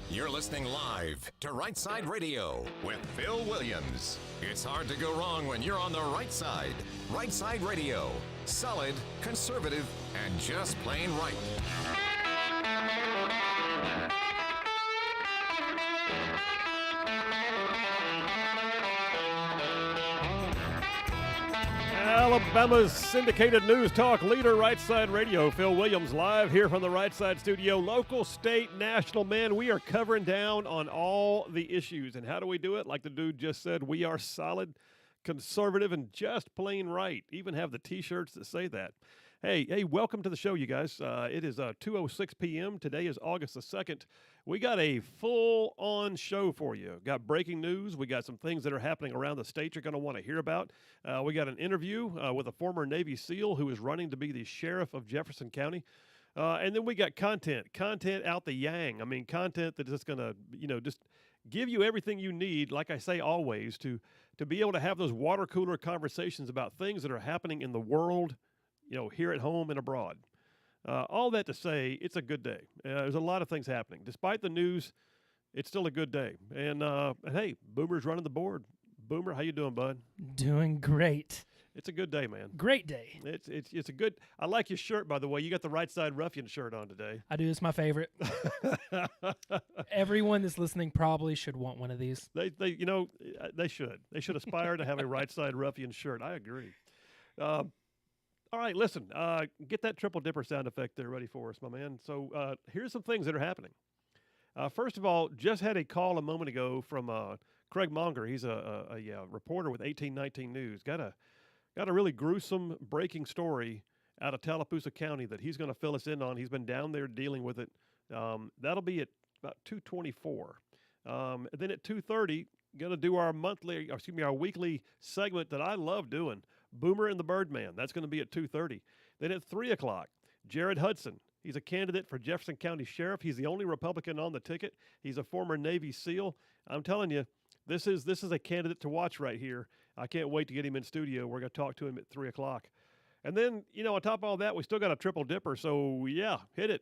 You're listening live to Rightside Radio with Phil Williams. It's hard to go wrong when you're on the right side. Rightside Radio. Solid, conservative, and just plain right. Alabama's syndicated news talk leader, Rightside Radio. Phil Williams live here from the Rightside studio. Local, state, national, man, we are covering down on all the issues. And how do we do it? Like the dude just said, we are solid, conservative, and just plain right. Even have the T-shirts that say that. Hey, welcome to the show, you guys. It is 2:06 p.m. Today is August the 2nd. We got a full-on show for you. Got breaking news. We got some things that are happening around the state you're going to want to hear about. We got an interview with a former Navy SEAL who is running to be the sheriff of Jefferson County. And then we got content out the yang. I mean, content that is going to, just give you everything you need, like I say always, to be able to have those water cooler conversations about things that are happening in the world, here at home and abroad. All that to say, it's a good day. There's a lot of things happening. Despite the news, it's still a good day. And hey, Boomer's running the board. Boomer, how you doing, bud? Doing great. It's a good day, man. Great day. It's a good. I like your shirt, by the way. You got the Rightside Ruffian shirt on today. I do. It's my favorite. Everyone that's listening probably should want one of these. They should. They should aspire to have a Rightside Ruffian shirt. I agree. All right, listen, get that triple dipper sound effect there ready for us, my man. So here's some things that are happening. First of all, just had a call a moment ago from Craig Monger. He's a reporter with 1819 News. Got a really gruesome breaking story out of Tallapoosa County that he's going to fill us in on. He's been down there dealing with it. That'll be at about 2:24. Then at 2:30, going to do our weekly segment that I love doing. Boomer and the Birdman. That's going to be at 2:30. Then at 3 o'clock, Jared Hudson. He's a candidate for Jefferson County Sheriff. He's the only Republican on the ticket. He's a former Navy SEAL. I'm telling you, this is a candidate to watch right here. I can't wait to get him in studio. We're going to talk to him at 3 o'clock. And then, on top of all that, we still got a triple dipper. So, yeah, hit it.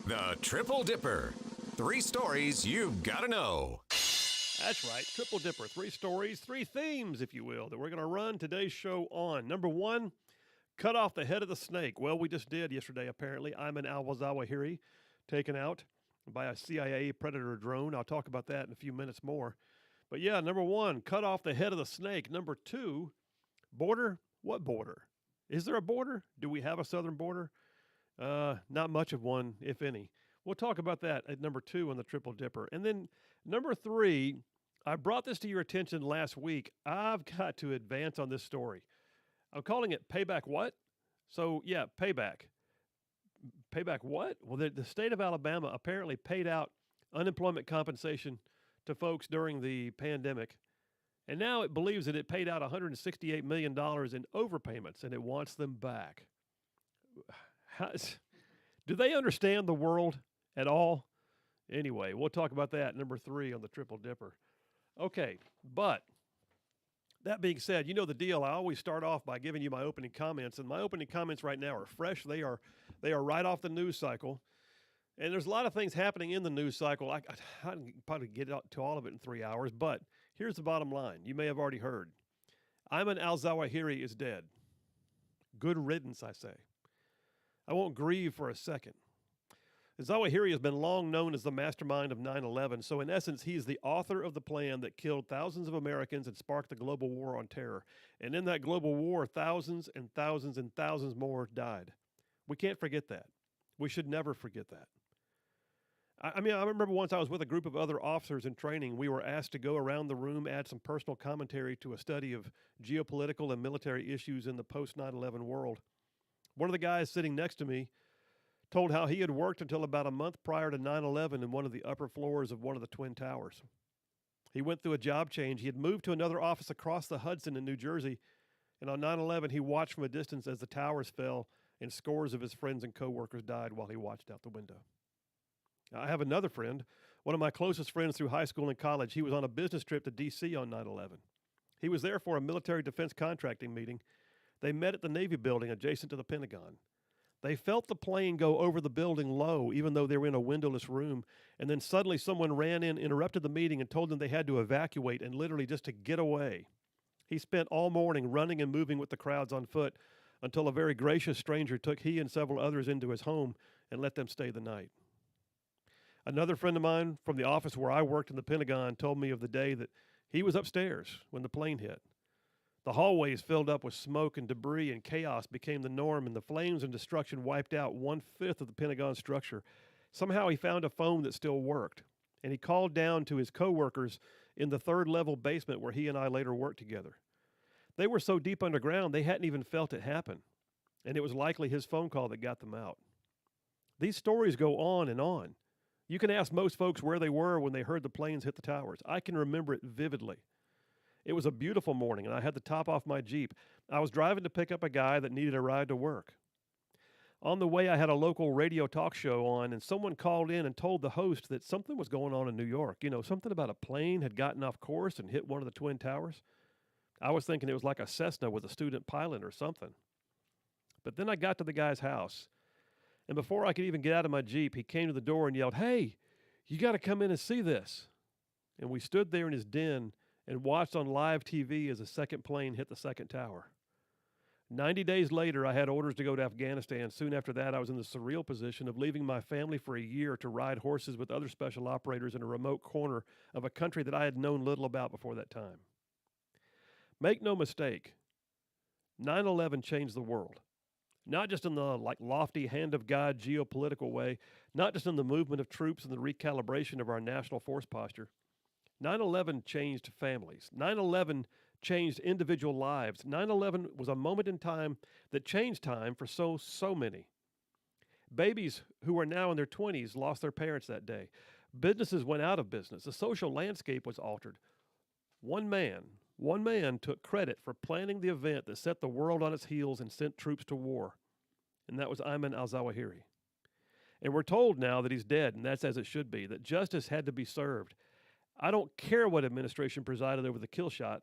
The Triple Dipper. 3 stories you've got to know. That's right, Triple Dipper. 3 stories, 3 themes, if you will, that we're going to run today's show on. Number 1, cut off the head of the snake. Well, we just did yesterday, apparently. Ayman al-Zawahiri taken out by a CIA Predator drone. I'll talk about that in a few minutes more. But yeah, number 1, cut off the head of the snake. Number 2, border. What border? Is there a border? Do we have a southern border? Not much of one, if any. We'll talk about that at number 2 on the Triple Dipper. And then number 3, I brought this to your attention last week. I've got to advance on this story. I'm calling it Payback What? So, yeah, payback. Payback what? Well, the state of Alabama apparently paid out unemployment compensation to folks during the pandemic. And now it believes that it paid out $168 million in overpayments, and it wants them back. Do they understand the world at all? Anyway, we'll talk about that, number 3 on the Triple Dipper. Okay, but that being said, you know the deal. I always start off by giving you my opening comments, and my opening comments right now are fresh. They are right off the news cycle, and there's a lot of things happening in the news cycle. I can probably get to all of it in 3 hours, but here's the bottom line. You may have already heard. Ayman al-Zawahiri is dead. Good riddance, I say. I won't grieve for a second. Zawahiri has been long known as the mastermind of 9/11, so in essence, he is the author of the plan that killed thousands of Americans and sparked the global war on terror. And in that global war, thousands and thousands and thousands more died. We can't forget that. We should never forget that. I remember once I was with a group of other officers in training. We were asked to go around the room, add some personal commentary to a study of geopolitical and military issues in the post-9/11 world. One of the guys sitting next to me told how he had worked until about a month prior to 9/11 in one of the upper floors of one of the Twin Towers. He went through a job change. He had moved to another office across the Hudson in New Jersey, and on 9/11 he watched from a distance as the towers fell and scores of his friends and coworkers died while he watched out the window. I have another friend, one of my closest friends through high school and college. He was on a business trip to D.C. on 9/11. He was there for a military defense contracting meeting. They met at the Navy building adjacent to the Pentagon. They felt the plane go over the building low, even though they were in a windowless room, and then suddenly someone ran in, interrupted the meeting, and told them they had to evacuate and literally just to get away. He spent all morning running and moving with the crowds on foot until a very gracious stranger took he and several others into his home and let them stay the night. Another friend of mine from the office where I worked in the Pentagon told me of the day that he was upstairs when the plane hit. The hallways filled up with smoke and debris, and chaos became the norm, and the flames and destruction wiped out 1/5 of the Pentagon structure. Somehow he found a phone that still worked, and he called down to his coworkers in the third-level basement where he and I later worked together. They were so deep underground they hadn't even felt it happen, and it was likely his phone call that got them out. These stories go on and on. You can ask most folks where they were when they heard the planes hit the towers. I can remember it vividly. It was a beautiful morning, and I had the top off my Jeep. I was driving to pick up a guy that needed a ride to work. On the way, I had a local radio talk show on, and someone called in and told the host that something was going on in New York. You know, something about a plane had gotten off course and hit one of the Twin Towers. I was thinking it was like a Cessna with a student pilot or something. But then I got to the guy's house, and before I could even get out of my Jeep, he came to the door and yelled, "Hey, you got to come in and see this." And we stood there in his den and watched on live TV as a second plane hit the second tower. 90 days later, I had orders to go to Afghanistan. Soon after that, I was in the surreal position of leaving my family for a year to ride horses with other special operators in a remote corner of a country that I had known little about before that time. Make no mistake, 9/11 changed the world. Not just in the lofty hand of God geopolitical way, not just in the movement of troops and the recalibration of our national force posture. 9/11 changed families. 9/11 changed individual lives. 9/11 was a moment in time that changed time for so many. Babies who are now in their 20s lost their parents that day. Businesses went out of business. The social landscape was altered. One man took credit for planning the event that set the world on its heels and sent troops to war, and that was Ayman al-Zawahiri. And we're told now that he's dead, and that's as it should be, that justice had to be served. I don't care what administration presided over the kill shot.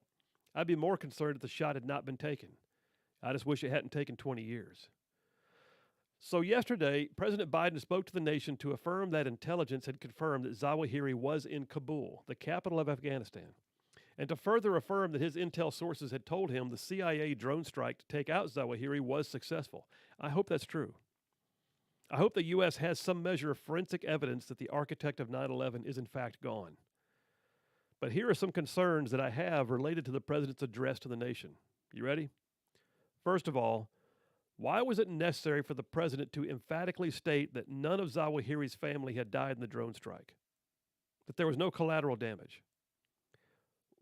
I'd be more concerned if the shot had not been taken. I just wish it hadn't taken 20 years. So yesterday, President Biden spoke to the nation to affirm that intelligence had confirmed that Zawahiri was in Kabul, the capital of Afghanistan, and to further affirm that his intel sources had told him the CIA drone strike to take out Zawahiri was successful. I hope that's true. I hope the U.S. has some measure of forensic evidence that the architect of 9/11 is in fact gone. But here are some concerns that I have related to the president's address to the nation. You ready? First of all, why was it necessary for the president to emphatically state that none of Zawahiri's family had died in the drone strike? That there was no collateral damage?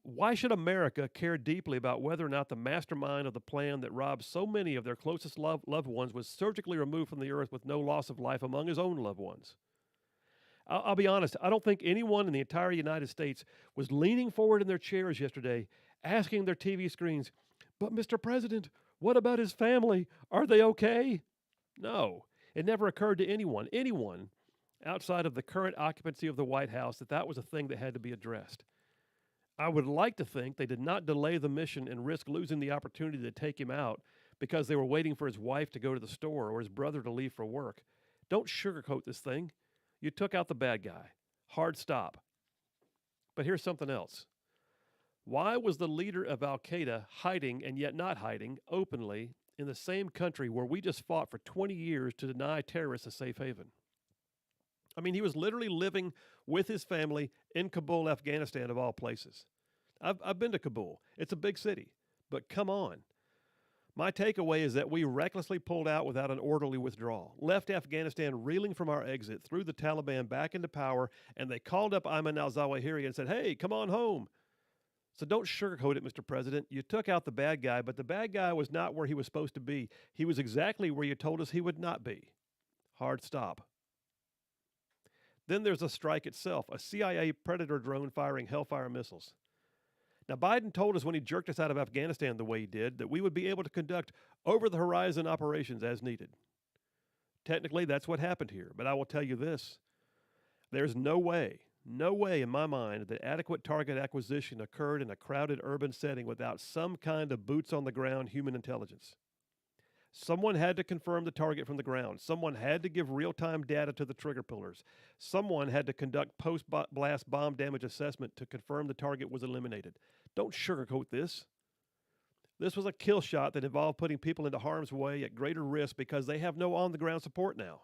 Why should America care deeply about whether or not the mastermind of the plan that robbed so many of their closest loved ones was surgically removed from the earth with no loss of life among his own loved ones? I'll be honest, I don't think anyone in the entire United States was leaning forward in their chairs yesterday, asking their TV screens, "But Mr. President, what about his family? Are they okay?" No, it never occurred to anyone outside of the current occupancy of the White House that was a thing that had to be addressed. I would like to think they did not delay the mission and risk losing the opportunity to take him out because they were waiting for his wife to go to the store or his brother to leave for work. Don't sugarcoat this thing. You took out the bad guy. Hard stop. But here's something else. Why was the leader of al-Qaeda hiding and yet not hiding openly in the same country where we just fought for 20 years to deny terrorists a safe haven? I mean, he was literally living with his family in Kabul, Afghanistan, of all places. I've been to Kabul. It's a big city. But come on. My takeaway is that we recklessly pulled out without an orderly withdrawal, left Afghanistan reeling from our exit, threw the Taliban back into power, and they called up Ayman al-Zawahiri and said, "Hey, come on home." So don't sugarcoat it, Mr. President. You took out the bad guy, but the bad guy was not where he was supposed to be. He was exactly where you told us he would not be. Hard stop. Then there's the strike itself, a CIA Predator drone firing Hellfire missiles. Now, Biden told us when he jerked us out of Afghanistan the way he did that we would be able to conduct over-the-horizon operations as needed. Technically, that's what happened here, but I will tell you this. There's no way in my mind that adequate target acquisition occurred in a crowded urban setting without some kind of boots-on-the-ground human intelligence. Someone had to confirm the target from the ground. Someone had to give real-time data to the trigger pullers. Someone had to conduct post-blast bomb damage assessment to confirm the target was eliminated. Don't sugarcoat this. This was a kill shot that involved putting people into harm's way at greater risk because they have no on-the-ground support now,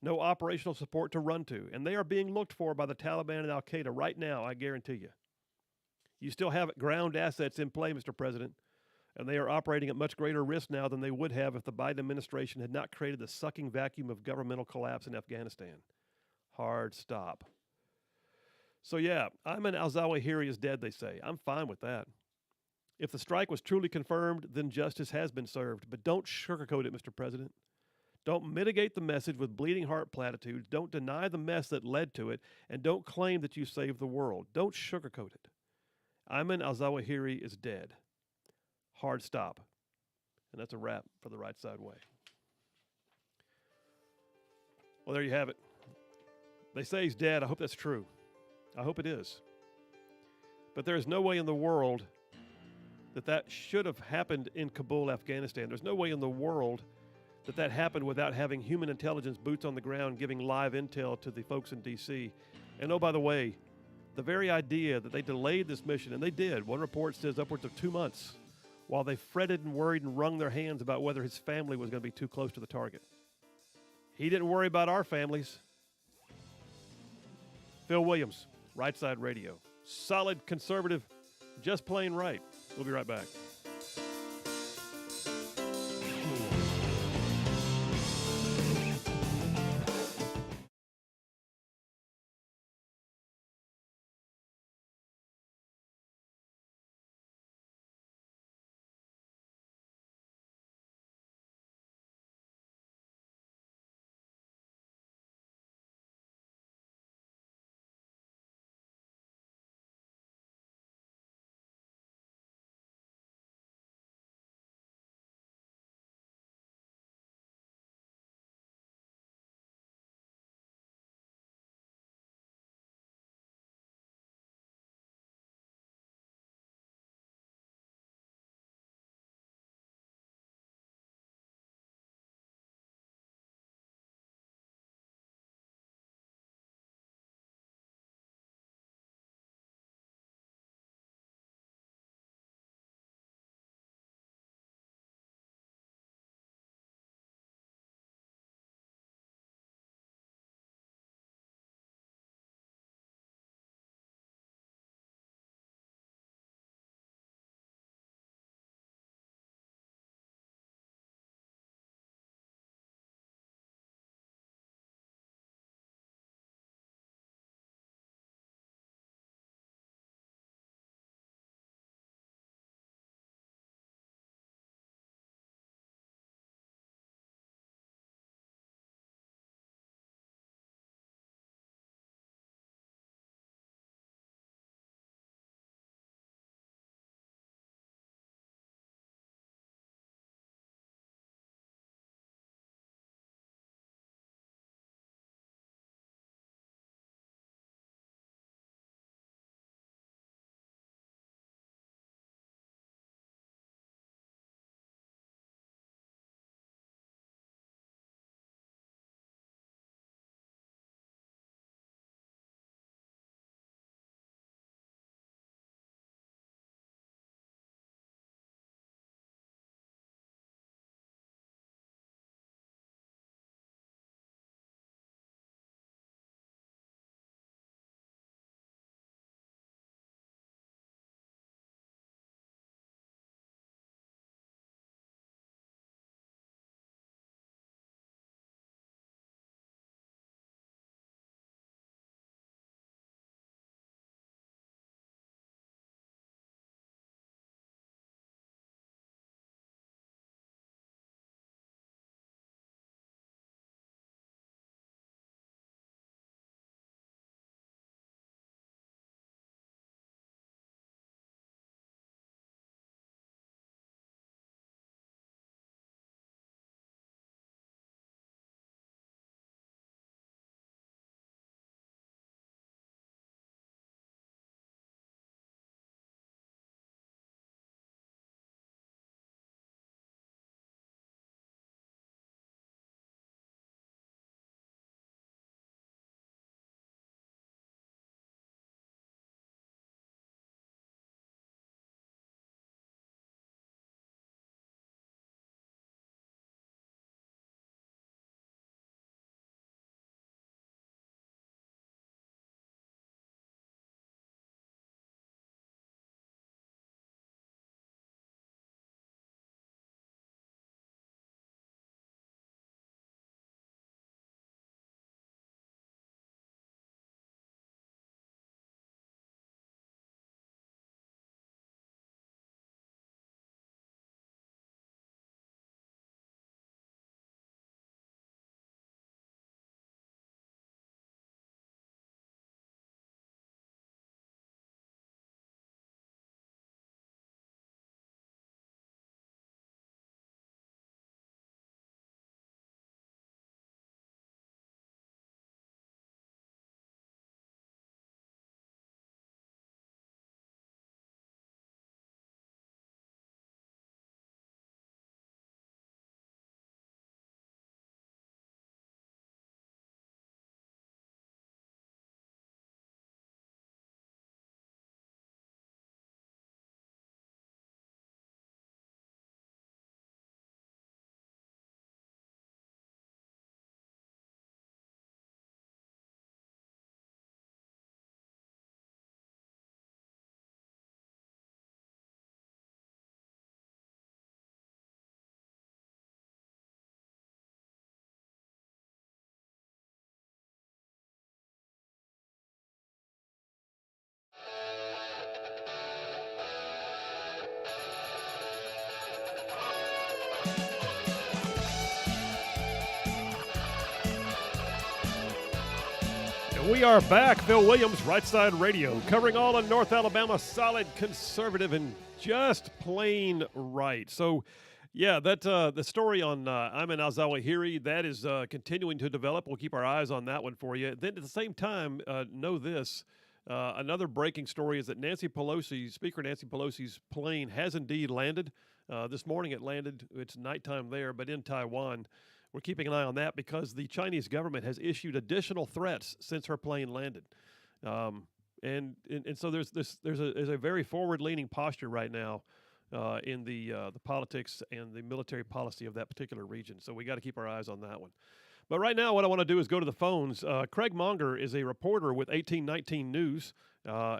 no operational support to run to, and they are being looked for by the Taliban and Al-Qaeda right now, I guarantee you. You still have ground assets in play, Mr. President, and they are operating at much greater risk now than they would have if the Biden administration had not created the sucking vacuum of governmental collapse in Afghanistan. Hard stop. So yeah, Ayman al-Zawahiri is dead, they say. I'm fine with that. If the strike was truly confirmed, then justice has been served. But don't sugarcoat it, Mr. President. Don't mitigate the message with bleeding heart platitudes. Don't deny the mess that led to it. And don't claim that you saved the world. Don't sugarcoat it. Ayman al-Zawahiri is dead. Hard stop. And that's a wrap for the Right Side Way. Well, there you have it. They say he's dead. I hope that's true. I hope it is. But there is no way in the world that should have happened in Kabul, Afghanistan. There's no way in the world that happened without having human intelligence boots on the ground giving live intel to the folks in D.C. And oh, by the way, the very idea that they delayed this mission, and they did, one report says upwards of 2 months, while they fretted and worried and wrung their hands about whether his family was going to be too close to the target. He didn't worry about our families. Phil Williams, Right Side Radio. Solid conservative, just plain right. We'll be right back. We are back. Phil Williams, Rightside Radio, covering all in North Alabama, solid, conservative, and just plain right. So, yeah, that the story on Ayman al-Zawahiri, that is continuing to develop. We'll keep our eyes on that one for you. Then at the same time, know this. Another breaking story is that Speaker Nancy Pelosi's plane has indeed landed. This morning it landed. It's nighttime there, but in Taiwan. We're keeping an eye on that because the Chinese government has issued additional threats since her plane landed, and so there's a very forward-leaning posture right now in the politics and the military policy of that particular region. So we got to keep our eyes on that one. But right now, what I want to do is go to the phones. Craig Monger is a reporter with 1819 News.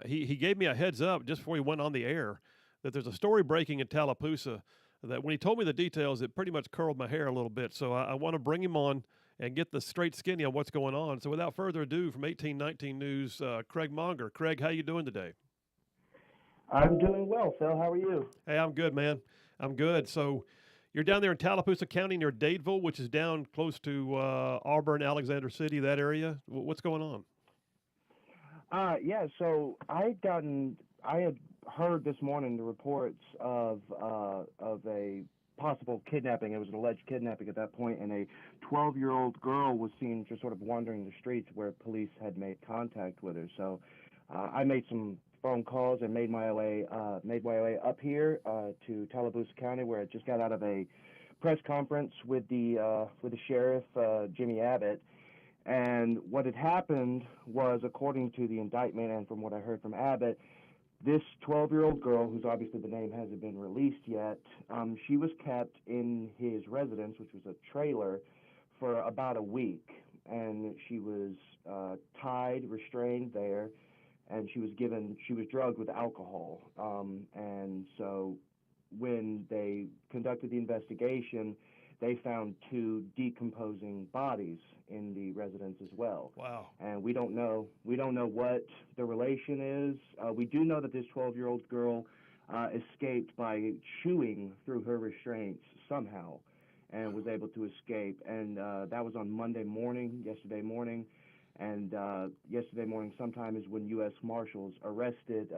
He gave me a heads up just before he went on the air that there's a story breaking in Tallapoosa that when he told me the details, it pretty much curled my hair a little bit. So I want to bring him on and get the straight skinny on what's going on. So without further ado, from 1819 News, Craig Monger. Craig, how you doing today? I'm doing well, Phil. How are you? Hey, I'm good, man. I'm good. So you're down there in Tallapoosa County near Dadeville, which is down close to Auburn, Alexander City, that area. What's going on? Yeah, so I had heard this morning the reports of a possible kidnapping. It was an alleged kidnapping at that point, and a 12-year-old girl was seen just sort of wandering the streets where police had made contact with her. So I made some phone calls and made my way up here to Tallapoosa County, where I just got out of a press conference with the sheriff, Jimmy Abbott. And what had happened was, according to the indictment and from what I heard from Abbott, this 12-year-old girl, whose obviously the name hasn't been released yet, she was kept in his residence, which was a trailer, for about a week. And she was tied, restrained there, and she was drugged with alcohol. And so when they conducted the investigation, they found 2 decomposing bodies in the residence as well. Wow. And we don't know what the relation is. We do know that this 12-year-old girl escaped by chewing through her restraints somehow and was able to escape. And that was on yesterday morning. And yesterday morning sometime is when U.S. Marshals arrested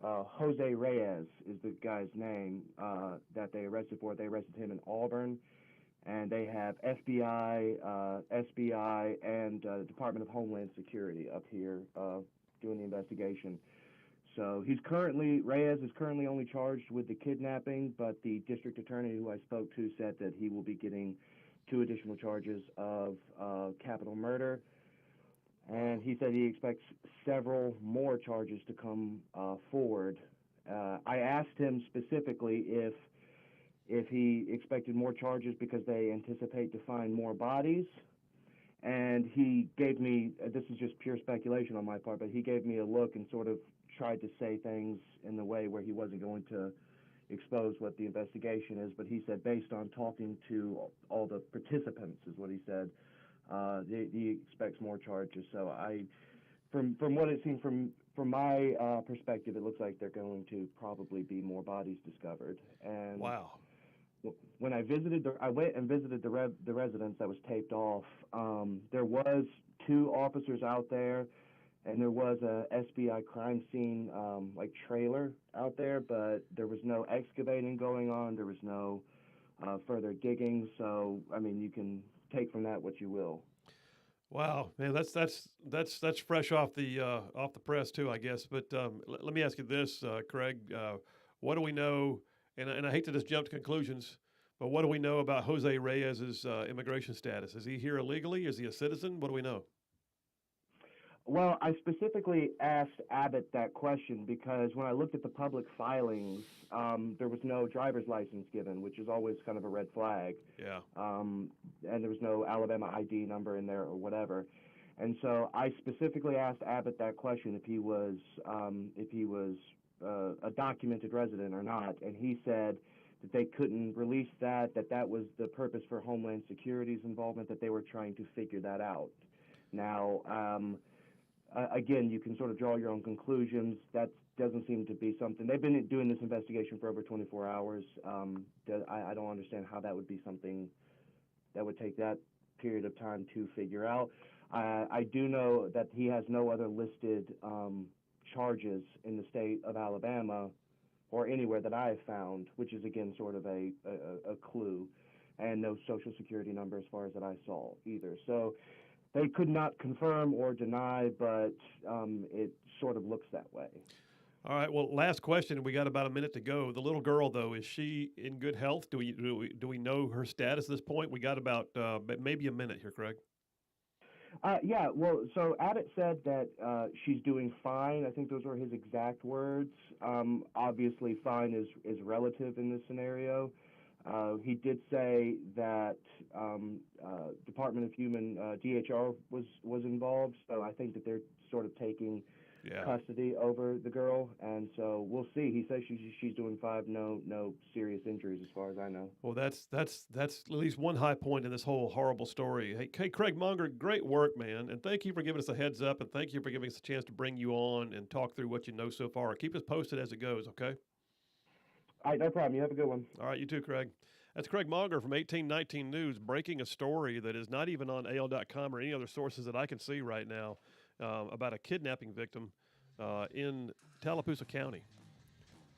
Jose Reyes is the guy's name that they arrested for. They arrested him in Auburn, and they have FBI, SBI, and Department of Homeland Security up here doing the investigation. So Reyes is currently only charged with the kidnapping, but the district attorney who I spoke to said that he will be getting 2 additional charges of capital murder. And he said he expects several more charges to come forward. I asked him specifically if he expected more charges because they anticipate to find more bodies. And he gave me, this is just pure speculation on my part, but he gave me a look and sort of tried to say things in the way where he wasn't going to expose what the investigation is. But he said, based on talking to all the participants, is what he said, he expects more charges. So from what it seems from my perspective, it looks like they're going to probably be more bodies discovered. And wow. When I went and visited the residence that was taped off. There was 2 officers out there, and there was a SBI crime scene trailer out there, but there was no excavating going on. There was no further digging. So I mean, you can take from that what you will. Wow, man, that's fresh off the press too, I guess. But let me ask you this, Craig: what do we know? And I hate to just jump to conclusions, but what do we know about Jose Reyes's immigration status? Is he here illegally? Is he a citizen? What do we know? Well, I specifically asked Abbott that question because when I looked at the public filings, there was no driver's license given, which is always kind of a red flag. Yeah. And there was no Alabama ID number in there or whatever. And so I specifically asked Abbott that question if he was a documented resident or not, and he said that they couldn't release that was the purpose for Homeland Security's involvement, that they were trying to figure that out. Now, again, you can sort of draw your own conclusions. That doesn't seem to be something. They've been doing this investigation for over 24 hours. I don't understand how that would be something that would take that period of time to figure out. I do know that he has no other listed charges in the state of Alabama or anywhere that I have found, which is again sort of a clue, and no social security number as far as that I saw either. So they could not confirm or deny, but it sort of looks that way. All right. Well, last question. We got about a minute to go. The little girl, though, is she in good health? Do we know her status at this point? We got about maybe a minute here, Craig. Yeah, well, so Abbott said that she's doing fine. I think those were his exact words. Obviously, fine is relative in this scenario. He did say that Department of Human DHR was involved, so I think that they're sort of taking custody over the girl, and so we'll see. He says she's doing fine, no serious injuries as far as I know. Well, that's at least one high point in this whole horrible story. Hey, Craig Munger, great work, man, and thank you for giving us a heads up, and thank you for giving us a chance to bring you on and talk through what you know so far. Keep us posted as it goes, okay? All right, no problem. You have a good one. All right, you too, Craig. That's Craig Munger from 1819 News, breaking a story that is not even on AL.com or any other sources that I can see right now about a kidnapping victim in Tallapoosa County.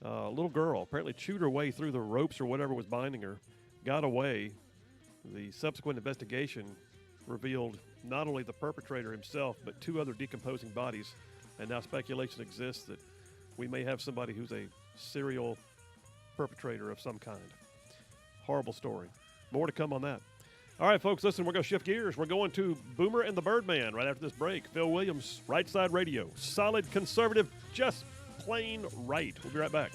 A little girl apparently chewed her way through the ropes or whatever was binding her, got away. The subsequent investigation revealed not only the perpetrator himself, but two other decomposing bodies. And now speculation exists that we may have somebody who's a serial perpetrator of some kind. Horrible story. More to come on that. All right, folks, listen, we're going to shift gears. We're going to Boomer and the Birdman right after this break. Phil Williams, Right Side Radio. Solid conservative, just plain right. We'll be right back.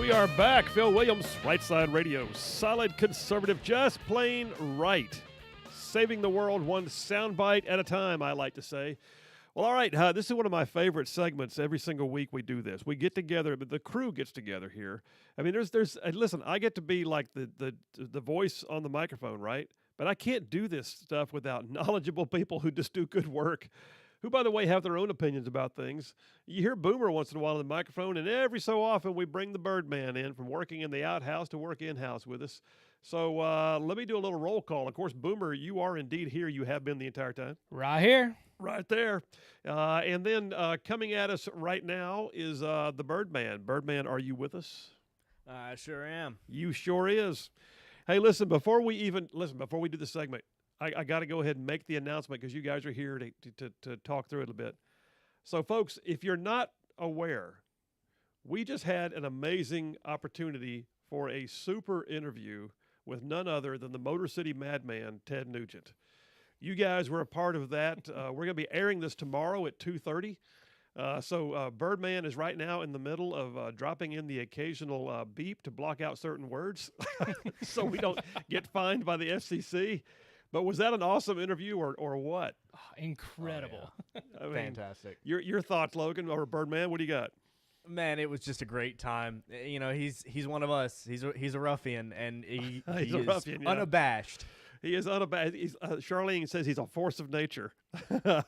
We are back. Phil Williams, Rightside Radio. Solid conservative, just plain right. Saving the world one soundbite at a time, I like to say. Well, all right. This is one of my favorite segments. Every single week we do this. We get together, but the crew gets together here. I mean, listen, I get to be like the voice on the microphone, right? But I can't do this stuff without knowledgeable people who just do good work, who, by the way, have their own opinions about things. You hear Boomer once in a while on the microphone, and every so often we bring the Birdman in from working in the outhouse to work in-house with us. So let me do a little roll call. Of course, Boomer, you are indeed here. You have been the entire time. Right here. Right there. And then coming at us right now is the Birdman. Birdman, are you with us? I sure am. You sure is. Hey, listen, before we do the segment, I got to go ahead and make the announcement because you guys are here to talk through it a bit. So, folks, if you're not aware, we just had an amazing opportunity for a super interview with none other than the Motor City Madman, Ted Nugent. You guys were a part of that. We're going to be airing this tomorrow at 2:30. So Birdman is right now in the middle of dropping in the occasional beep to block out certain words so we don't get fined by the FCC. But was that an awesome interview or what? Oh, incredible. Oh, yeah. I mean, Fantastic. Your thoughts, Logan, or Birdman? What do you got? Man, it was just a great time. You know, he's one of us. He's a ruffian, and he He's a is ruffian, yeah. unabashed. He is unabashed. Charlene says he's a force of nature. I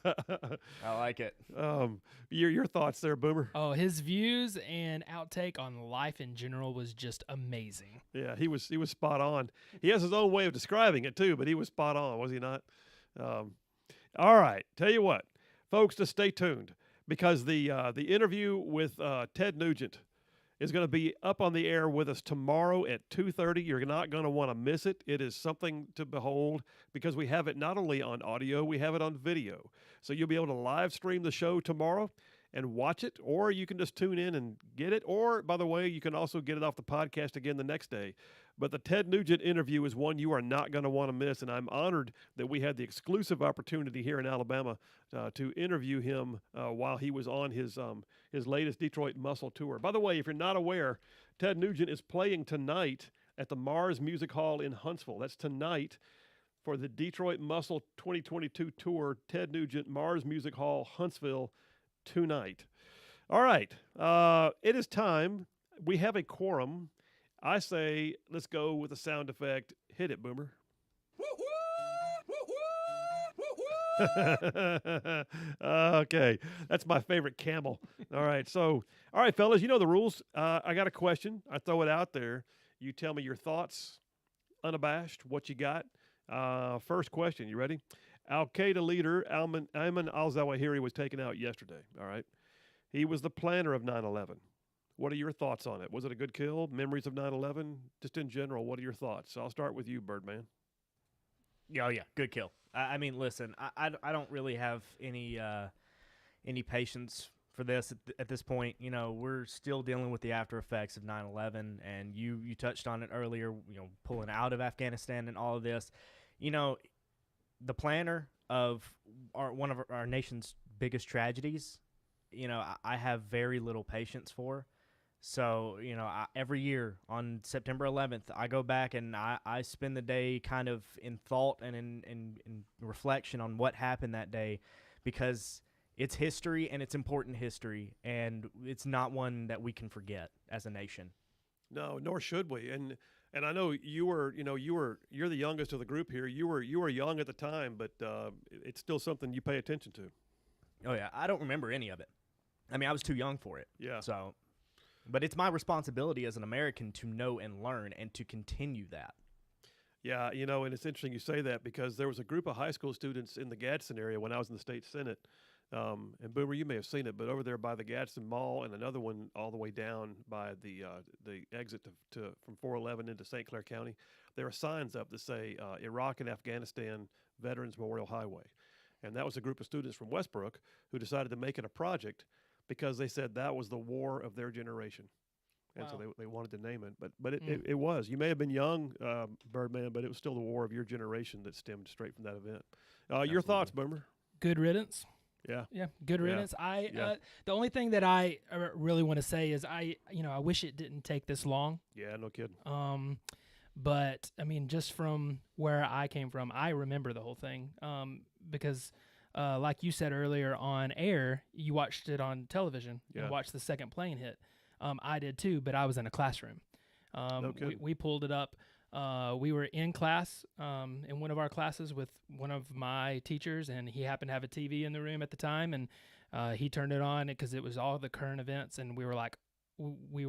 like it. Your thoughts there, Boomer? Oh, his views and outtake on life in general was just amazing. Yeah, he was spot on. He has his own way of describing it too, but he was spot on, was he not? All right, tell you what, folks, just stay tuned because the interview with Ted Nugent is going to be up on the air with us tomorrow at 2:30. You're not going to want to miss it. It is something to behold because we have it not only on audio, we have it on video. So you'll be able to live stream the show tomorrow and watch it, or you can just tune in and get it. Or, by the way, you can also get it off the podcast again the next day. But the Ted Nugent interview is one you are not going to want to miss, and I'm honored that we had the exclusive opportunity here in Alabama to interview him while he was on his latest Detroit Muscle Tour. By the way, if you're not aware, Ted Nugent is playing tonight at the Mars Music Hall in Huntsville. That's tonight for the Detroit Muscle 2022 Tour. Ted Nugent, Mars Music Hall, Huntsville, tonight. All right. It is time. We have a quorum. I say let's go with a sound effect. Hit it, Boomer. Okay, that's my favorite camel. All right, fellas, you know the rules. I got a question. I throw it out there. You tell me your thoughts, unabashed, what you got. First question, you ready? Al-Qaeda leader Ayman al-Zawahiri was taken out yesterday, all right? He was the planner of 9/11. What are your thoughts on it? Was it a good kill? Memories of 9/11? Just in general, what are your thoughts? I'll start with you, Birdman. Oh yeah, good kill. I mean, listen, I don't really have any patience for this at this point. You know, we're still dealing with the after effects of 9/11, and you touched on it earlier. You know, pulling out of Afghanistan and all of this. You know, the planner of one of our nation's biggest tragedies. You know, I have very little patience for. So, you know, every year on September 11th, I go back and I spend the day kind of in thought and in reflection on what happened that day, because it's history and it's important history, and it's not one that we can forget as a nation. No, nor should we. And I know you're the youngest of the group here. You were young at the time, but it's still something you pay attention to. Oh yeah, I don't remember any of it. I mean, I was too young for it. Yeah. So, but it's my responsibility as an American to know and learn and to continue that. Yeah, you know, and it's interesting you say that because there was a group of high school students in the Gadsden area when I was in the state Senate. And Boomer, you may have seen it, but over there by the Gadsden Mall, and another one all the way down by the exit from 411 into St. Clair County, there are signs up that say Iraq and Afghanistan Veterans Memorial Highway. And that was a group of students from Westbrook who decided to make it a project because they said that was the war of their generation. And Wow. so they wanted to name it. But it was. You may have been young, Birdman, but it was still the war of your generation that stemmed straight from that event. Your thoughts, Boomer? Good riddance. Yeah. Yeah, good Yeah. riddance. Yeah. The only thing that I really want to say is I wish it didn't take this long. Yeah, no kidding. But I mean, just from where I came from, I remember the whole thing. Because, like you said earlier on air, you watched it on television Yeah. and watched the second plane hit. I did too, but I was in a classroom. No kidding. We pulled it up. We were in class in one of our classes with one of my teachers, and he happened to have a TV in the room at the time, and he turned it on because it was all the current events, and we were like, we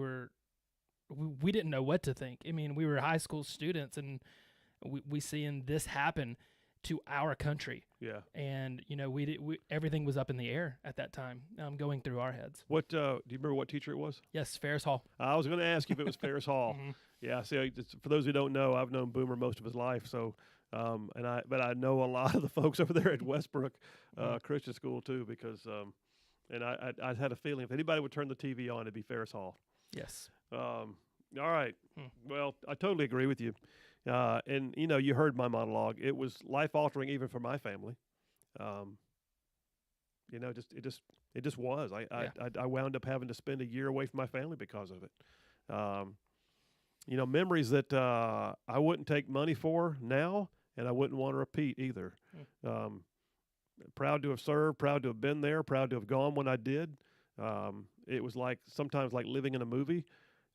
didn't know what to think. I mean, we were high school students, and we seeing this happen to our country. Yeah. And everything was up in the air at that time, going through our heads. What do you remember? What teacher it was? Yes, Ferris Hall. I was going to ask you if it was Ferris Hall. Mhm. Yeah. See, for those who don't know, I've known Boomer most of his life. So, but I know a lot of the folks over there at Westbrook Christian School too, because and I had a feeling if anybody would turn the TV on, it'd be Ferris Hall. Yes. All right. Well, I totally agree with you. And you heard my monologue. It was life altering even for my family. It just was. I wound up having to spend a year away from my family because of it. Memories that I wouldn't take money for now, and I wouldn't want to repeat either. Proud to have served, proud to have been there, proud to have gone when I did. It was sometimes like living in a movie.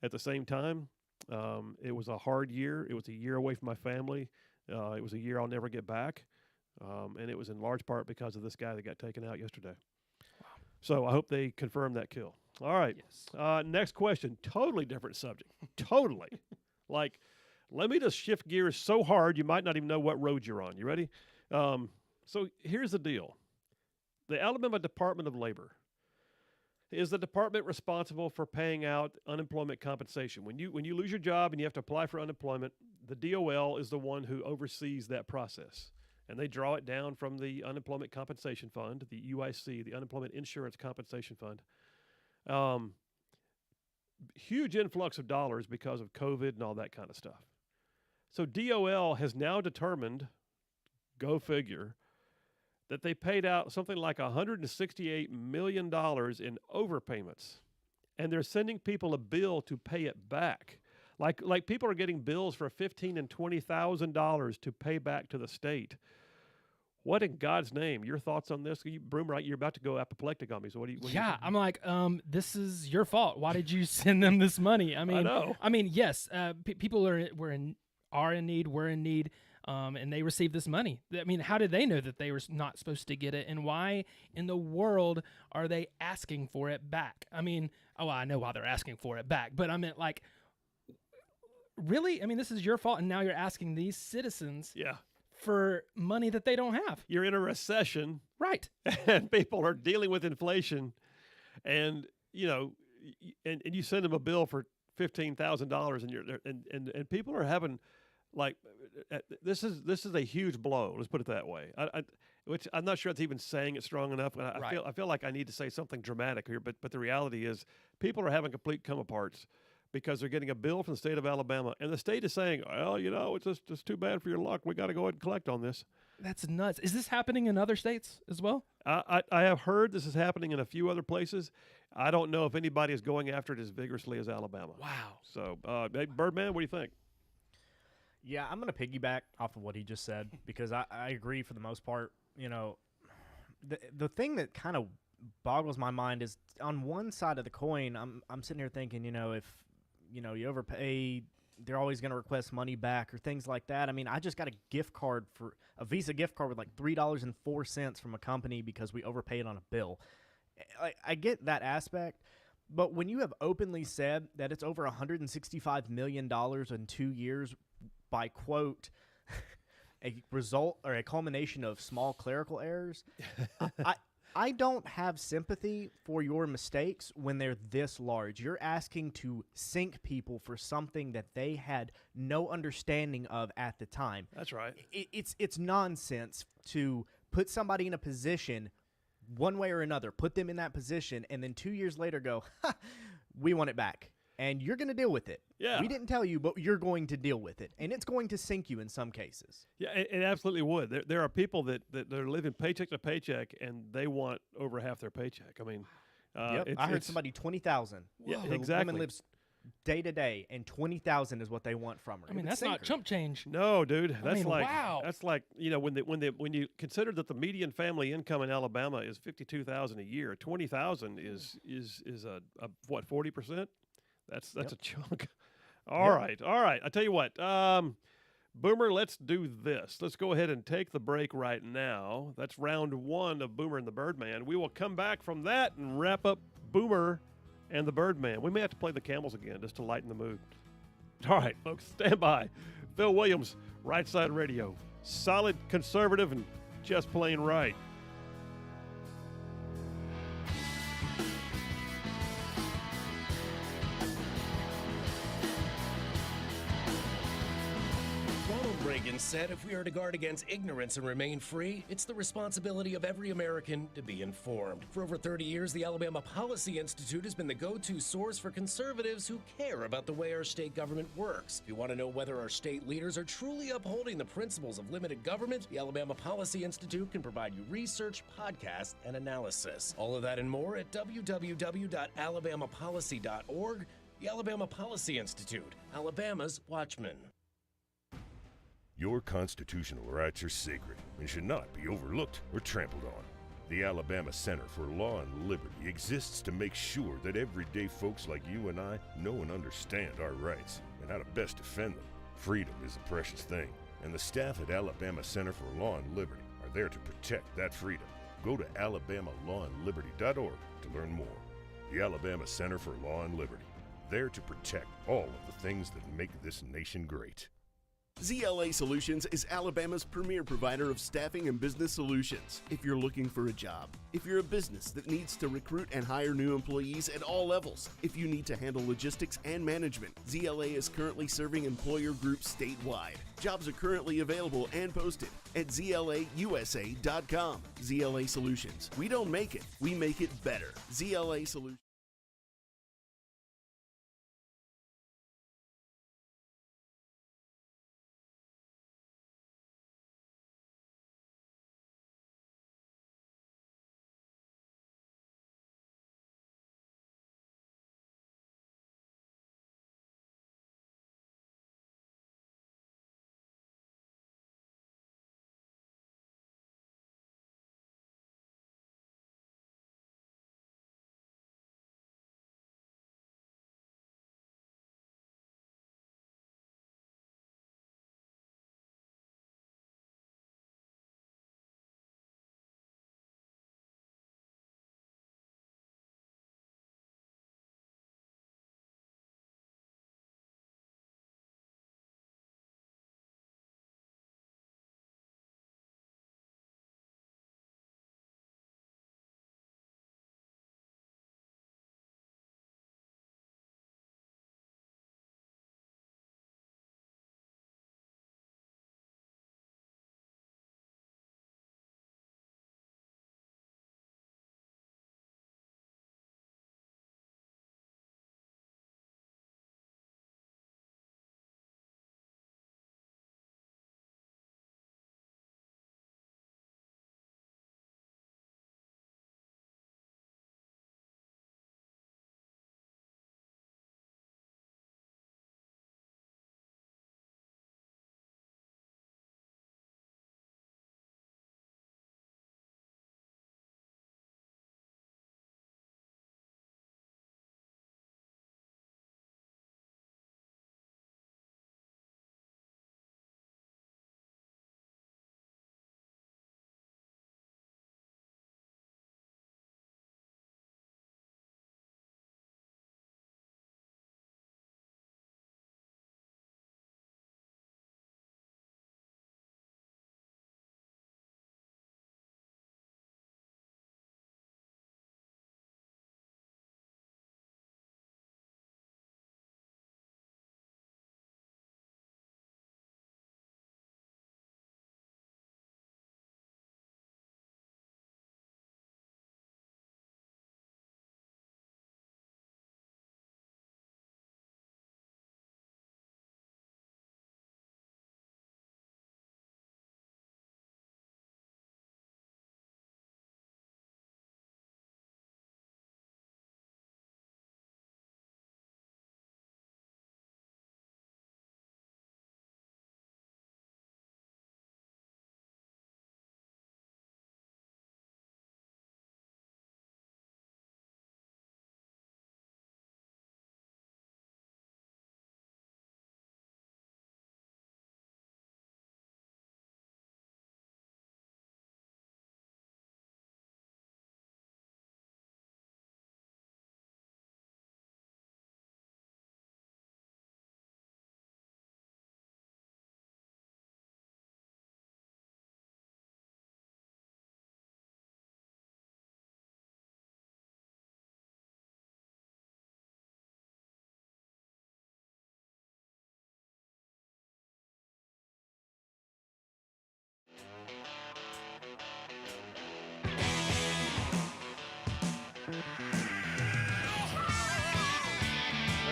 At the same time, it was a hard year. It was a year away from my family. It was a year I'll never get back. And it was in large part because of this guy that got taken out yesterday. Wow. So I hope they confirm that kill. All right. Yes. Next question. Totally different subject. Totally. Let me just shift gears so hard you might not even know what road you're on. You ready? So here's the deal. The Alabama Department of Labor is the department responsible for paying out unemployment compensation. When you lose your job and you have to apply for unemployment, the DOL is the one who oversees that process. And they draw it down from the Unemployment Compensation Fund, the UIC, the Unemployment Insurance Compensation Fund. Huge influx of dollars because of COVID and all that kind of stuff. So DOL has now determined, go figure, that they paid out something like $168 million in overpayments. And they're sending people a bill to pay it back. Like people are getting bills for $15,000 and $20,000 to pay back to the state. What in God's name? Your thoughts on this? Broomer, you're about to go apoplectic on me. So what do you I'm like, this is your fault. Why did you send them this money? I mean, know. Yes, people are in need. We're in need. And they received this money. I mean, how did they know that they were not supposed to get it? And why in the world are they asking for it back? I mean, I know why they're asking for it back, but I meant really? I mean, this is your fault, and now you're asking these citizens for money that they don't have. You're in a recession. Right. And people are dealing with inflation. And, and you send them a bill for $15,000 and people are having this is a huge blow. Let's put it that way. Which I'm not sure it's even saying it strong enough. I feel like I need to say something dramatic here, but the reality is people are having complete come aparts because they're getting a bill from the state of Alabama, and the state is saying, well, it's just too bad for your luck. We got to go ahead and collect on this. That's nuts. Is this happening in other states as well? I have heard this is happening in a few other places. I don't know if anybody is going after it as vigorously as Alabama. Wow. So, hey, Birdman, what do you think? Yeah, I'm going to piggyback off of what he just said because I agree for the most part. The thing that kind of boggles my mind is on one side of the coin, I'm sitting here thinking, if you overpay, they're always going to request money back or things like that. I mean, I just got a Visa gift card with like $3.04 from a company because we overpaid on a bill. I get that aspect, but when you have openly said that it's over $165 million in 2 years by, quote, a result or a culmination of small clerical errors, I don't have sympathy for your mistakes when they're this large. You're asking to sink people for something that they had no understanding of at the time. That's right. It's nonsense to put somebody in a position one way or another, put them in that position, and then 2 years later go, we want it back. and you're going to deal with it. Yeah. We didn't tell you, but you're going to deal with it, and it's going to sink you in some cases. Yeah, it absolutely would. There are people that are living paycheck to paycheck, and they want over half their paycheck. I mean, Yep. I heard somebody 20,000. Yeah, The exactly. woman lives day to day, and 20,000 is what they want from her. I mean, that's not chump change. No, dude. That's mean, like wow. That's like when you consider that the median family income in Alabama is $52,000 a year, 20,000 is what 40%? That's a chunk. All right. I tell you what, Boomer, let's do this. Let's go ahead and take the break right now. That's round 1 of Boomer and the Birdman. We will come back from that and wrap up Boomer and the Birdman. We may have to play the Camels again just to lighten the mood. All right, folks, stand by. Phil Williams, Right Side Radio. Solid, conservative, and just plain right. Ronald Reagan said if we are to guard against ignorance and remain free, it's the responsibility of every American to be informed. For over 30 years, the Alabama Policy Institute has been the go-to source for conservatives who care about the way our state government works. If you want to know whether our state leaders are truly upholding the principles of limited government, the Alabama Policy Institute can provide you research, podcasts, and analysis. All of that and more at www.alabamapolicy.org. The Alabama Policy Institute, Alabama's Watchman. Your constitutional rights are sacred and should not be overlooked or trampled on. The Alabama Center for Law and Liberty exists to make sure that everyday folks like you and I know and understand our rights and how to best defend them. Freedom is a precious thing, and the staff at Alabama Center for Law and Liberty are there to protect that freedom. Go to alabamalawandliberty.org to learn more. The Alabama Center for Law and Liberty, there to protect all of the things that make this nation great. ZLA Solutions is Alabama's premier provider of staffing and business solutions. If you're looking for a job, if you're a business that needs to recruit and hire new employees at all levels, if you need to handle logistics and management, ZLA is currently serving employer groups statewide. Jobs are currently available and posted at zlausa.com. ZLA Solutions. We don't make it, we make it better. ZLA Solutions.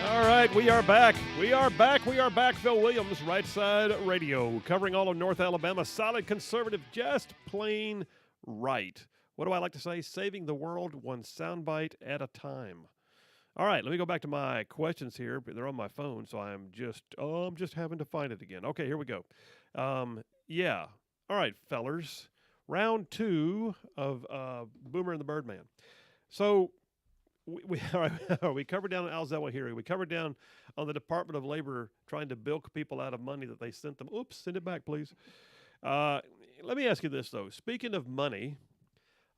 All right, we are back. We are back. We are back. Phil Williams, Right Side Radio, covering all of North Alabama. Solid conservative, just plain right. What do I like to say? Saving the world one soundbite at a time. All right, let me go back to my questions here. They're on my phone, so I'm just having to find it again. Okay, here we go. Yeah. All right, fellers. Round 2 of Boomer and the Birdman. So we all right, we covered down on Alzella hearing. We covered down on the Department of Labor trying to bilk people out of money that they sent them. Oops, send it back, please. Let me ask you this, though. Speaking of money,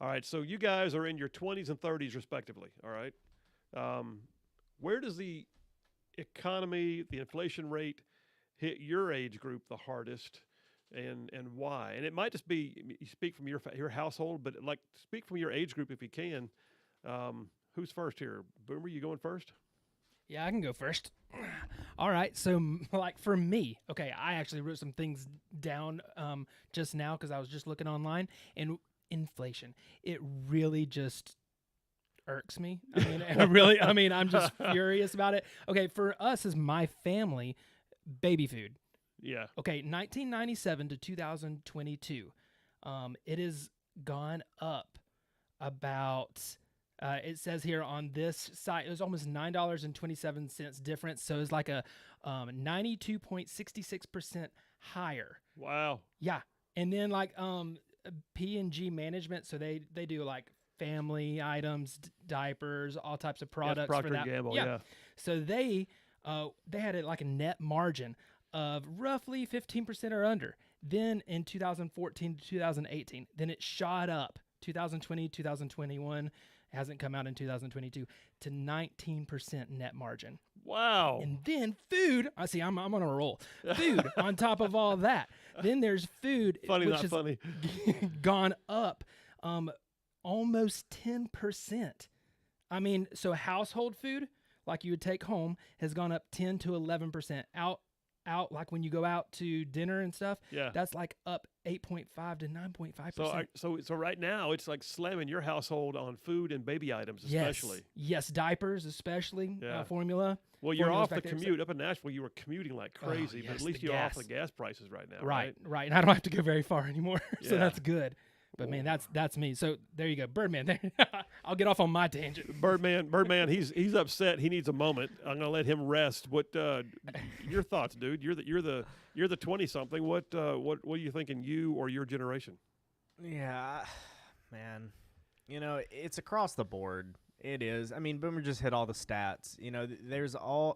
all right, so you guys are in your 20s and 30s, respectively, all right? Where does the economy, the inflation rate, hit your age group the hardest, and why? And it might just be you speak from your household, but like speak from your age group if you can. Who's first here? Boomer, you going first? Yeah, I can go first. All right. So, like for me, okay, I actually wrote some things down just now because I was just looking online. And inflation, it really just irks me. I mean, I'm just furious about it. Okay, for us as my family, baby food. Yeah. Okay, 1997 to 2022, it has gone up about. It says here on this site, it was almost $9.27 difference. So it's like a 92.66% higher. Wow. Yeah. And then like P&G management, so they do like family items, diapers, all types of products Procter for that. Gamble, yeah. So they had like a net margin of roughly 15% or under. Then in 2014 to 2018, then it shot up 2020, 2021. Hasn't come out in 2022 to 19% net margin. Wow. And then food, I see I'm on a roll. Food on top of all that. Then there's food Funny, which not has funny. gone up almost 10%. I mean, so household food like you would take home has gone up 10 to 11%. Out like when you go out to dinner and stuff, Yeah. that's like up 8.5 to 9.5%. So right now it's like slamming your household on food and baby items, especially. Yes, diapers, especially Yeah. formula. Well, you're Formula's off the back there, so- commute up in Nashville. You were commuting like crazy, but yes, at least the you're off gas. the gas prices right now, Right. right? And I don't have to go very far anymore, so Yeah. that's good. But man, that's me. So there you go, Birdman. There, I'll get off on my tangent. Birdman, he's upset. He needs a moment. I'm gonna let him rest. What your thoughts, dude? You're the 20-something. What are you thinking, you or your generation? Yeah, man. You know, it's across the board. It is. I mean, Boomer just hit all the stats. You know,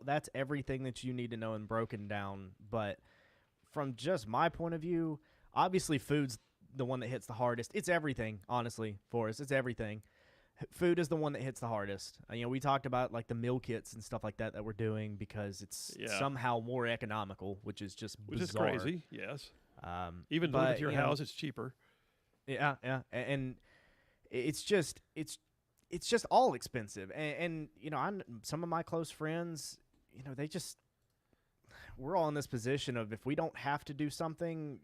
that's everything that you need to know and broken down. But from just my point of view, obviously food's the one that hits the hardest. It's everything, honestly, for us. It's everything. Food is the one that hits the hardest. You know, we talked about like the meal kits and stuff like that we're doing because it's somehow more economical, which is just bizarre. Which is crazy, yes. Even but, delivered to your you know, house, it's cheaper. Yeah, and it's just all expensive. And you know, some of my close friends, you know, we're all in this position of if we don't have to do something,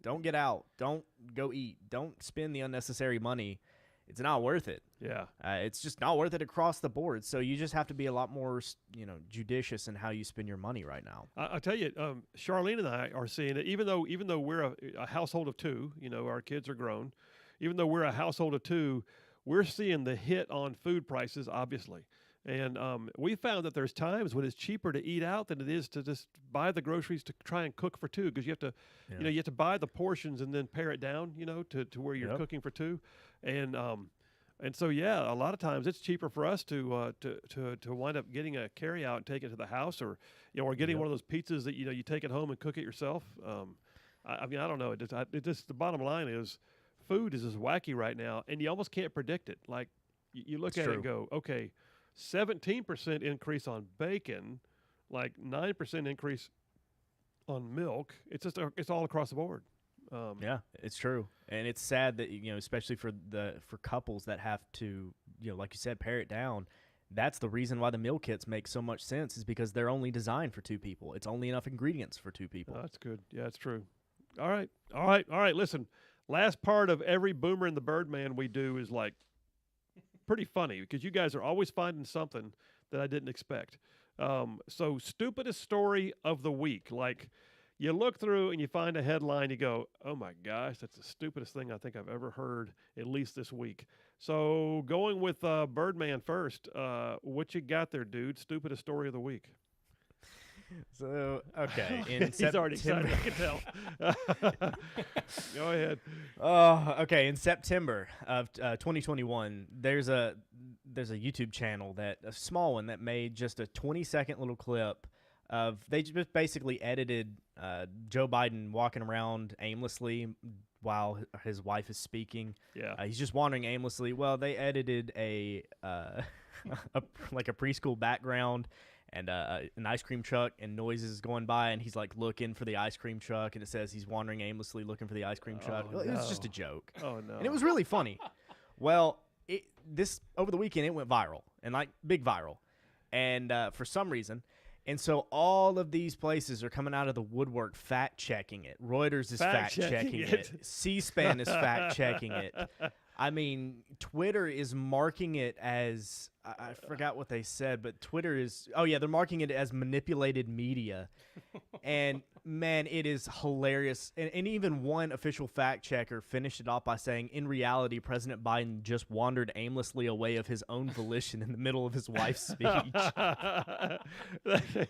don't get out, don't go eat, don't spend the unnecessary money. It's not worth it. Yeah. It's just not worth it across the board. So you just have to be a lot more, you know, judicious in how you spend your money right now. I'll tell you, Charlene and I are seeing it. Even though we're a household of two, you know, our kids are grown. Even though we're a household of two, we're seeing the hit on food prices, obviously. And we found that there's times when it's cheaper to eat out than it is to just buy the groceries to try and cook for two, because you have to, you know, you have to buy the portions and then pare it down, you know, to where you're cooking for two, and so a lot of times it's cheaper for us to wind up getting a carry out and take it to the house, or you know, or getting one of those pizzas that you take it home and cook it yourself. I mean, I don't know. It just the bottom line is, food is just wacky right now, and you almost can't predict it. Like you look at it and go, okay. 17% increase on bacon, like 9% increase on milk. It's just it's all across the board. Yeah, it's true, and it's sad that, you know, especially for couples that have to, you know, like you said, pare it down. That's the reason why the meal kits make so much sense, is because they're only designed for two people. It's only enough ingredients for two people. Oh, that's good. Yeah, it's true. All right. All right. All right. Listen, last part of every Boomer and the Birdman we do is like pretty funny because you guys are always finding something that I didn't expect. So, stupidest story of the week. Like, you look through and you find a headline, you go, oh my gosh, that's the stupidest thing I think I've ever heard, at least this week. So, going with Birdman first, what you got there, dude? Stupidest story of the week. So okay, in He's already excited, September. I can tell. Go ahead. Oh, okay. In September of 2021, there's a YouTube channel a small one that made just a 20-second little clip of they just basically edited Joe Biden walking around aimlessly while his wife is speaking. Yeah. He's just wandering aimlessly. Well, they edited like a preschool background and an ice cream truck and noises going by, and he's like looking for the ice cream truck, and it says he's wandering aimlessly looking for the ice cream truck. Oh, It was just no. a joke. Oh, no. And it was really funny. Well, this over the weekend it went viral, and like big viral, and for some reason, and so all of these places are coming out of the woodwork fact checking it. Reuters is fact checking it. C-SPAN is fact checking it. I mean, Twitter is marking it as I forgot what they said, but Twitter is they're marking it as manipulated media. And man, it is hilarious. And even one official fact checker finished it off by saying, in reality, President Biden just wandered aimlessly away of his own volition in the middle of his wife's speech.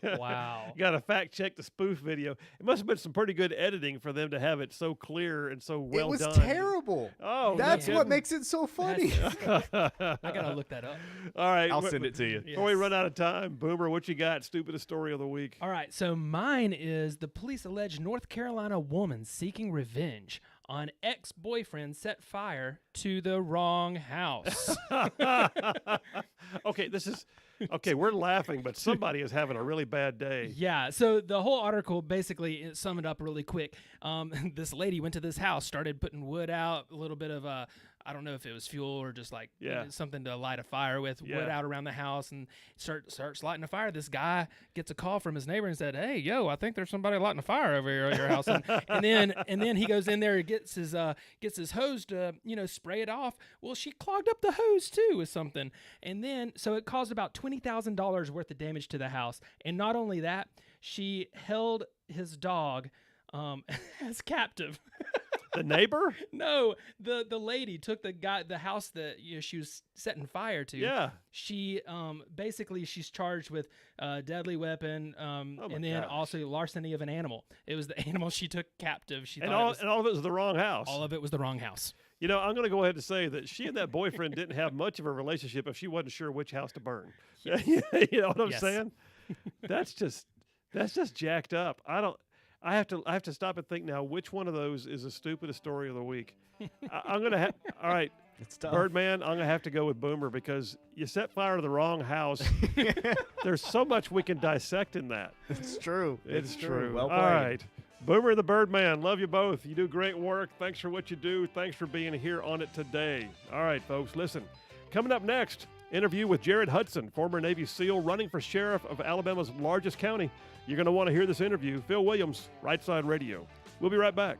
Wow. Got to fact check the spoof video. It must have been some pretty good editing for them to have it so clear and so well it was done. terrible. Oh, That's no what kidding. makes it so funny. I gotta look that up. All right. I'll send it to you. Before we Yes. run out of time, Boomer, what you got? Stupidest story of the week. All right, so mine is the police allege North Carolina woman seeking revenge on ex-boyfriend set fire to the wrong house. Okay, we're laughing, but somebody is having a really bad day. Yeah, so the whole article basically sum it up really quick. This lady went to this house, started putting wood out, a little bit of I don't know if it was fuel or just like something to light a fire with, wood out around the house, and starts lighting a fire. This guy gets a call from his neighbor and said, "Hey, yo, I think there's somebody lighting a fire over here at your house." And then he goes in there and gets his hose to spray it off. Well, she clogged up the hose too with something, and then so it caused about $20,000 worth of damage to the house. And not only that, she held his dog as captive. The neighbor? No, the lady took the house that she was setting fire to. Yeah. She basically she's charged with deadly weapon and then gosh. also larceny of an animal. It was the animal she took captive. She And thought all of it was the wrong house. all of it was the wrong house. You know, I'm going to go ahead and say that she and that boyfriend didn't have much of a relationship if she wasn't sure which house to burn. You know what I'm Yes. saying? That's just jacked up. I have to stop and think now which one of those is the stupidest story of the week. I'm going to all right, It's tough. Birdman, I'm going to have to go with Boomer because you set fire to the wrong house. There's so much we can dissect in that. It's true. It's true. Well played. All right. Boomer and the Birdman, love you both. You do great work. Thanks for what you do. Thanks for being here on it today. All right, folks, listen. Coming up next, interview with Jared Hudson, former Navy SEAL running for sheriff of Alabama's largest county. You're going to want to hear this interview. Phil Williams, Rightside Radio. We'll be right back.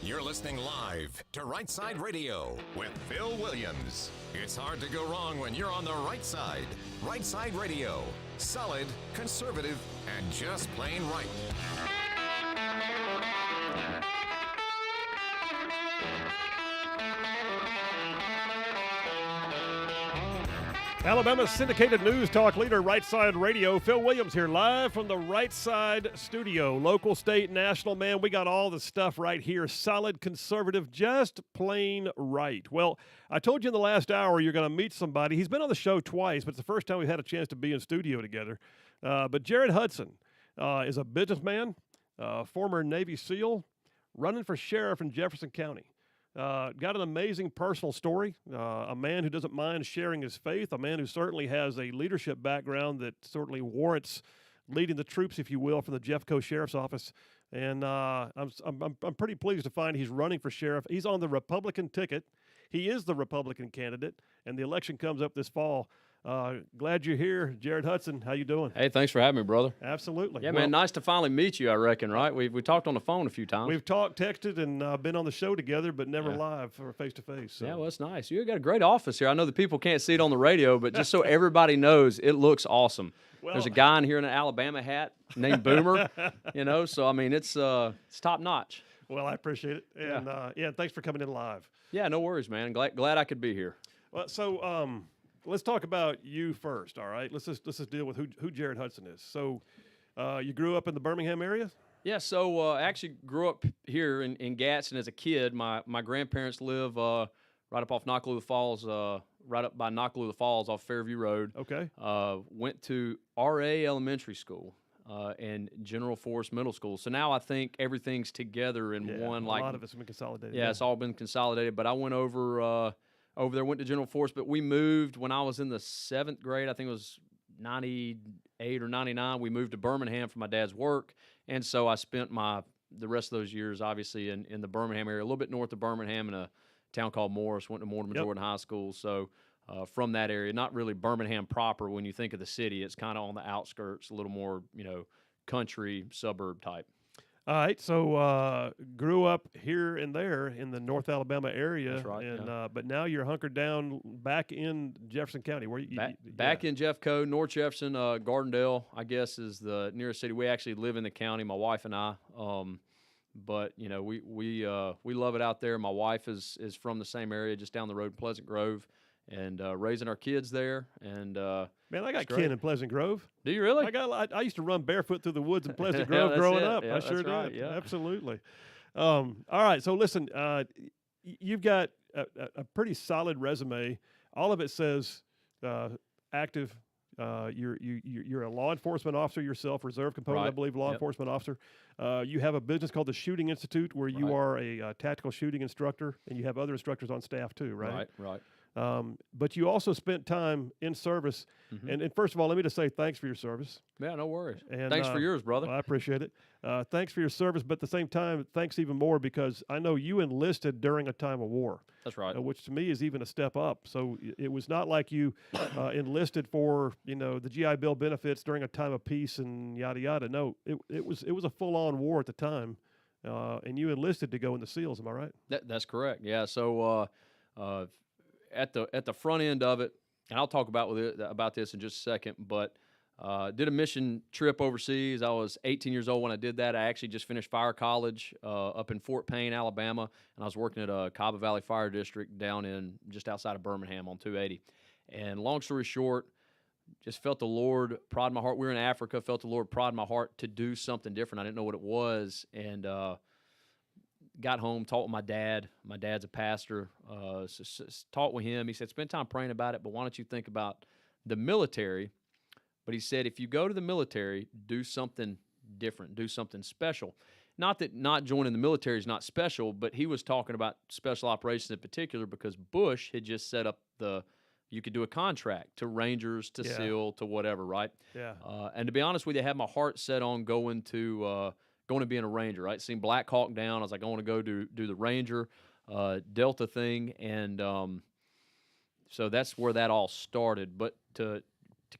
You're listening live to Rightside Radio with Phil Williams. It's hard to go wrong when you're on the right side. Rightside Radio. Solid, conservative, and just plain right. Alabama's syndicated news talk leader, Rightside Radio. Phil Williams here, live from the Rightside studio. Local, state, national, man, we got all the stuff right here. Solid, conservative, just plain right. Well, I told you in the last hour you're going to meet somebody. He's been on the show twice, but it's the first time we've had a chance to be in studio together. But Jared Hudson is a businessman, former Navy SEAL, running for sheriff in Jefferson County. Got an amazing personal story, a man who doesn't mind sharing his faith, a man who certainly has a leadership background that certainly warrants leading the troops, if you will, from the Jeffco Sheriff's Office. And I'm pretty pleased to find he's running for sheriff. He's on the Republican ticket. He is the Republican candidate, and the election comes up this fall. Glad you're here, Jared Hudson. How you doing? Hey, thanks for having me, brother. Absolutely. Yeah, Well, man, nice to finally meet you, I reckon, right? We talked on the phone a few times. We've talked, texted, and been on the show together, but never Yeah. live or face-to-face. So. Yeah, well, it's nice. You got a great office here. I know the people can't see it on the radio, but just so everybody knows, it looks awesome. Well, There's a guy in here in an Alabama hat named Boomer, so, I mean, it's top notch. Well, I appreciate it. And, yeah, thanks for coming in live. Yeah, no worries, man. Glad I could be here. Well, so let's talk about you first, all right? Let's just deal with who Jared Hudson is. So you grew up in the Birmingham area? Yeah, so I actually grew up here in Gadsden as a kid. My grandparents live right up off Knockaloo Falls, right up by Knockaloo Falls off Fairview Road. Okay. Went to RA Elementary School and General Forest Middle School. So now I think everything's together in one. A lot of it's been consolidated. Yeah, it's all been consolidated. But I went over there, went to General Forest, but we moved when I was in the 7th grade. I think it was 98 or 99. We moved to Birmingham for my dad's work, and so I spent the rest of those years, obviously, in the Birmingham area, a little bit north of Birmingham in a town called Morris. Went to Mortimer Jordan High School, so from that area, not really Birmingham proper when you think of the city. It's kind of on the outskirts, a little more, country, suburb type. All right, so grew up here and there in the North Alabama area. That's right, And but now you're hunkered down back in Jefferson County. Where you back in Jeffco, North Jefferson, Gardendale, I guess, is the nearest city. We actually live in the county, my wife and I. But we love it out there. My wife is from the same area, just down the road, Pleasant Grove, and raising our kids there. And man, I got great. kin in Pleasant Grove. Do you really? I used to run barefoot through the woods in Pleasant Yeah, Grove that's growing it. up. Yeah, I sure that's right, did. yeah. Absolutely. All right, so listen, you've got a pretty solid resume. All of it says active. You're a law enforcement officer yourself, reserve component, I Right. believe, law Yep. enforcement officer. You have a business called the Shooting Institute, where you Right. are a tactical shooting instructor, and you have other instructors on staff too, right? Right. But you also spent time in service. Mhm. And first of all, let me just say thanks for your service. Yeah, no worries. And, Thanks for yours, brother. Well, I appreciate it. Thanks for your service, but at the same time, thanks even more because I know you enlisted during a time of war. That's right. Which to me is even a step up. So it was not like you enlisted for the GI Bill benefits during a time of peace and yada yada. No, it was a full-on war at the time, and you enlisted to go in the SEALs. Am I right? That's correct. Yeah. So at the front end of it, and I'll talk about this in just a second, but did a mission trip overseas. I was 18 years old when I did that. I actually just finished fire college up in Fort Payne, Alabama, and I was working at a Cabo Valley Fire District down in just outside of Birmingham on 280. And long story short, just felt the Lord prod in my heart. We were in Africa, felt the Lord prod in my heart to do something different. I didn't know what it was, and got home, talked with my dad. My dad's a pastor. Talked with him. He said, spend time praying about it, but why don't you think about the military? But he said, if you go to the military, do something different, do something special. Not that not joining the military is not special, but he was talking about special operations in particular because Bush had just set up you could do a contract to Rangers, to SEAL, to whatever, right? Yeah. And to be honest with you, I had my heart set on going to being a Ranger, right? Seeing Black Hawk Down, I was like, I want to go do the Ranger Delta thing, and so that's where that all started. But to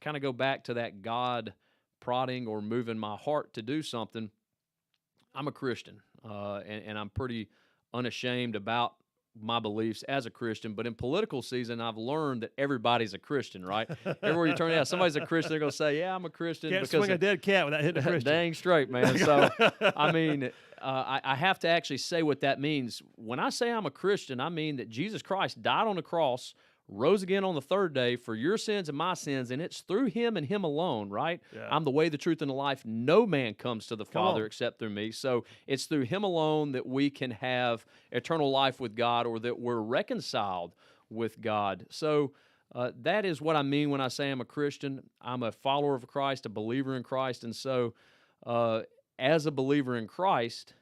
kind of go back to that God prodding or moving my heart to do something, I'm a Christian, and I'm pretty unashamed about my beliefs as a Christian, but in political season, I've learned that everybody's a Christian, right? Everywhere you turn out, somebody's a Christian. They're going to say, "Yeah, I'm a Christian." Can't because swing a dead cat without hitting a Christian. dang straight, man. So, I mean, I have to actually say what that means. When I say I'm a Christian, I mean that Jesus Christ died on the cross, rose again on the third day for your sins and my sins, and it's through him and him alone, right? Yeah. I'm the way, the truth, and the life. No man comes to the Father on. except through me. So it's through him alone that we can have eternal life with God, or that we're reconciled with God. So that is what I mean when I say I'm a Christian. I'm a follower of Christ, a believer in Christ. And so as a believer in Christ,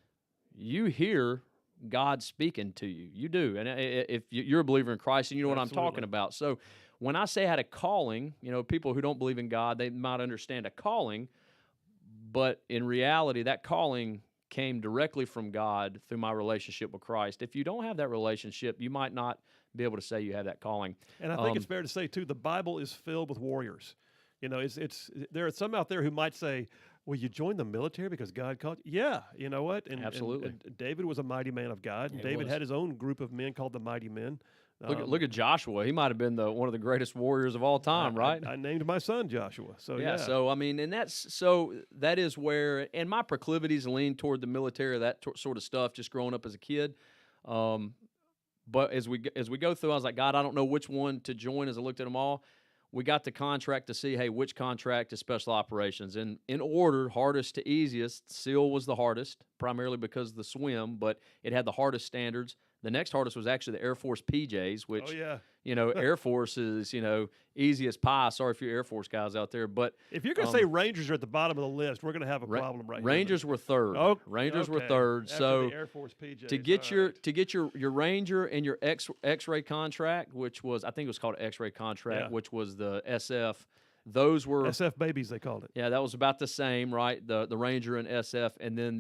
you hear God speaking to you. You do. And if you're a believer in Christ, and you know what I'm Absolutely. talking about. So when I say I had a calling, people who don't believe in God, they might understand a calling, but in reality, that calling came directly from God through my relationship with Christ. If you don't have that relationship, you might not be able to say you have that calling. And I think it's fair to say too, the Bible is filled with warriors. It's there are some out there who might say, "Well, you joined the military because God called you." Yeah, you know what? Absolutely. And David was a mighty man of God. And He David was. had his own group of men called the mighty men. Look at Joshua. He might have been one of the greatest warriors of all time, right? I named my son Joshua. So yeah. So I mean, and that is where, and my proclivities lean toward the military, that sort of stuff, just growing up as a kid. But as we go through, I was like, God, I don't know which one to join. As I looked at them all, we got the contract to see, hey, which contract is special operations. And in order, hardest to easiest, SEAL was the hardest, primarily because of the swim, but it had the hardest standards. The next hardest was actually the Air Force PJs, which, Air Force is, easy as pie. Sorry for you Air Force guys out there. But if you're going to say Rangers are at the bottom of the list, we're going to have a problem right Rangers here. were third. Oh, Rangers were okay. third. After So the Air Force PJs, to get your Ranger and your X-ray contract, which was, I think it was called X-ray contract, which was the SF. Those were SF babies, they called it. Yeah, that was about the same, right? The Ranger and SF, and then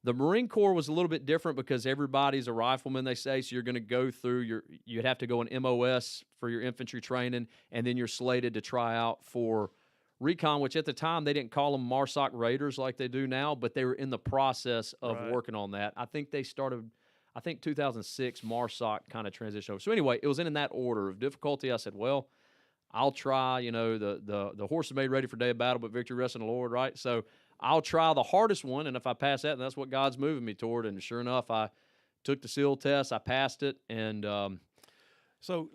the Marine Corps was a little bit different because everybody's a rifleman, they say, so you're going to go through you'd have to go an MOS for your infantry training, and then you're slated to try out for recon, which at the time they didn't call them MARSOC Raiders like they do now, but they were in the process of working on that. I think they started, 2006, MARSOC kind of transitioned over. So anyway, it was in that order of difficulty. I said, well, I'll try, the horse is made ready for day of battle, but victory rests in the Lord, right? So I'll try the hardest one, and if I pass that, then that's what God's moving me toward. And sure enough, I took the SEAL test, I passed it, and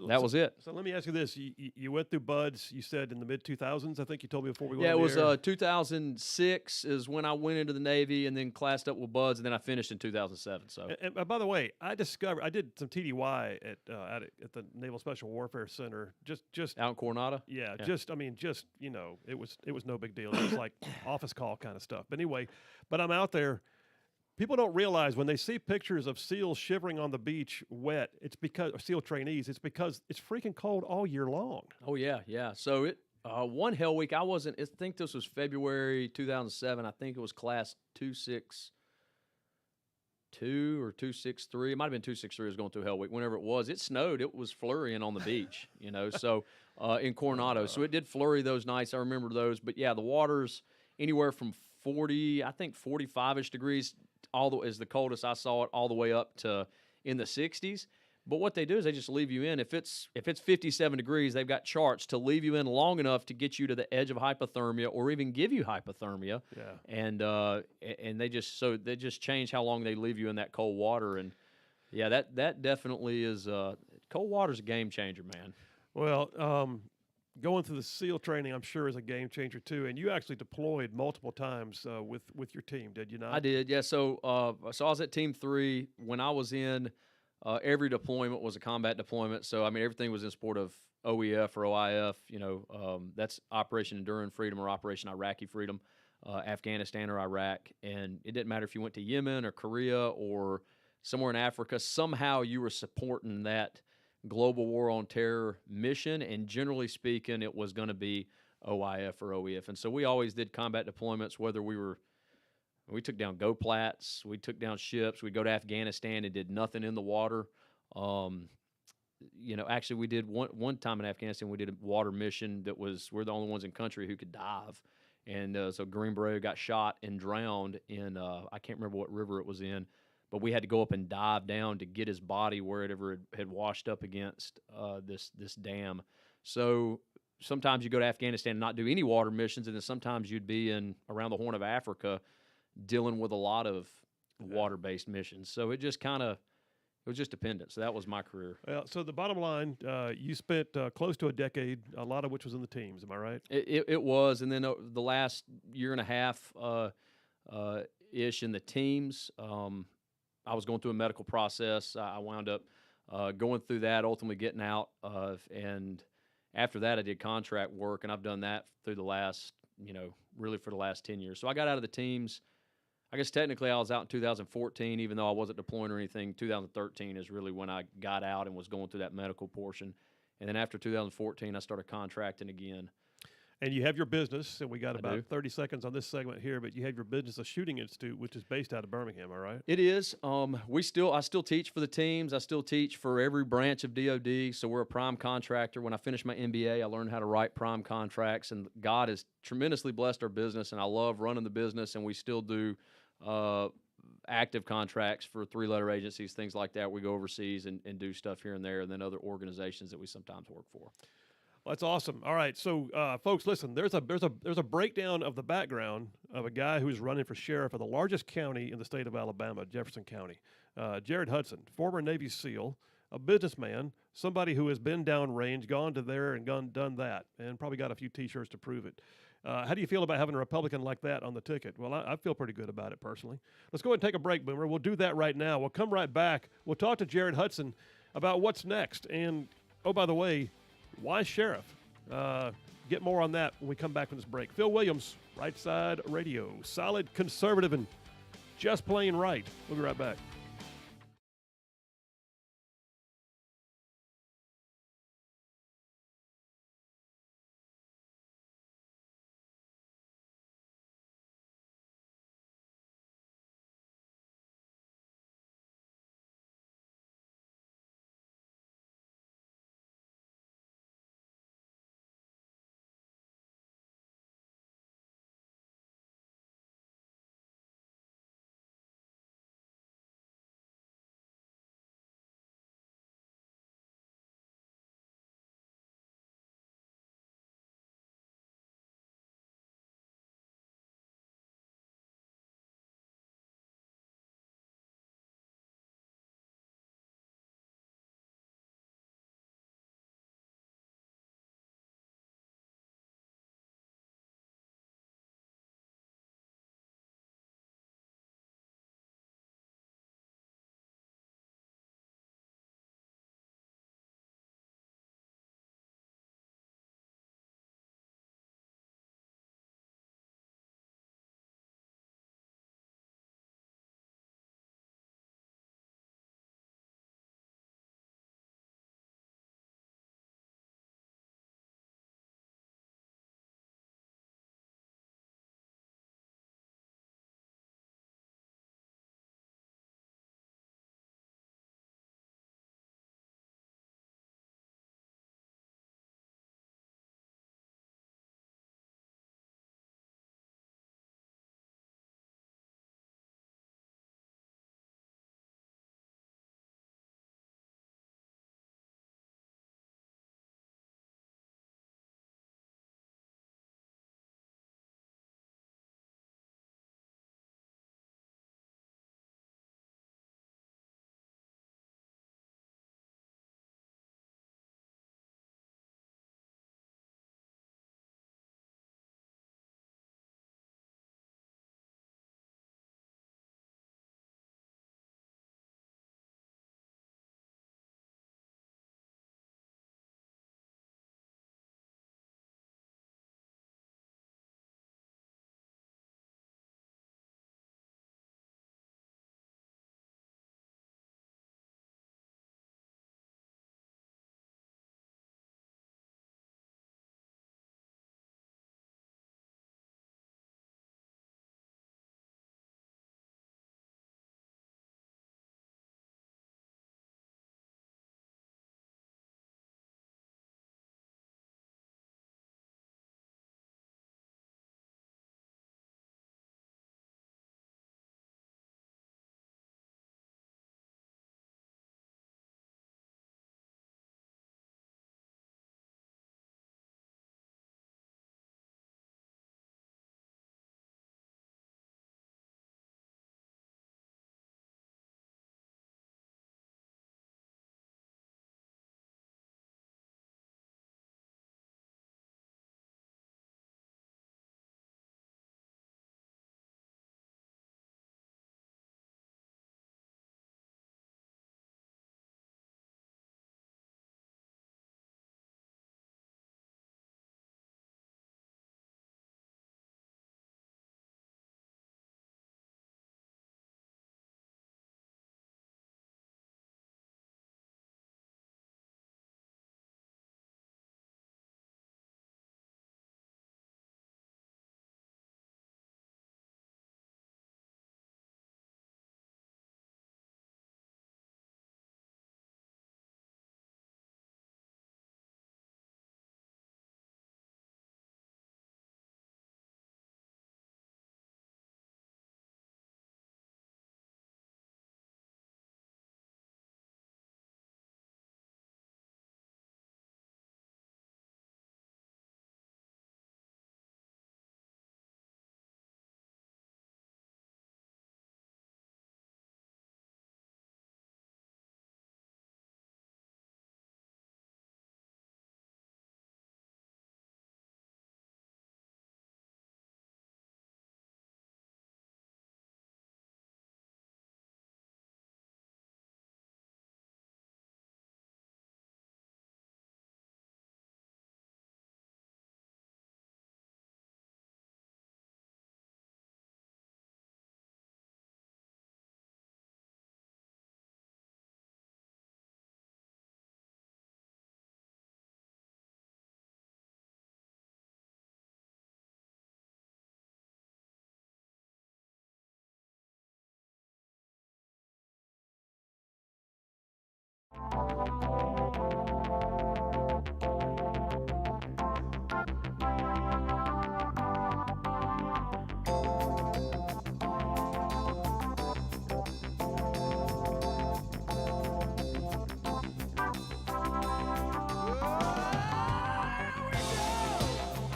that was it. So let me ask you this: you went through BUDS. You said in the mid 2000s. I think you told me before we went. Yeah, it on the air. was 2006 is when I went into the Navy, and then classed up with BUDS, and then I finished in 2007. So, and by the way, I did some TDY at the Naval Special Warfare Center. Just out in Coronado. Yeah, it was no big deal. It was like office call kind of stuff. But anyway, I'm out there. People don't realize when they see pictures of SEALs shivering on the beach wet, it's because SEAL trainees. It's because it's freaking cold all year long. Oh yeah. So it one hell week I think this was February 2007. I think it was class 262 or 263. It might have been 263. It was going through hell week. Whenever it was, it snowed. It was flurrying on the beach. So in Coronado. So it did flurry those nights. I remember those. But yeah, the water's anywhere from 40, I think 45-ish degrees. Is the coldest I saw it, all the way up to in the 60s. But what they do is they just leave you in. If it's 57 degrees, they've got charts to leave you in long enough to get you to the edge of hypothermia, or even give you hypothermia. Yeah. And they just change how long they leave you in that cold water. And yeah, that definitely is cold water's a game changer, man. Well, going through the SEAL training, I'm sure, is a game changer too. And you actually deployed multiple times with your team, did you not? I did, yeah. So I was at Team 3 when I was in. Every deployment was a combat deployment. So I mean, everything was in support of OEF or OIF. That's Operation Enduring Freedom or Operation Iraqi Freedom, Afghanistan or Iraq. And it didn't matter if you went to Yemen or Korea or somewhere in Africa. Somehow you were supporting that global war on terror mission, and generally speaking, it was going to be OIF or OEF. And so we always did combat deployments, whether we took down GoPlats, we took down ships, we'd go to Afghanistan and did nothing in the water. Actually we did one time in Afghanistan, we did a water mission we're the only ones in country who could dive. And so Green Beret got shot and drowned in, I can't remember what river it was in, but we had to go up and dive down to get his body wherever it had washed up against this dam. So sometimes you go to Afghanistan and not do any water missions, and then sometimes you'd be in around the Horn of Africa dealing with a lot of water-based missions. So it just kind of it was just dependent. So that was my career. So the bottom line, you spent close to a decade, a lot of which was in the teams. Am I right? It was, and then the last year and a half ish in the teams, I was going through a medical process. I wound up going through that, ultimately getting out and after that I did contract work, and I've done that through the last, really for the last 10 years. So I got out of the teams. I guess technically I was out in 2014, even though I wasn't deploying or anything. 2013 is really when I got out and was going through that medical portion. And then after 2014, I started contracting again. And you have your business, and we got I about do. 30 seconds on this segment here, but you have your business, a shooting institute, which is based out of Birmingham, all right? It is. I still teach for the teams. I still teach for every branch of DoD. So we're a prime contractor. When I finished my MBA, I learned how to write prime contracts, and God has tremendously blessed our business. And I love running the business, and we still do active contracts for 3-letter agencies, things like that. We go overseas and do stuff here and there, and then other organizations that we sometimes work for. Well, that's awesome. All right, so folks, listen. There's a breakdown of the background of a guy who's running for sheriff of the largest county in the state of Alabama, Jefferson County. Jared Hudson, former Navy SEAL, a businessman, somebody who has been downrange, gone to there and done that, and probably got a few T-shirts to prove it. How do you feel about having a Republican like that on the ticket? Well, I feel pretty good about it personally. Let's go ahead and take a break, Boomer. We'll do that right now. We'll come right back. We'll talk to Jared Hudson about what's next. And, oh, by the way, why sheriff? Get more on that when we come back from this break. Phil Williams, Rightside Radio. Solid, conservative, and just plain right. We'll be right back.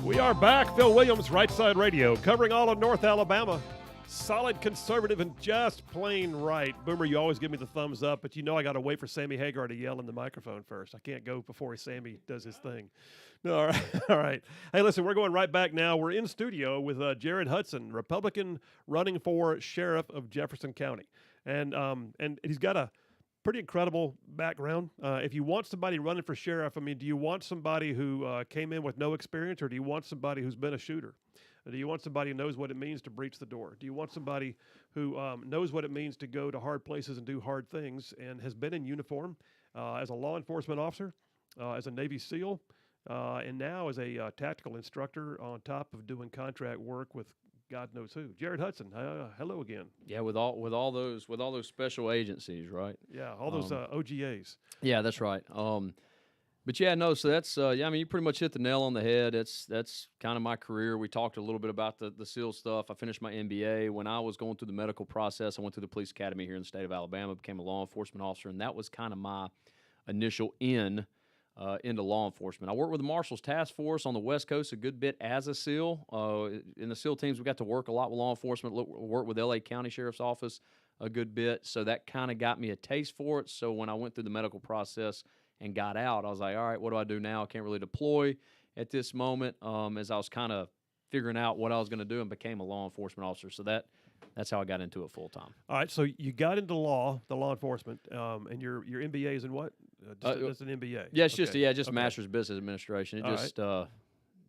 We are back. Phil Williams, Rightside Radio, covering all of North Alabama. Solid, conservative, and just plain right. Boomer, you always give me the thumbs up, but you know I got to wait for Sammy Hagar to yell in the microphone first. I can't go before Sammy does his thing. No, all right. All right. Hey, listen, we're going right back now. We're in studio with Jared Hudson, Republican running for sheriff of Jefferson County. And he's got a pretty incredible background. If you want somebody running for sheriff, I mean, do you want somebody who came in with no experience, or do you want somebody who's been a shooter? Or do you want somebody who knows what it means to breach the door? Do you want somebody who knows what it means to go to hard places and do hard things and has been in uniform as a law enforcement officer, as a Navy SEAL, and now as a tactical instructor on top of doing contract work with God knows who? Jared Hudson. Hello again. Yeah, with all those special agencies, right? Yeah, all those OGAs. Yeah, that's right. But yeah, no. So that's I mean, you pretty much hit the nail on the head. That's kind of my career. We talked a little bit about the SEAL stuff. I finished my MBA. When I was going through the medical process, I went through the police academy here in the state of Alabama, became a law enforcement officer, and that was kind of my initial into law enforcement. I worked with the Marshals Task Force on the West Coast a good bit as a SEAL. In the SEAL teams, we got to work a lot with law enforcement, work with LA County Sheriff's Office a good bit, so that kind of got me a taste for it. So when I went through the medical process and got out, I was like, all right, what do I do now? I can't really deploy at this moment, as I was kind of figuring out what I was going to do, and became a law enforcement officer. So that's how I got into it full time. All right, so you got into the law enforcement, and your MBA is in what? Just an MBA. Yeah, it's okay. just Master's Business Administration. It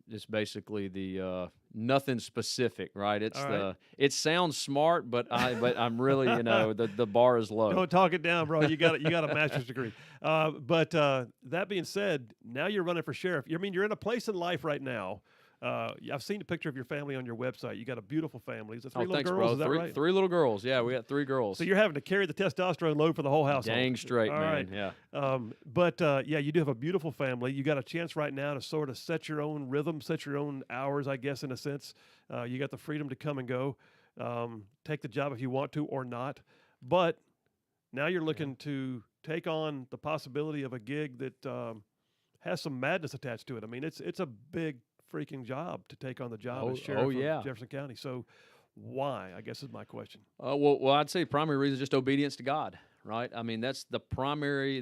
just basically the nothing specific, right? It's it sounds smart, but I'm really the bar is low. Don't talk it down, bro. You got a master's degree. But that being said, now you're running for sheriff. I mean, you're in a place in life right now. I've seen a picture of your family on your website. You got a beautiful family. Is it three little girls? Bro. Is that right? Three little girls. Yeah, we got 3 girls. So you're having to carry the testosterone load for the whole household. Dang straight, all man. Right. Yeah. But you do have a beautiful family. You got a chance right now to sort of set your own rhythm, set your own hours, I guess, in a sense. You got the freedom to come and go, take the job if you want to or not. But now you're looking to take on the possibility of a gig that has some madness attached to it. I mean, it's a big freaking job to take on the job as sheriff of Jefferson County. So why, I guess, is my question. Well, I'd say primary reason is just obedience to God, right? I mean, that's the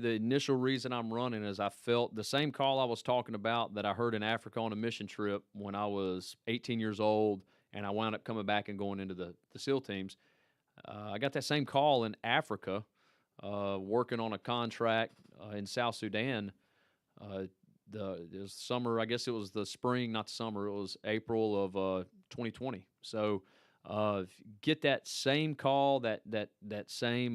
initial reason I'm running is I felt the same call I was talking about that I heard in Africa on a mission trip when I was 18 years old, and I wound up coming back and going into the SEAL teams. I got that same call in Africa, working on a contract in South Sudan. The summer, I guess it was the spring, not the summer. It was April of 2020. So get that same call, that same,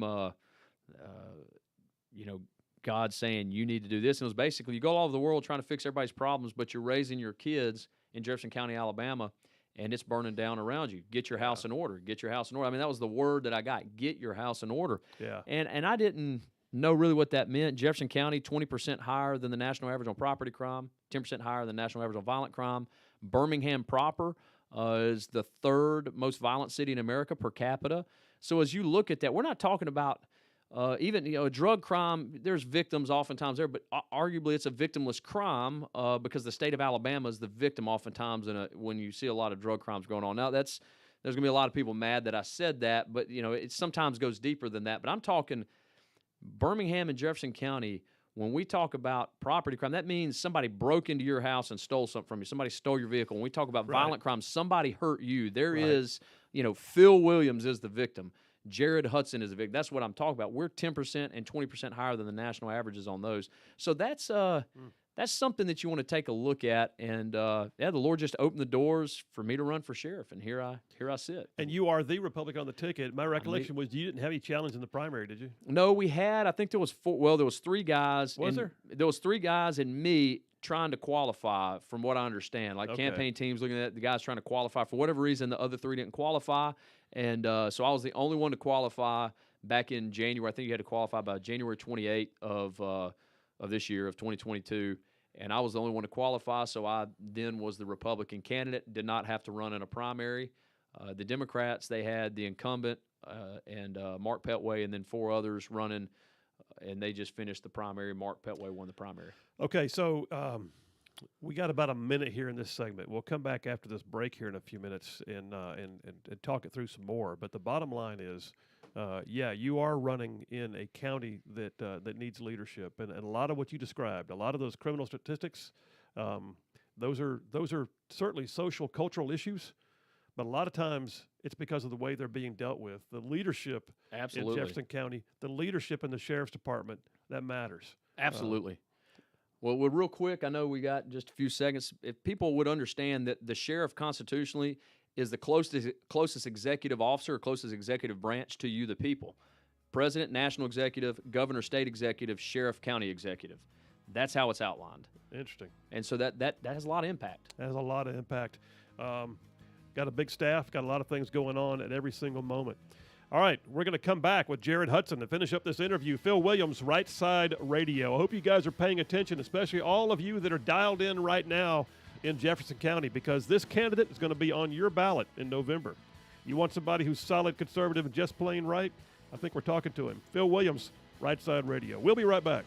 God saying you need to do this. And it was basically you go all over the world trying to fix everybody's problems, but you're raising your kids in Jefferson County, Alabama, and it's burning down around you. Get your house in order. Get your house in order. I mean, that was the word that I got. Get your house in order. Yeah. And I didn't know really what that meant. Jefferson County, 20% higher than the national average on property crime, 10% higher than the national average on violent crime. Birmingham proper is the 3rd most violent city in America per capita. So as you look at that, we're not talking about even drug crime. There's victims oftentimes there, but arguably it's a victimless crime because the state of Alabama is the victim oftentimes when you see a lot of drug crimes going on. Now there's going to be a lot of people mad that I said that, but it sometimes goes deeper than that. But I'm talking Birmingham and Jefferson County, when we talk about property crime, that means somebody broke into your house and stole something from you. Somebody stole your vehicle. When we talk about violent crime, somebody hurt you. There is, Phil Williams is the victim. Jared Hudson is the victim. That's what I'm talking about. We're 10% and 20% higher than the national averages on those. So that's something that you want to take a look at. And the Lord just opened the doors for me to run for sheriff, and here I sit. And you are the Republican on the ticket. My recollection was you didn't have any challenge in the primary, did you? No, we had. I think there was 4. Well, there was 3 guys. Was there? There was 3 guys and me trying to qualify, from what I understand. Like campaign teams looking at the guys trying to qualify. For whatever reason, the other 3 didn't qualify. And so I was the only one to qualify. back in January. I think you had to qualify by January 28th of this year, of 2022. And I was the only one to qualify, so I then was the Republican candidate, did not have to run in a primary. The Democrats, they had the incumbent and Mark Petway, and then 4 others running, and they just finished the primary. Mark Petway won the primary. Okay, so we got about a minute here in this segment. We'll come back after this break here in a few minutes and talk it through some more. But the bottom line is, yeah, you are running in a county that needs leadership, and a lot of what you described, a lot of those criminal statistics, those are certainly social, cultural issues. But a lot of times it's because of the way they're being dealt with. The leadership Absolutely. in Jefferson County, the leadership in the sheriff's department, that matters. Absolutely. Well, real quick, I know we got just a few seconds. If people would understand that the sheriff constitutionally is the closest executive officer or closest executive branch to you, the people. President, national executive, governor, state executive, sheriff, county executive. That's how it's outlined. Interesting. And so that has a lot of impact. That has a lot of impact. Got a big staff, got a lot of things going on at every single moment. All right, we're going to come back with Jared Hudson to finish up this interview. Phil Williams, Rightside Radio. I hope you guys are paying attention, especially all of you that are dialed in right now in Jefferson County, because this candidate is going to be on your ballot in November. You want somebody who's solid, conservative, and just plain right? I think we're talking to him. Phil Williams, Rightside Radio. We'll be right back.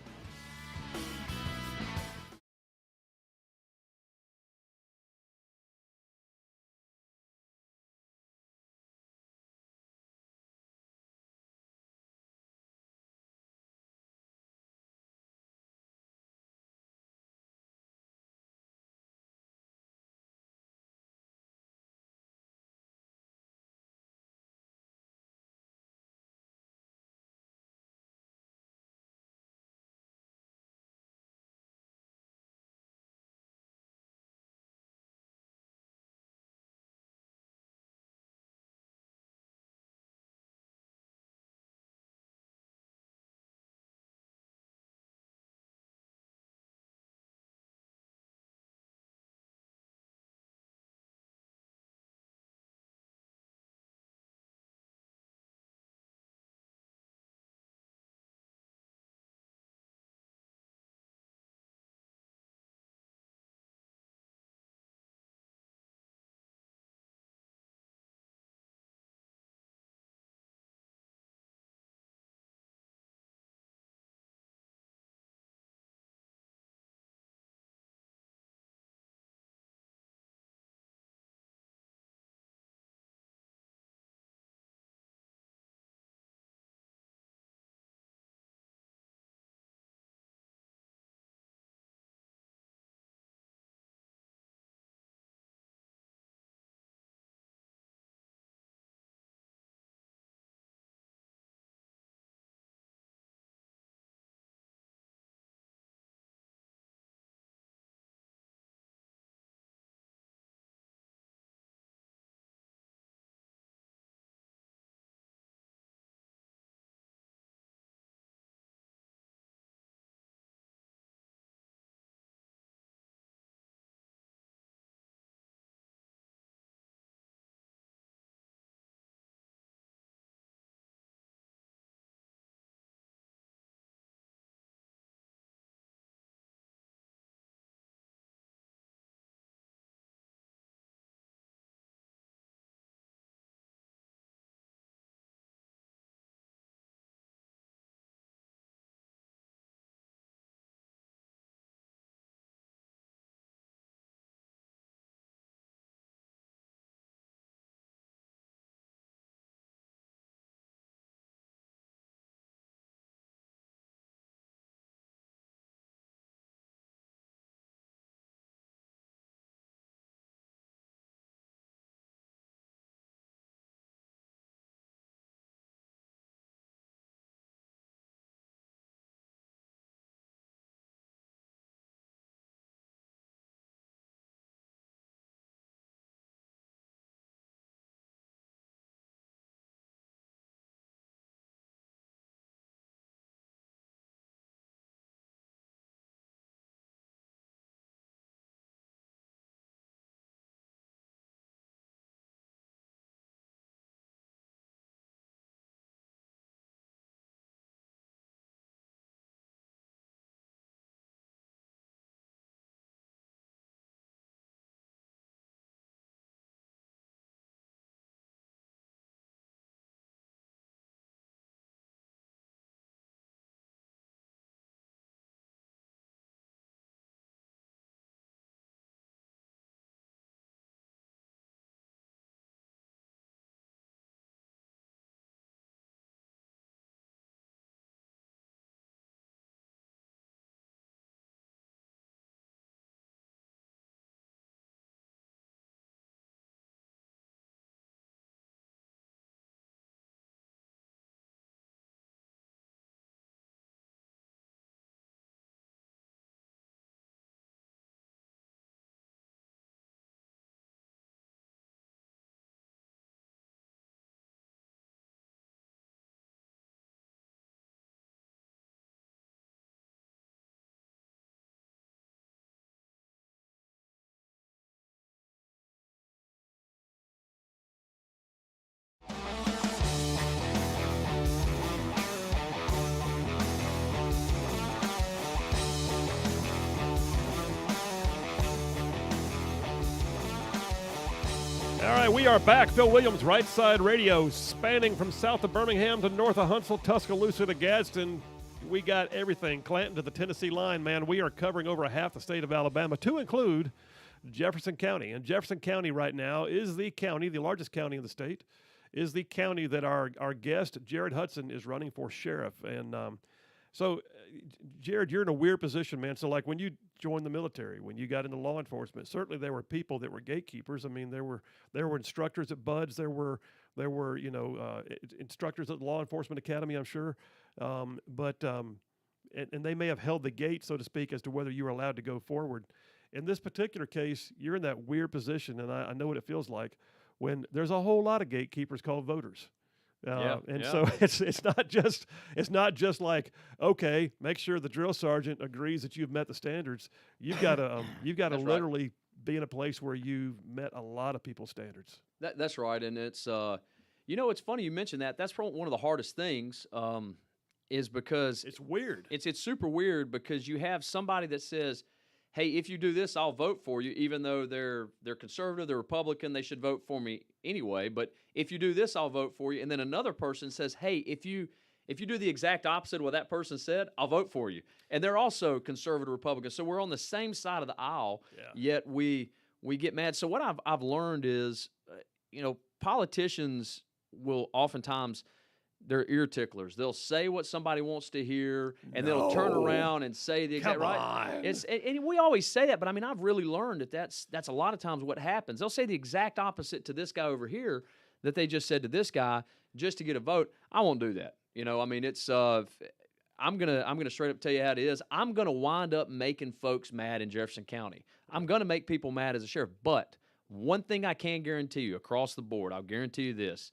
All right, we are back. Phil Williams, Rightside Radio, spanning from south of Birmingham to north of Huntsville, Tuscaloosa to Gadsden. We got everything. Clanton to the Tennessee line, man. We are covering over half the state of Alabama, to include Jefferson County. And Jefferson County right now is the county, the largest county in the state, is the county that our guest, Jared Hudson, is running for sheriff. And so, Jared, you're in a weird position, man. So, like, when you joined the military, when you got into law enforcement, certainly there were people that were gatekeepers. I mean, there were instructors at Buds. There were instructors at the Law Enforcement Academy, I'm sure. And they may have held the gate, so to speak, as to whether you were allowed to go forward. In this particular case, you're in that weird position, and I know what it feels like when there's a whole lot of gatekeepers called voters. So it's not just like, okay, make sure the drill sergeant agrees that you've met the standards. You've got to literally be in a place where you've met a lot of people's standards. That's right, and it's it's funny you mentioned that. That's probably one of the hardest things, is because it's weird. It's super weird because you have somebody that says, hey, if you do this, I'll vote for you, even though they're conservative, they're Republican, they should vote for me anyway. But if you do this, I'll vote for you. And then another person says, hey, if you do the exact opposite of what that person said, I'll vote for you. And they're also conservative Republicans. So we're on the same side of the aisle, yet we get mad. So what I've learned is, politicians will oftentimes, they're ear ticklers. They'll say what somebody wants to hear, and they'll turn around and say the exact right. And we always say that, but I mean, I've really learned that's a lot of times what happens. They'll say the exact opposite to this guy over here that they just said to this guy just to get a vote. I won't do that. I mean, it's I'm gonna straight up tell you how it is. I'm gonna wind up making folks mad in Jefferson County. I'm gonna make people mad as a sheriff. But one thing I can guarantee you across the board, I'll guarantee you this.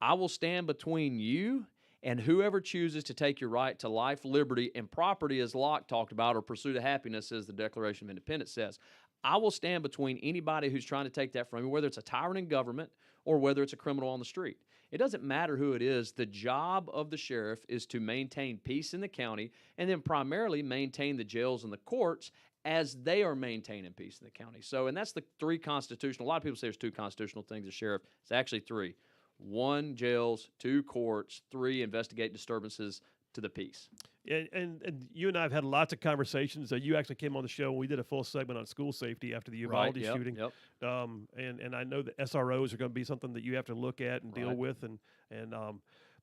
I will stand between you and whoever chooses to take your right to life, liberty, and property, as Locke talked about, or pursuit of happiness, as the Declaration of Independence says. I will stand between anybody who's trying to take that from you, whether it's a tyrant in government or whether it's a criminal on the street. It doesn't matter who it is. The job of the sheriff is to maintain peace in the county and then primarily maintain the jails and the courts as they are maintaining peace in the county. So, and that's the three constitutional. A lot of people say there's two constitutional things as sheriff. It's actually three. 1, jails, 2, courts, 3, investigate disturbances to the peace. And you and I have had lots of conversations. You actually came on the show and we did a full segment on school safety after the Uvalde shooting. Yep. And I know that SROs are going to be something that you have to look at and deal with.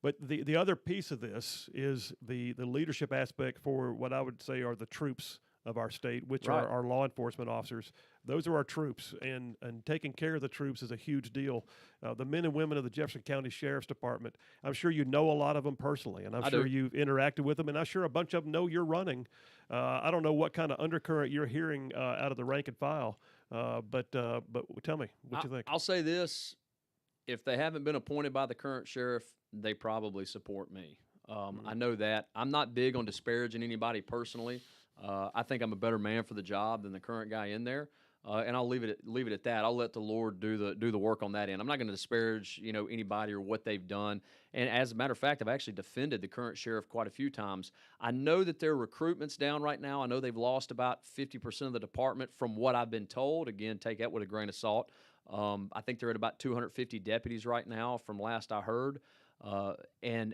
But the other piece of this is the leadership aspect for what I would say are the troops of our state, which are our law enforcement officers. Those are our troops, and taking care of the troops is a huge deal. The men and women of the Jefferson County Sheriff's Department, I'm sure you know a lot of them personally, and I'm sure you've interacted with them, and I'm sure a bunch of them know you're running. I don't know what kind of undercurrent you're hearing out of the rank and file, but tell me what you think. I'll say this. If they haven't been appointed by the current sheriff, they probably support me. I know that. I'm not big on disparaging anybody personally. I think I'm a better man for the job than the current guy in there, and I'll leave it at that. I'll let the Lord do the work on that end. I'm not going to disparage anybody or what they've done. And as a matter of fact, I've actually defended the current sheriff quite a few times. I know that their recruitment's down right now. I know they've lost about 50% of the department from what I've been told. Again, take that with a grain of salt. I think they're at about 250 deputies right now, from last I heard. And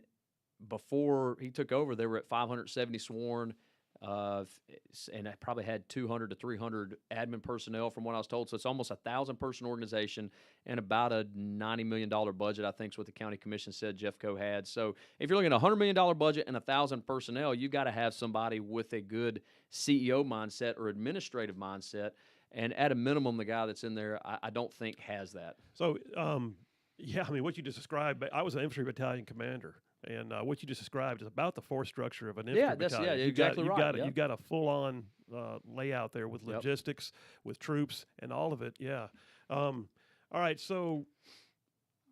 before he took over, they were at 570 sworn. And I probably had 200 to 300 admin personnel from what I was told. So it's almost a 1,000-person organization and about a $90 million budget, I think is what the county commission said Jeffco had. So if you're looking at a $100 million budget and 1,000 personnel, you got to have somebody with a good CEO mindset or administrative mindset. And at a minimum, the guy that's in there, I don't think has that. So, I mean, what you just described, I was an infantry battalion commander. And what you just described is about the force structure of an infantry battalion. Yeah, exactly right. You've got a full-on layout there with logistics, with troops, and all of it. Yeah. All right, so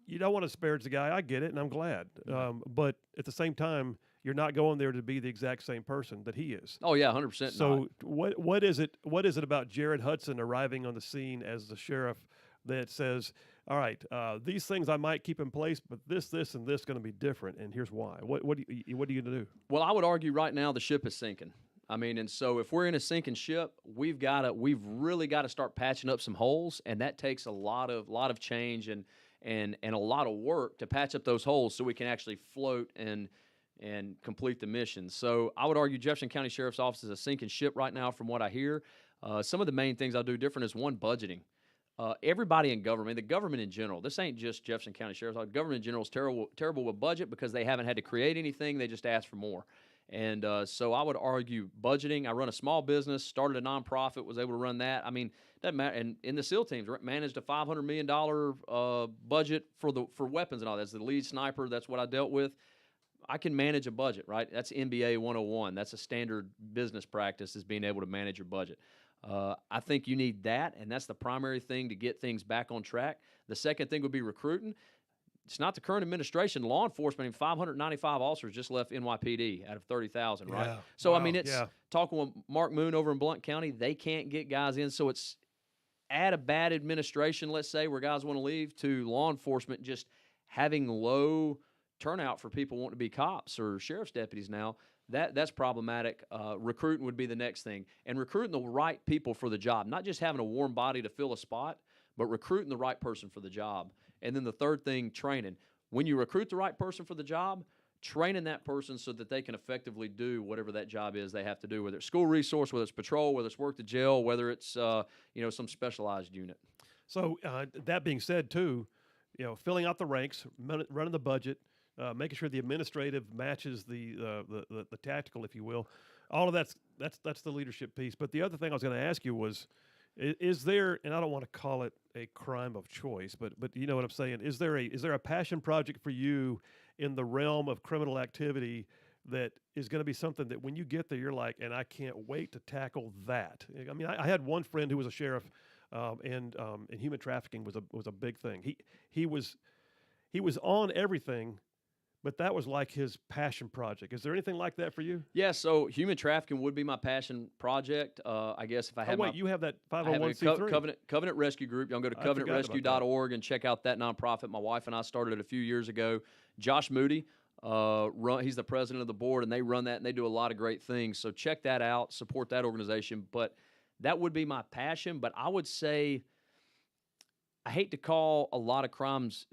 you don't want to disparage the guy. I get it, and I'm glad. But at the same time, you're not going there to be the exact same person that he is. Oh, yeah, 100% So what is it about Jared Hudson arriving on the scene as the sheriff that says, all right, these things I might keep in place, but this, and this going to be different, and here's why. What are you going to do? Well, I would argue right now the ship is sinking. I mean, and so if we're in a sinking ship, we've really got to start patching up some holes, and that takes a lot of change and a lot of work to patch up those holes so we can actually float and complete the mission. So I would argue Jefferson County Sheriff's Office is a sinking ship right now, from what I hear. Some of the main things I'll do different is, one, budgeting. Everybody in government, the government in general, this ain't just Jefferson County Sheriff's Office. Government in general is terrible with budget because they haven't had to create anything. They just ask for more. And so I would argue budgeting. I run a small business, started a nonprofit, was able to run that. I mean, doesn't matter. And in the SEAL teams, managed a $500 million budget for weapons and all that. As the lead sniper, that's what I dealt with. I can manage a budget, right? That's MBA 101. That's a standard business practice, is being able to manage your budget. I think you need that, and that's the primary thing to get things back on track. The second thing would be recruiting. It's not the current administration. Law enforcement, I mean, 595 officers just left NYPD out of 30,000, right? Yeah. So, Wow. I mean, it's talking with Mark Moon over in Blount County. They can't get guys in, so it's add a bad administration, let's say, where guys want to leave, to law enforcement just having low turnout for people wanting to be cops or sheriff's deputies now. That's problematic. Recruiting would be the next thing. And recruiting the right people for the job, not just having a warm body to fill a spot, but recruiting the right person for the job. And then the third thing, training. When you recruit the right person for the job, training that person so that they can effectively do whatever that job is they have to do, whether it's school resource, whether it's patrol, whether it's work the jail, whether it's some specialized unit. So that being said, too, filling out the ranks, running the budget, making sure the administrative matches the tactical, if you will. All of that's the leadership piece. But the other thing I was going to ask you was, is there, and I don't want to call it a crime of choice, but you know what I'm saying? Is there a passion project for you in the realm of criminal activity that is going to be something that when you get there, you're like, and I can't wait to tackle that? I mean, I had one friend who was a sheriff, and human trafficking was a big thing. He was on everything, but that was like his passion project. Is there anything like that for you? Yeah, so human trafficking would be my passion project. I guess if I had you have that I have a 501c3. Covenant Rescue Group. You can go to covenantrescue.org and check out that nonprofit. My wife and I started it a few years ago. Josh Moody, he's the president of the board, and they run that, and they do a lot of great things. So check that out, support that organization. But that would be my passion. But I would say, I hate to call a lot of crimes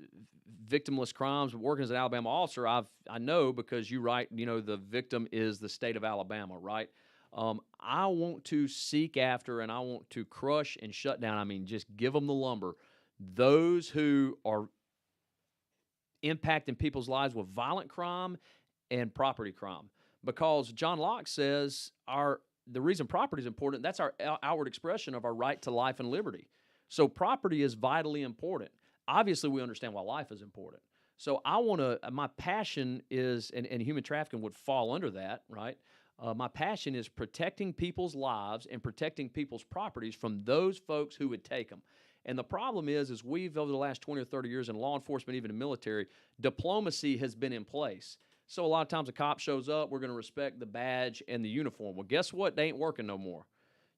victimless crimes, but working as an Alabama officer, I know, because you write, the victim is the state of Alabama, right? I want to seek after, and I want to crush and shut down, I mean, just give them the lumber, those who are impacting people's lives with violent crime and property crime. Because John Locke says the reason property is important, that's our outward expression of our right to life and liberty. So property is vitally important. Obviously, we understand why life is important. So my passion is, and human trafficking would fall under that, right? My passion is protecting people's lives and protecting people's properties from those folks who would take them. And the problem is we've, over the last 20 or 30 years in law enforcement, even in military, diplomacy has been in place. So a lot of times a cop shows up, we're going to respect the badge and the uniform. Well, guess what? They ain't working no more.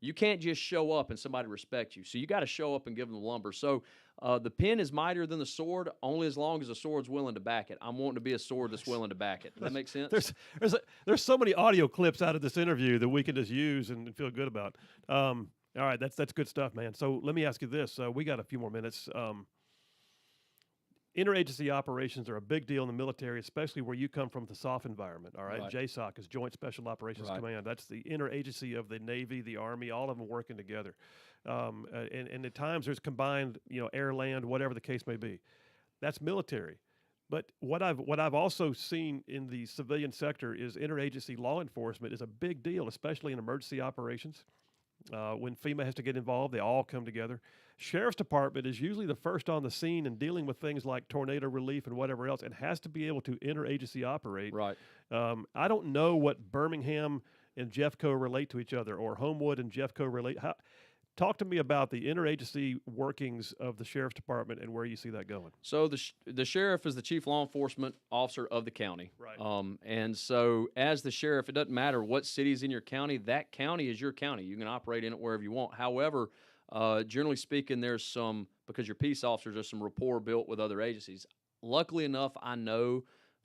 You can't just show up and somebody respect you. So you got to show up and give them the lumber. So the pen is mightier than the sword, only as long as the sword's willing to back it. I'm wanting to be a sword that's willing to back it. Does that make sense? There's so many audio clips out of this interview that we can just use and feel good about. All right, that's good stuff, man. So let me ask you this. We got a few more minutes. Interagency operations are a big deal in the military, especially where you come from, the SOF environment, all right? JSOC is Joint Special Operations Command. That's the interagency of the Navy, the Army, all of them working together. And at times there's combined, air, land, whatever the case may be. That's military. But what I've also seen in the civilian sector is interagency law enforcement is a big deal, especially in emergency operations. When FEMA has to get involved, they all come together. Sheriff's Department is usually the first on the scene and dealing with things like tornado relief and whatever else, and has to be able to interagency operate. Right. I don't know what Birmingham and Jeffco relate to each other, or Homewood and Jeffco relate. Talk to me about the interagency workings of the Sheriff's Department and where you see that going. So the sheriff is the chief law enforcement officer of the county. Right. And so as the sheriff, it doesn't matter what city is in your county. That county is your county. You can operate in it wherever you want. However, generally speaking, because you're peace officers, there's some rapport built with other agencies. Luckily enough, I know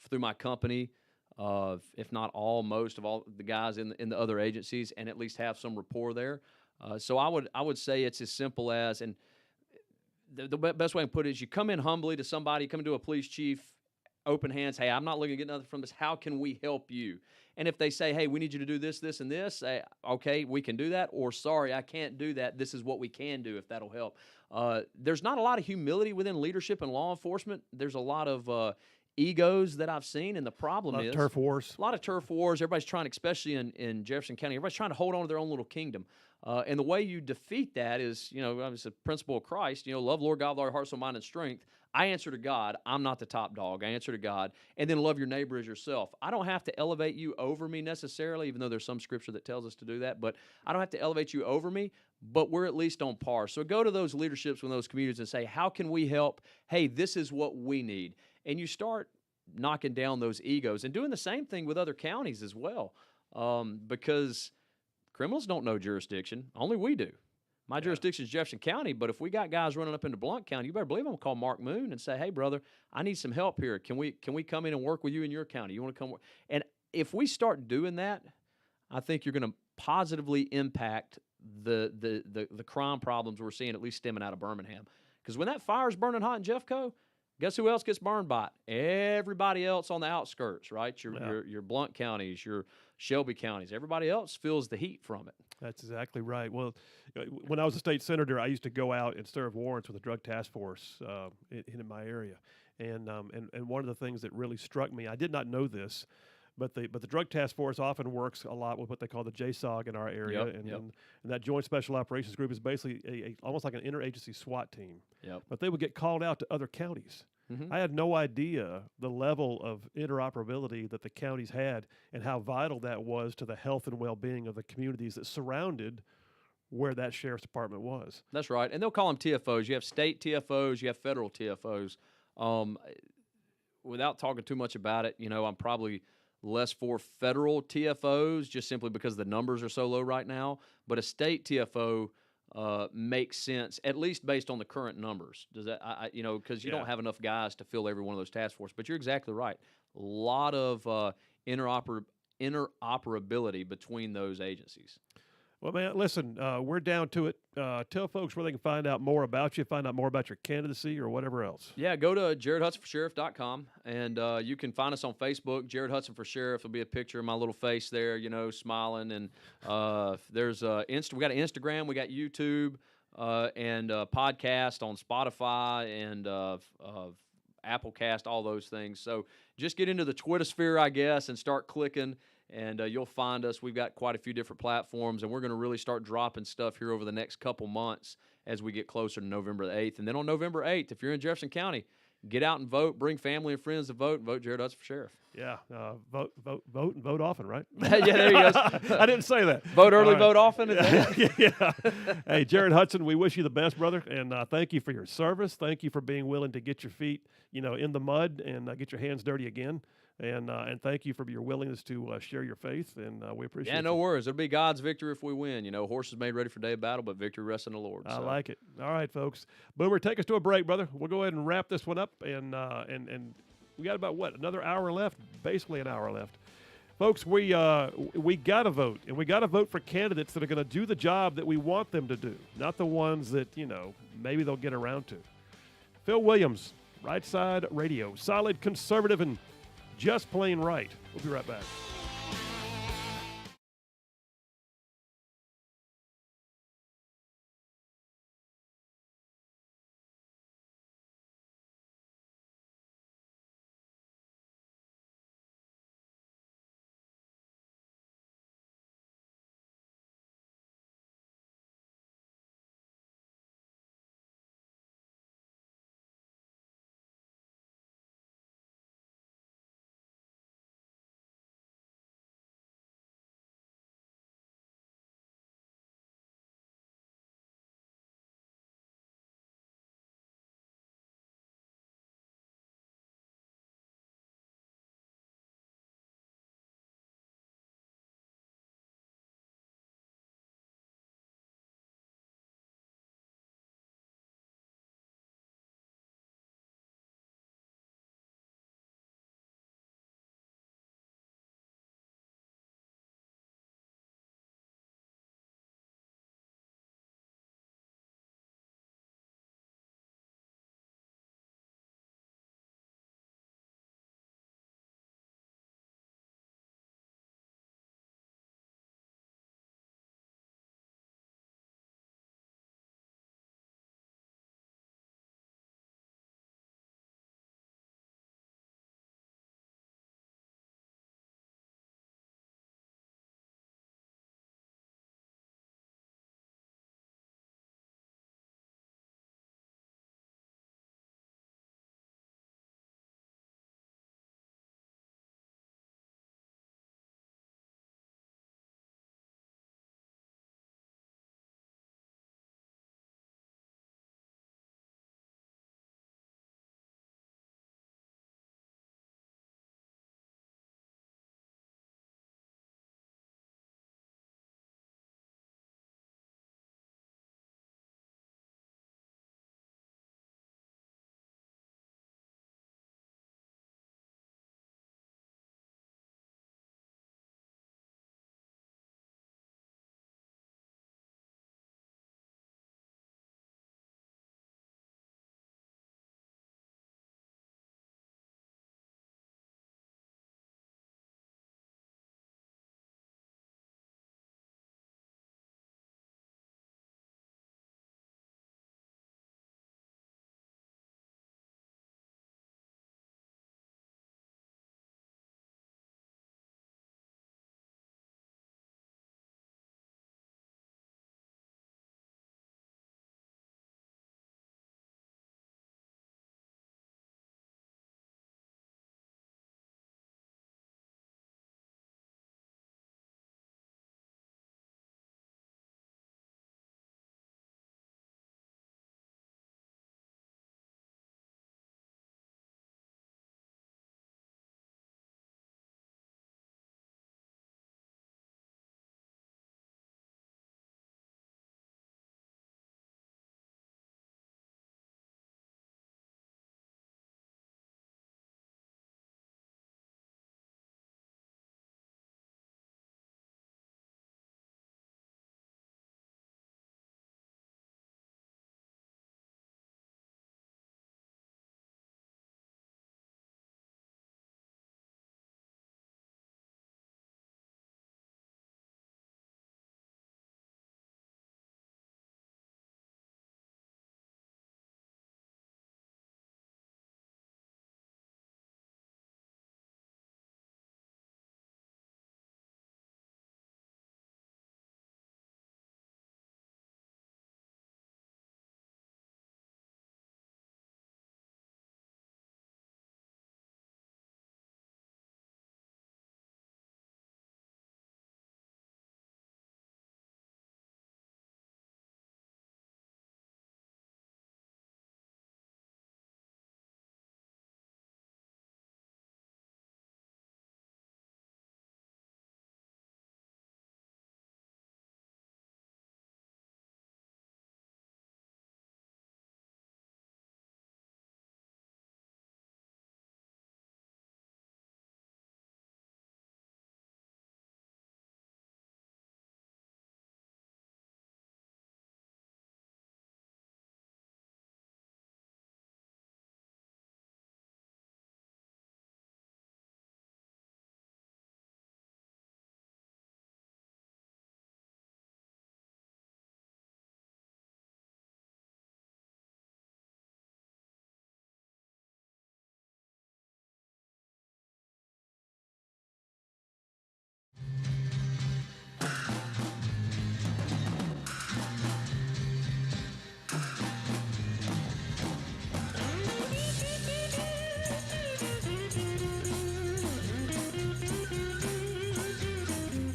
through my company of, if not all, most of all the guys in the other agencies, and at least have some rapport there. So I would say it's as simple as, and the best way I can put it is, you come in humbly to somebody, come into a police chief, open hands. Hey, I'm not looking to get nothing from this. How can we help you? And if they say, hey, we need you to do this, this, and this, say, okay, we can do that. Or, sorry, I can't do that. This is what we can do, if that'll help. There's not a lot of humility within leadership and law enforcement. There's a lot of egos that I've seen, and the problem is turf wars. A lot of turf wars. Everybody's trying, especially in Jefferson County, everybody's trying to hold on to their own little kingdom. And the way you defeat that is, it's a principle of Christ, love Lord God with all your heart, soul, mind, and strength. I answer to God. I'm not the top dog. I answer to God. And then love your neighbor as yourself. I don't have to elevate you over me necessarily, even though there's some scripture that tells us to do that. But I don't have to elevate you over me, but we're at least on par. So go to those leaderships in those communities and say, how can we help? Hey, this is what we need. And you start knocking down those egos and doing the same thing with other counties as well, because criminals don't know jurisdiction. Only we do. My jurisdiction is Jefferson County, but if we got guys running up into Blount County, you better believe I'm going to call Mark Moon and say, hey, brother, I need some help here. Can we come in and work with you in your county? You want to come work? And if we start doing that, I think you're going to positively impact the crime problems we're seeing, at least stemming out of Birmingham. Because when that fire's burning hot in Jeffco, guess who else gets burned by it? Everybody else on the outskirts, right? Your Blount counties, your Shelby counties. Everybody else feels the heat from it. That's exactly right. Well, when I was a state senator, I used to go out and serve warrants with the drug task force in my area. And one of the things that really struck me, I did not know this, but the drug task force often works a lot with what they call the JSOG in our area, and that Joint Special Operations Group is basically almost like an interagency SWAT team. Yep. But they would get called out to other counties. Mm-hmm. I had no idea the level of interoperability that the counties had and how vital that was to the health and well-being of the communities that surrounded where that sheriff's department was. That's right. And they'll call them TFOs. You have state TFOs, you have federal TFOs. Without talking too much about it, I'm probably less for federal TFOs just simply because the numbers are so low right now. But a state TFO makes sense, at least based on the current numbers. Does that, because you don't have enough guys to fill every one of those task forces. But you're exactly right. A lot of interoperability between those agencies. Well, man, listen, we're down to it. Tell folks where they can find out more about you, find out more about your candidacy or whatever else. Yeah, go to JaredHudsonForSheriff.com, and you can find us on Facebook. Jared Hudson for Sheriff. There'll be a picture of my little face there, smiling. And there's we got an Instagram, we got YouTube, and podcast on Spotify and Applecast, all those things. So just get into the Twitter sphere, I guess, and start clicking. And you'll find us. We've got quite a few different platforms, and we're going to really start dropping stuff here over the next couple months as we get closer to November the 8th. And then on November 8th, if you're in Jefferson County, get out and vote. Bring family and friends to vote, and vote Jared Hudson for Sheriff. Yeah, vote, and vote often, right? Yeah, there you go. I didn't say that. Vote early, right. Vote often. Is that yeah. Hey, Jared Hudson, we wish you the best, brother, and thank you for your service. Thank you for being willing to get your feet, in the mud and get your hands dirty again. And thank you for your willingness to share your faith, and we appreciate it. Yeah, no worries. It'll be God's victory if we win. Horses made ready for day of battle, but victory rests in the Lord. I like it. All right, folks. Boomer, take us to a break, brother. We'll go ahead and wrap this one up, and we got about, another hour left? Basically an hour left. Folks, we got to vote, and we got to vote for candidates that are going to do the job that we want them to do, not the ones that, maybe they'll get around to. Phil Williams, Rightside Radio, solid, conservative, and just plain right. We'll be right back.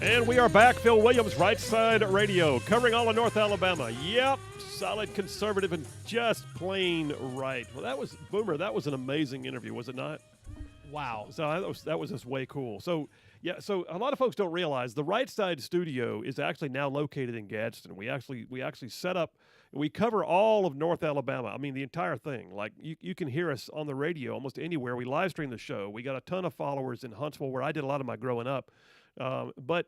And we are back. Phil Williams, Rightside Radio, covering all of North Alabama. Yep, solid conservative and just plain right. Well, that was, Boomer, that was an amazing interview, was it not? Wow. So that was just way cool. So, yeah, so a lot of folks don't realize the Rightside studio is actually now located in Gadsden. We actually set up, we cover all of North Alabama. I mean, the entire thing. Like, you can hear us on the radio almost anywhere. We live stream the show. We got a ton of followers in Huntsville, where I did a lot of my growing up. But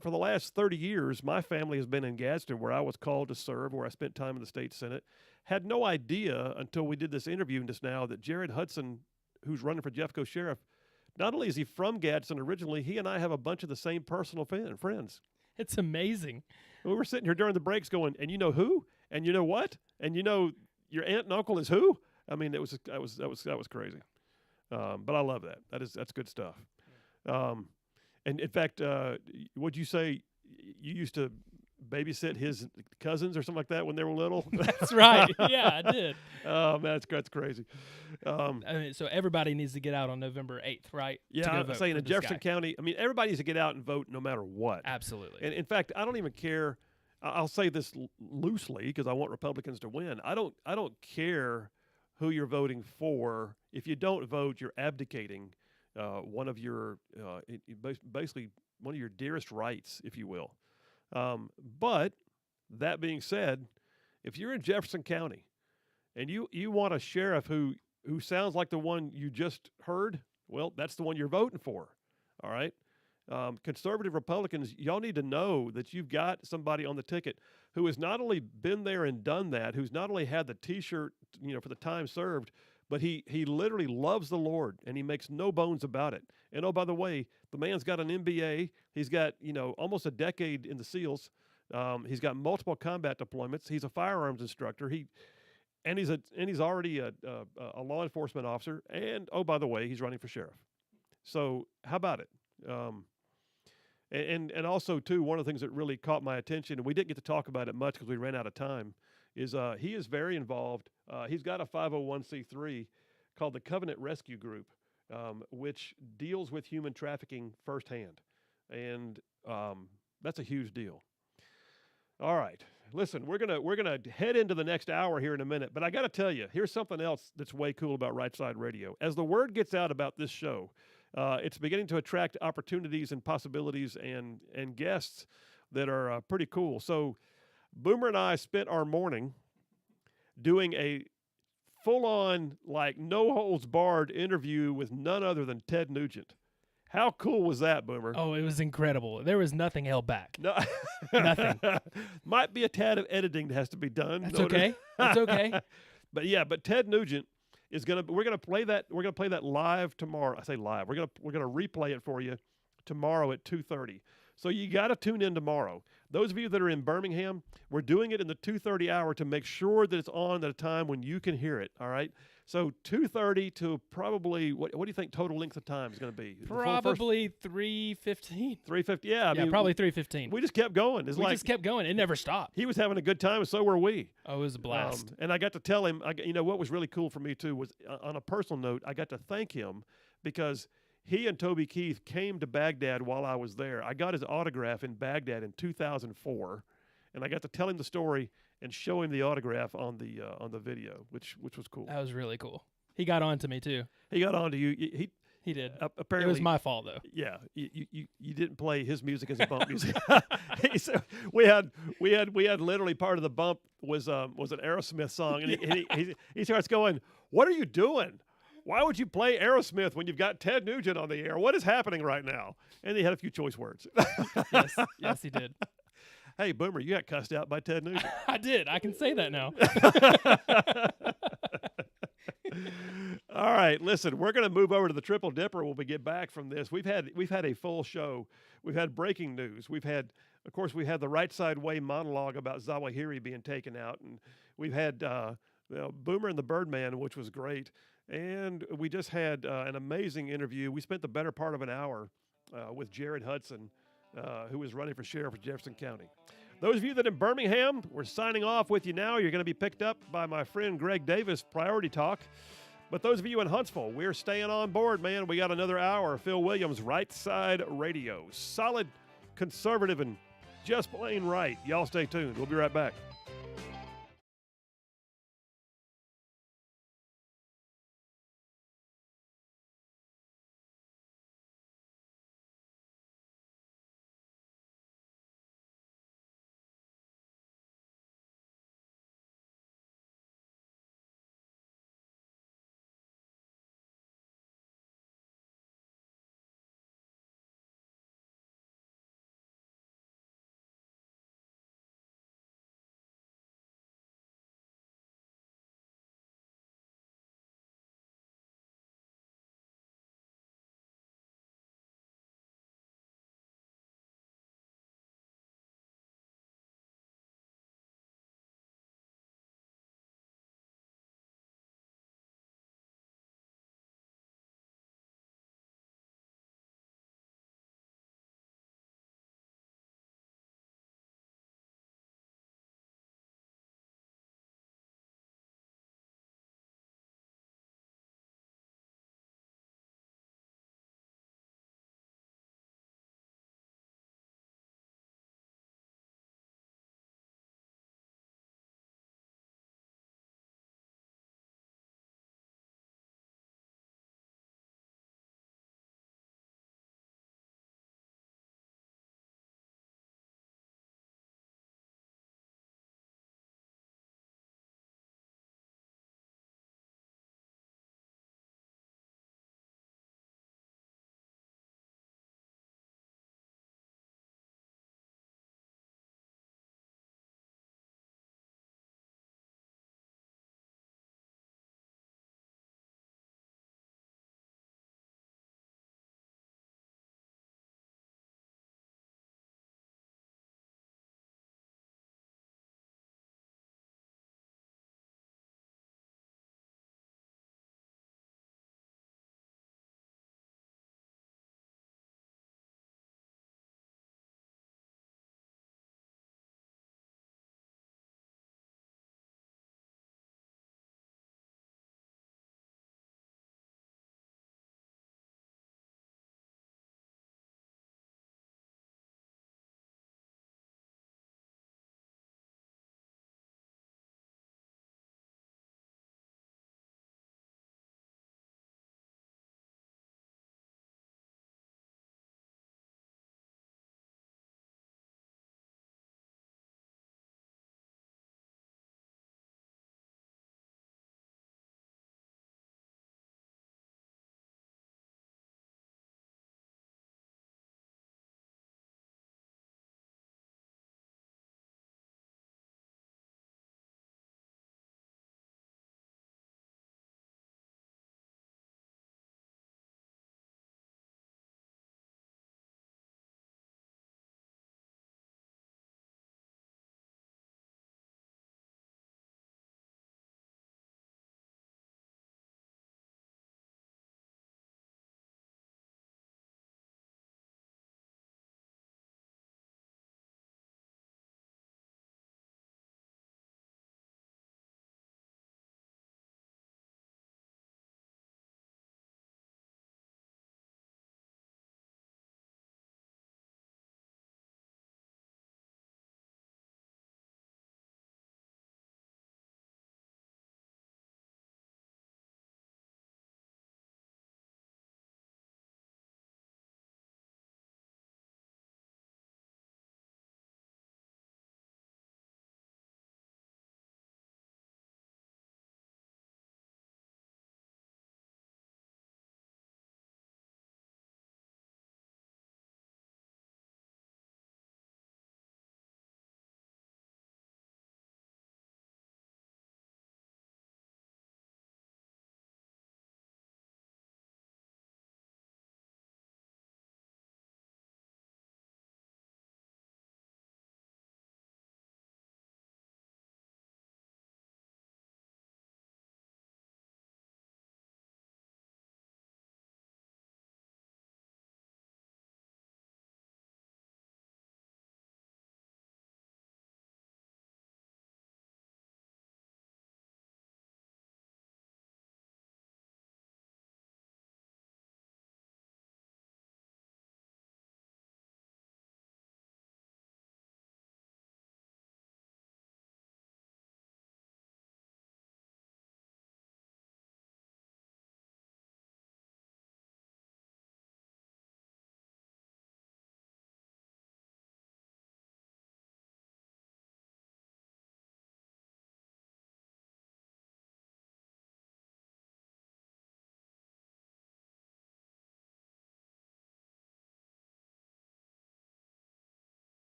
for the last 30 years, my family has been in Gadsden, where I was called to serve, where I spent time in the state Senate. Had no idea until we did this interview just now that Jared Hudson, who's running for Jeffco Sheriff, not only is he from Gadsden originally, he and I have a bunch of the same personal friends. It's amazing. We were sitting here during the breaks going, and you know who? And you know what? And you know your aunt and uncle is who? I mean, that was crazy. But I love that. That's good stuff. And in fact, would you say you used to babysit his cousins or something like that when they were little? That's right. Yeah, I did. Oh, man, that's crazy. I mean, so everybody needs to get out on November 8th, right? Yeah, I'm saying in Jefferson County, I mean, everybody needs to get out and vote no matter what. Absolutely. And in fact, I don't even care. I'll say this loosely because I want Republicans to win. I don't care who you're voting for. If you don't vote, you're abdicating one of your basically one of your dearest rights, if you will. But that being said, if you're in Jefferson County and you want a sheriff who sounds like the one you just heard, well, that's the one you're voting for. All right. Conservative Republicans, y'all need to know that you've got somebody on the ticket who has not only been there and done that, who's not only had the T-shirt, for the time served, but he literally loves the Lord, and he makes no bones about it. And oh, by the way, the man's got an MBA. He's got almost a decade in the SEALs. He's got multiple combat deployments. He's a firearms instructor. He's already a law enforcement officer. And oh, by the way, he's running for sheriff. So how about it? And also too, one of the things that really caught my attention, and we didn't get to talk about it much because we ran out of time, is he is very involved. He's got a 501c3 called the Covenant Rescue Group, which deals with human trafficking firsthand, and that's a huge deal. All right, listen, we're gonna head into the next hour here in a minute, but I got to tell you, here's something else that's way cool about Rightside Radio. As the word gets out about this show, it's beginning to attract opportunities and possibilities and guests that are pretty cool. So Boomer and I spent our morning doing a full-on, no-holds-barred interview with none other than Ted Nugent. How cool was that, Boomer? Oh, it was incredible. There was nothing held back. No. Nothing. Might be a tad of editing that has to be done. That's okay. That's okay. But Ted Nugent is we're gonna play that live tomorrow. I say live. We're gonna replay it for you tomorrow at 2:30. So you got to tune in tomorrow. Those of you that are in Birmingham, we're doing it in the 2:30 hour to make sure that it's on at a time when you can hear it. All right. So 2:30 to probably what do you think total length of time is going to be? Probably 3:15. 3:50. Yeah. Probably 3:15. We just kept going. We just kept going. It never stopped. He was having a good time, and so were we. Oh, it was a blast. And I got to tell him. What was really cool for me too was on a personal note, I got to thank him because he and Toby Keith came to Baghdad while I was there. I got his autograph in Baghdad in 2004, and I got to tell him the story and show him the autograph on the video, which was cool. That was really cool. He got on to me too. He got on to you. He did. Apparently, it was my fault though. Yeah, you didn't play his music as a bump music. So we had literally part of the bump was an Aerosmith song, and he starts going, "What are you doing? Why would you play Aerosmith when you've got Ted Nugent on the air? What is happening right now?" And he had a few choice words. Yes, he did. Hey, Boomer, you got cussed out by Ted Nugent. I did. I can say that now. All right, listen, we're going to move over to the Triple Dipper when we get back from this. We've had a full show. We've had breaking news. Of course, we had the Right Side Way monologue about Zawahiri being taken out, and we've had Boomer and the Birdman, which was great. And we just had an amazing interview. We spent the better part of an hour with Jared Hudson, who is running for sheriff of Jefferson County. Those of you that are in Birmingham, we're signing off with you now. You're going to be picked up by my friend Greg Davis, Priority Talk. But those of you in Huntsville, we're staying on board, man. We got another hour. Phil Williams, Right Side Radio. Solid conservative and just plain right. Y'all stay tuned. We'll be right back.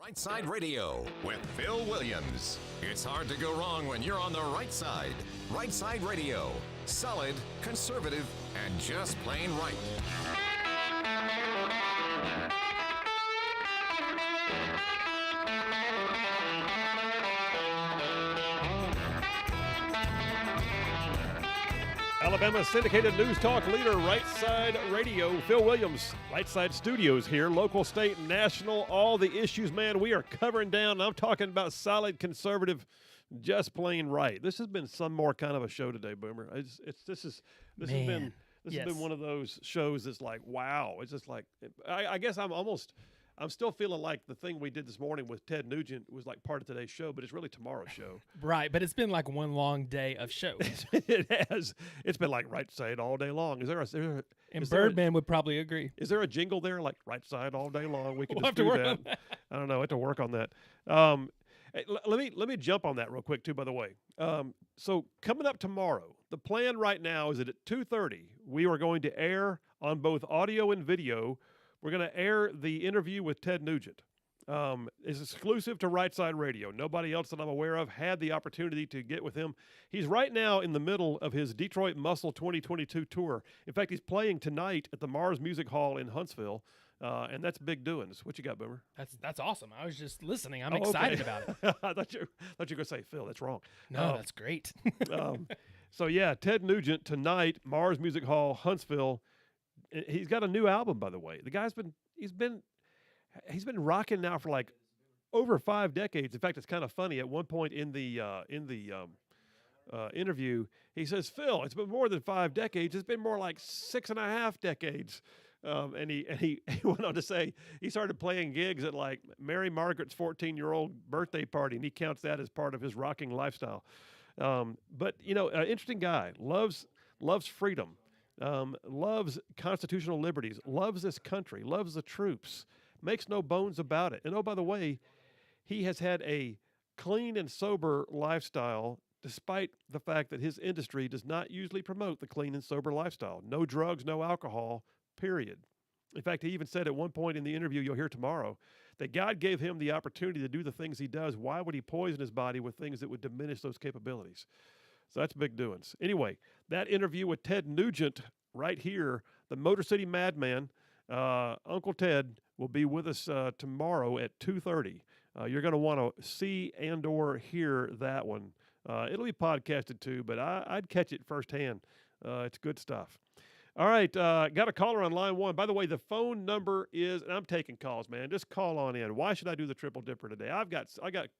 Rightside Radio with Phil Williams. It's hard to go wrong when you're on the right side. Rightside Radio. Solid, conservative, and just plain right. Alabama syndicated news talk leader, Right Side Radio. Phil Williams, Right Side Studios here, local, state, national, all the issues, man, we are covering down. I'm talking about solid, conservative, just plain right. This has been some more kind of a show today, Boomer. This has been one of those shows that's like, wow. It's just like, I guess I'm still feeling like the thing we did this morning with Ted Nugent was like part of today's show, but it's really tomorrow's show. Right, but it's been like one long day of show. It has. It's been like Right Side all day long. And Birdman would probably agree. Is there a jingle there like Right Side all day long? We can We'll just have to do work that. on that. I don't know. I have to work on that. Hey, let me jump on that real quick too. By the way, so coming up tomorrow, the plan right now is that at 2:30 we are going to air on both audio and video. We're going to air the interview with Ted Nugent. It's exclusive to Right Side Radio. Nobody else that I'm aware of had the opportunity to get with him. He's right now in the middle of his Detroit Muscle 2022 tour. In fact, he's playing tonight at the Mars Music Hall in Huntsville, and that's big doings. What you got, Boomer? That's awesome. I was just listening. I'm excited about it. I thought you were going to say, Phil, that's wrong. No, that's great. So, yeah, Ted Nugent tonight, Mars Music Hall, Huntsville. He's got a new album, by the way. The guy's he's been rocking now for like over 5 decades. In fact, it's kind of funny. At one point in the interview, he says, "Phil, it's been more than 5 decades. It's been more like 6.5 decades." And he went on to say he started playing gigs at like Mary Margaret's 14-year-old birthday party, and he counts that as part of his rocking lifestyle. But an interesting guy. Loves freedom. Loves constitutional liberties, loves this country, loves the troops, makes no bones about it. And oh, by the way, he has had a clean and sober lifestyle despite the fact that his industry does not usually promote the clean and sober lifestyle. No drugs, no alcohol, period. In fact, he even said at one point in the interview you'll hear tomorrow that God gave him the opportunity to do the things he does. Why would he poison his body with things that would diminish those capabilities? So that's big doings. Anyway, that interview with Ted Nugent right here, the Motor City Madman, Uncle Ted, will be with us tomorrow at 2:30. You're going to want to see and or hear that one. It'll be podcasted too, but I'd catch it firsthand. It's good stuff. All right, got a caller on line 1. By the way, the phone number is, and I'm taking calls, man. Just call on in. Why should I do the Triple Dipper today? I got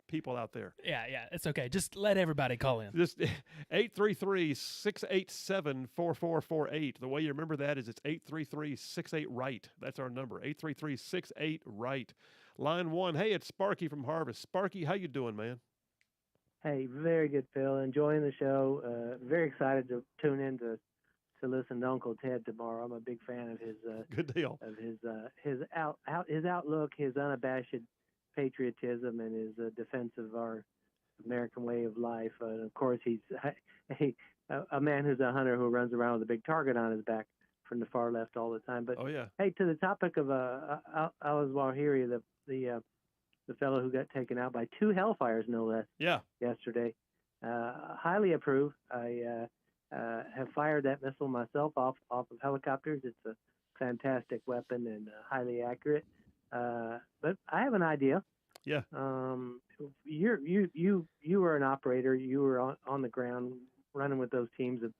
people out there. Yeah, it's okay. Just let everybody call in. Just 833-687-4448. The way you remember that is it's 833-68-RIGHT. That's our number, 833-68-RIGHT. Line 1, hey, it's Sparky from Harvest. Sparky, how you doing, man? Hey, very good, Phil. Enjoying the show. Very excited to tune in to listen to Uncle Ted tomorrow. I'm a big fan of his good deal of his outlook, his unabashed patriotism, and his defense of our American way of life. And of course, he's a man who's a hunter who runs around with a big target on his back from the far left all the time. But hey, to the topic of Al-Zawahiri, the fellow who got taken out by 2 Hellfires, no less. Yeah. Yesterday, highly approve. I have fired that missile myself off of helicopters. It's a fantastic weapon and highly accurate. But I have an idea. Yeah. You were an operator. You were on the ground running with those teams of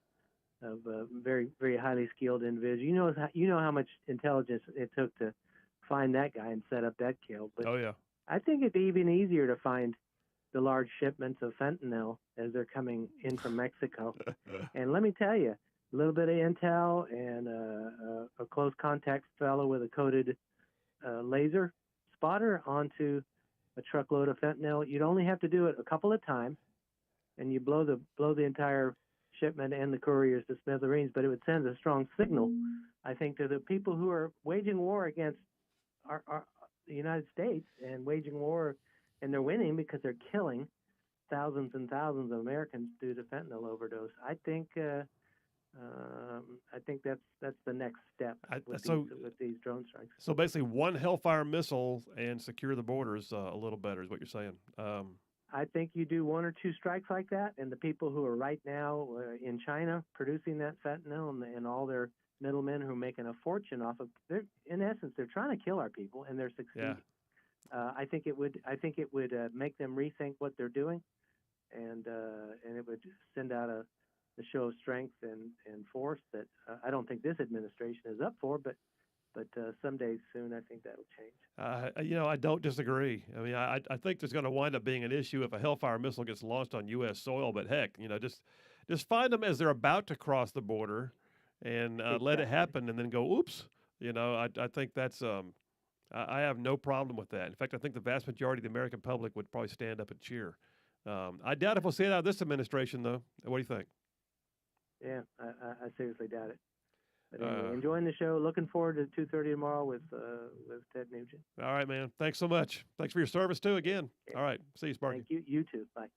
very, very highly skilled individuals. You know how much intelligence it took to find that guy and set up that kill. But I think it'd be even easier to find the large shipments of fentanyl as they're coming in from Mexico. And let me tell you, a little bit of intel and a close contact fellow with a coded laser spotter onto a truckload of fentanyl. You'd only have to do it a couple of times, and you blow the entire shipment and the couriers to smithereens. But it would send a strong signal, I think, to the people who are waging war against the United States and waging war, and they're winning because they're killing thousands and thousands of Americans due to fentanyl overdose. I think I think that's the next step with these drone strikes. So basically, one Hellfire missile and secure the borders a little better is what you're saying. I think you do 1 or 2 strikes like that, and the people who are right now in China producing that fentanyl and all their middlemen who are making a fortune off of, in essence, they're trying to kill our people, and they're succeeding. Yeah. I think it would make them rethink what they're doing, and it would send out a show of strength and force that I don't think this administration is up for, but someday soon I think that'll change. I don't disagree. I mean, I think there's going to wind up being an issue if a Hellfire missile gets launched on U.S. soil. But heck, just find them as they're about to cross the border, and let it happen, and then go, oops. I think that's. I have no problem with that. In fact, I think the vast majority of the American public would probably stand up and cheer. I doubt if we'll see it out of this administration, though. What do you think? Yeah, I seriously doubt it. But anyway, enjoying the show. Looking forward to 2:30 tomorrow with Ted Nugent. All right, man. Thanks so much. Thanks for your service too. Again. Yeah. All right. See you, Sparky. Thank you. You too. Bye.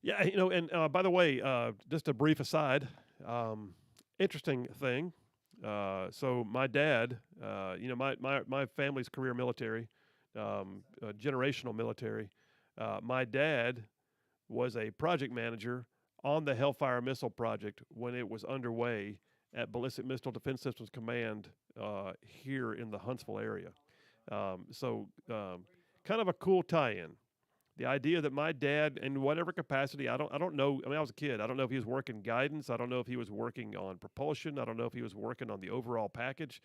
Yeah, and by the way, just a brief aside. Interesting thing. So my dad, my family's career military, generational military. My dad was a project manager on the Hellfire missile project when it was underway at Ballistic Missile Defense Systems Command here in the Huntsville area. So kind of a cool tie-in. The idea that my dad, in whatever capacity, I don't know. I mean, I was a kid. I don't know if he was working guidance. I don't know if he was working on propulsion. I don't know if he was working on the overall package.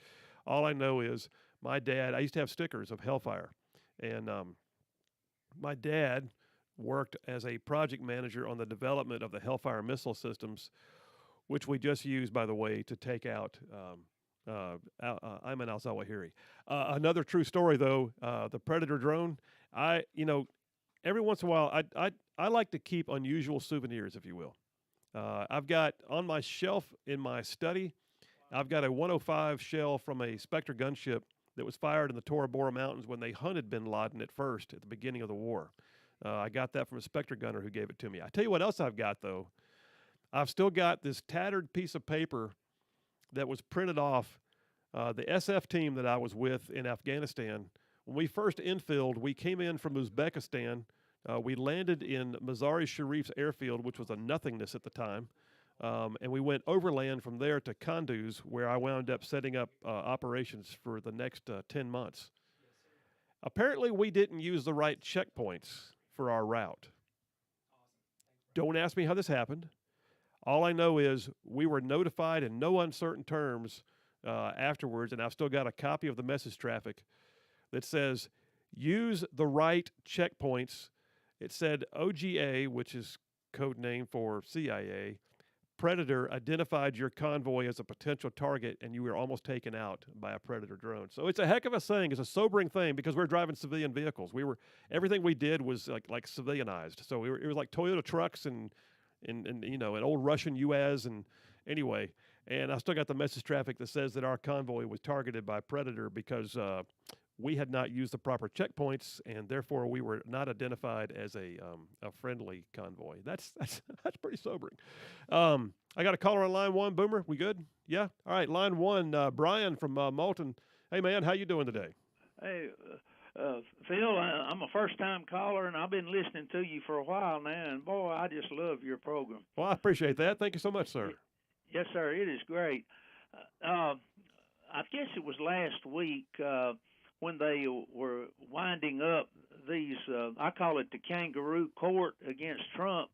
All I know is my dad. I used to have stickers of Hellfire, and my dad worked as a project manager on the development of the Hellfire missile systems, which we just used, by the way, to take out Ayman al-Zawahiri. Another true story, though, the Predator drone. Every once in a while, I like to keep unusual souvenirs, if you will. I've got on my shelf in my study, I've got a 105 shell from a Spectre gunship that was fired in the Tora Bora Mountains when they hunted bin Laden at first at the beginning of the war. I got that from a Spectre gunner who gave it to me. I tell you what else I've got, though. I've still got this tattered piece of paper that was printed off the SF team that I was with in Afghanistan. When we first infilled, we came in from Uzbekistan. We landed in Mazar-e Sharif's airfield, which was a nothingness at the time. And we went overland from there to Kunduz, where I wound up setting up operations for the next 10 months. Apparently, we didn't use the right checkpoints for our route. Don't ask me how this happened. All I know is we were notified in no uncertain terms afterwards, and I've still got a copy of the message traffic that says, use the right checkpoints. It said OGA, which is code name for CIA. Predator identified your convoy as a potential target, and you were almost taken out by a Predator drone. So it's a heck of a thing. It's a sobering thing because we're driving civilian vehicles. Everything we did was like civilianized. So it was like Toyota trucks and an old Russian UAZ and anyway. And I still got the message traffic that says that our convoy was targeted by Predator because we had not used the proper checkpoints, and therefore we were not identified as a friendly convoy. That's pretty sobering. I got a caller on line one. Boomer, we good? Yeah. All right. Line one. Brian from Malton. Hey man, how you doing today? Hey, Phil, I'm a first-time caller, and I've been listening to you for a while now, and boy, I just love your program. Well, I appreciate that. Thank you so much, sir. Yes, sir. It is great. I guess it was last week. When they were winding up these, I call it the kangaroo court against Trump,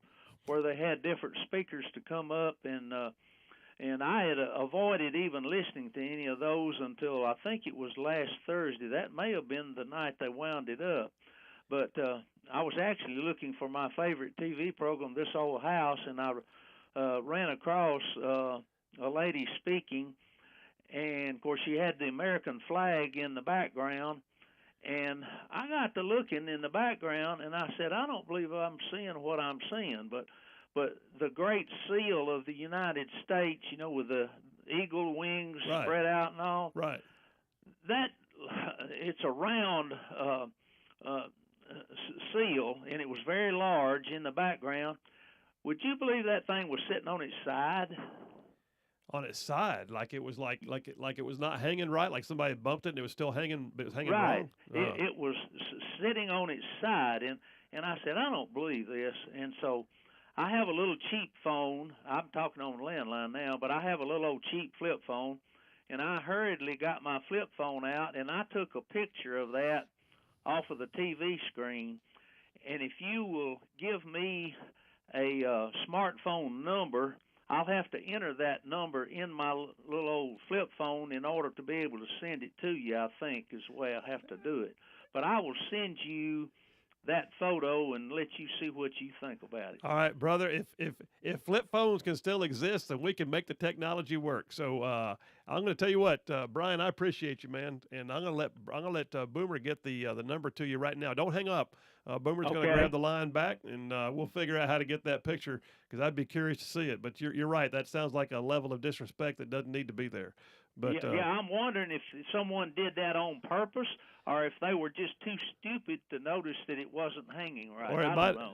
where they had different speakers to come up, and I had avoided even listening to any of those until I think it was last Thursday. That may have been the night they wound it up. But I was actually looking for my favorite TV program, This Old House, and I ran across a lady speaking. And, of course, she had the American flag in the background. And I got to looking in the background, and I said, I don't believe I'm seeing what I'm seeing. But the great seal of the United States, with the eagle wings spread out and all. Right. It's a round seal, and it was very large in the background. Would you believe that thing was sitting on its side? On its side, like it was like it was not hanging right, like somebody had bumped it and it was still hanging, but it was hanging Right. wrong. It was sitting on its side, and I said, I don't believe this. And so I have a little cheap phone. I'm talking on the landline now, but I have a little old cheap flip phone, and I hurriedly got my flip phone out, and I took a picture of that off of the TV screen. And if you will give me a smartphone number, I'll have to enter that number in my little old flip phone in order to be able to send it to you, I think, is the way I have to do it. But I will send you that photo and let you see what you think about it. All right, brother. If flip phones can still exist, then we can make the technology work. So I'm going to tell you what, Brian. I appreciate you, man, and I'm going to let Boomer get the number to you right now. Don't hang up. Boomer's going to grab the line back, and we'll figure out how to get that picture because I'd be curious to see it. But you're right. That sounds like a level of disrespect that doesn't need to be there. But yeah, I'm wondering if someone did that on purpose, or if they were just too stupid to notice that it wasn't hanging right. Or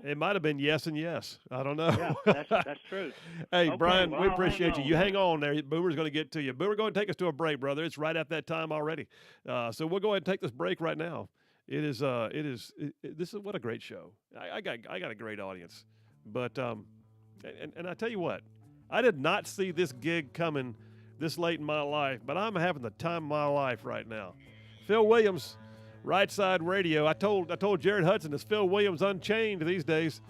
it might have been yes and yes. I don't know. Yeah, that's true. Hey, Okay, Brian, well, we I'll appreciate hang you. You on. hang on there. Boomer's going to get to you. Boomer, going to take us to a break, brother. It's right at that time already. So we'll go ahead and take this break right now. This is what a great show. I got a great audience. But and I tell you what, I did not see this gig coming this late in my life, but I'm having the time of my life right now. Phil Williams, Rightside Radio. I told Jared Hudson, it's Phil Williams Unchained these days.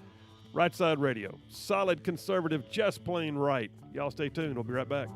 Rightside Radio. Solid conservative, just plain right. Y'all stay tuned. We'll be right back.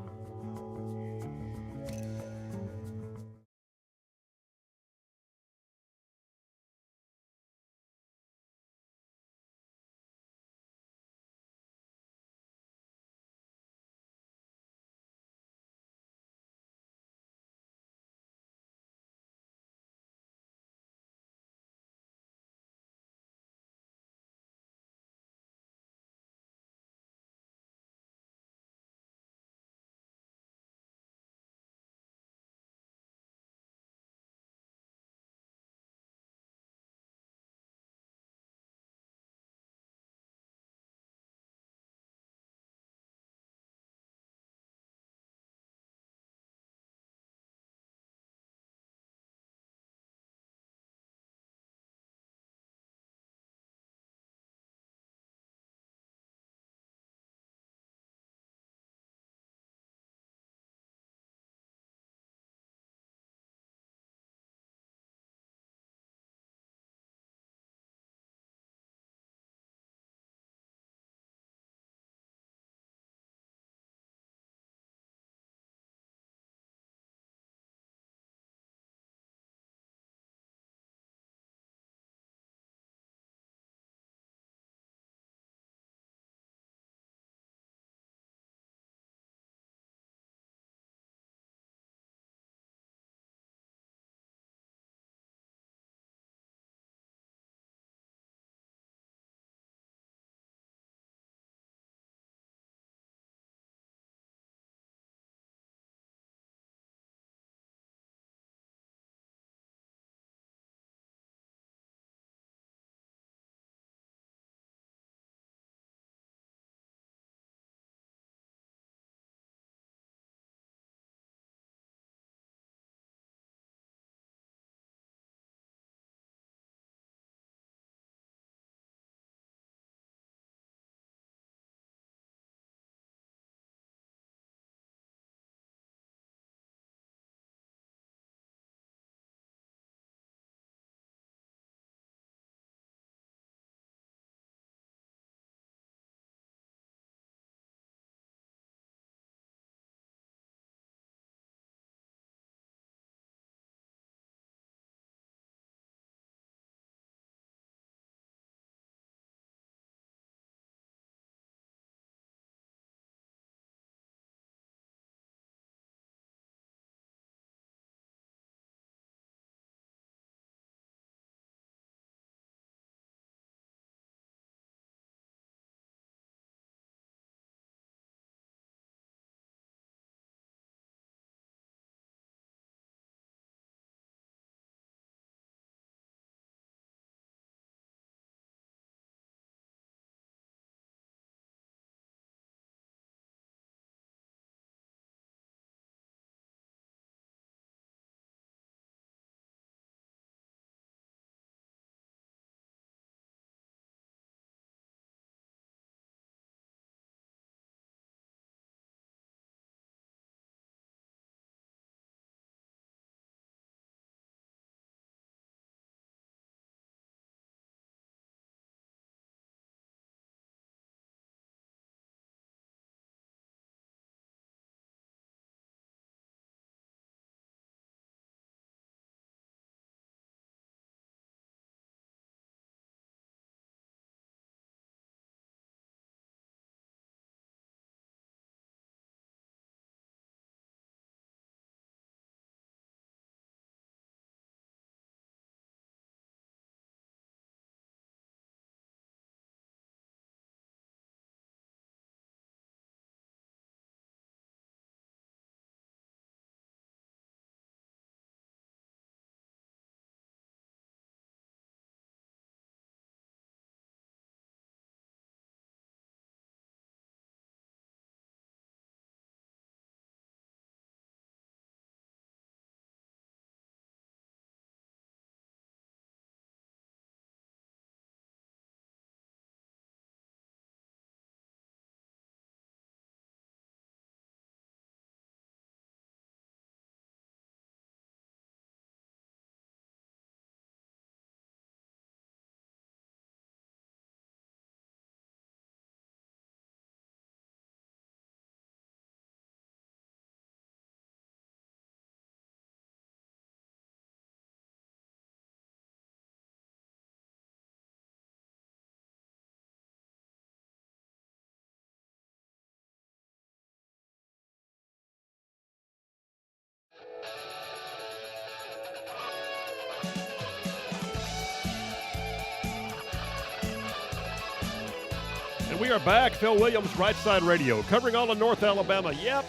And we are back. Phil Williams, Rightside Radio, covering all of North Alabama. Yep.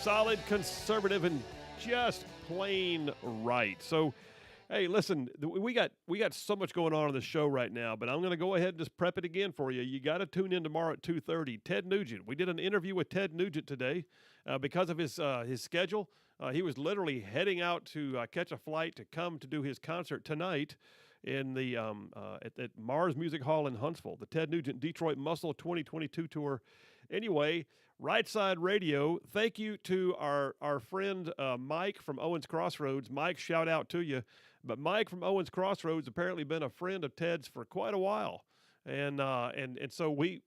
Solid, conservative, and just plain right. So, hey, listen, we got so much going on the show right now, but I'm going to go ahead and just prep it again for you. You got to tune in tomorrow at 2:30. Ted Nugent. We did an interview with Ted Nugent today because of his schedule. He was literally heading out to catch a flight to come to do his concert tonight in the at Mars Music Hall in Huntsville, the Ted Nugent Detroit Muscle 2022 tour. Anyway, Rightside Radio, thank you to our friend Mike from Owens Crossroads. Mike, shout out to you. But Mike from Owens Crossroads apparently been a friend of Ted's for quite a while. And so we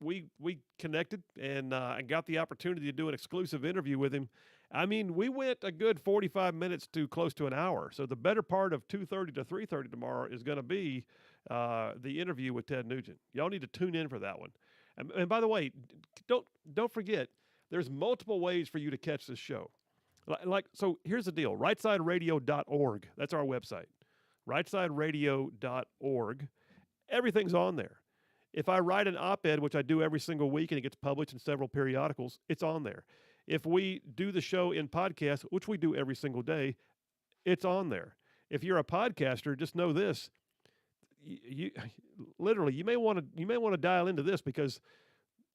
connected and got the opportunity to do an exclusive interview with him. I mean, we went a good 45 minutes to close to an hour. So the better part of 2:30 to 3:30 tomorrow is going to be the interview with Ted Nugent. Y'all need to tune in for that one. And by the way, don't forget, there's multiple ways for you to catch this show. So here's the deal: rightsideradio.org. That's our website. Rightsideradio.org. Everything's on there. If I write an op-ed, which I do every single week, and it gets published in several periodicals, it's on there. If we do the show in podcast, which we do every single day, it's on there. If you're a podcaster, just know this: you literally you may want to dial into this, because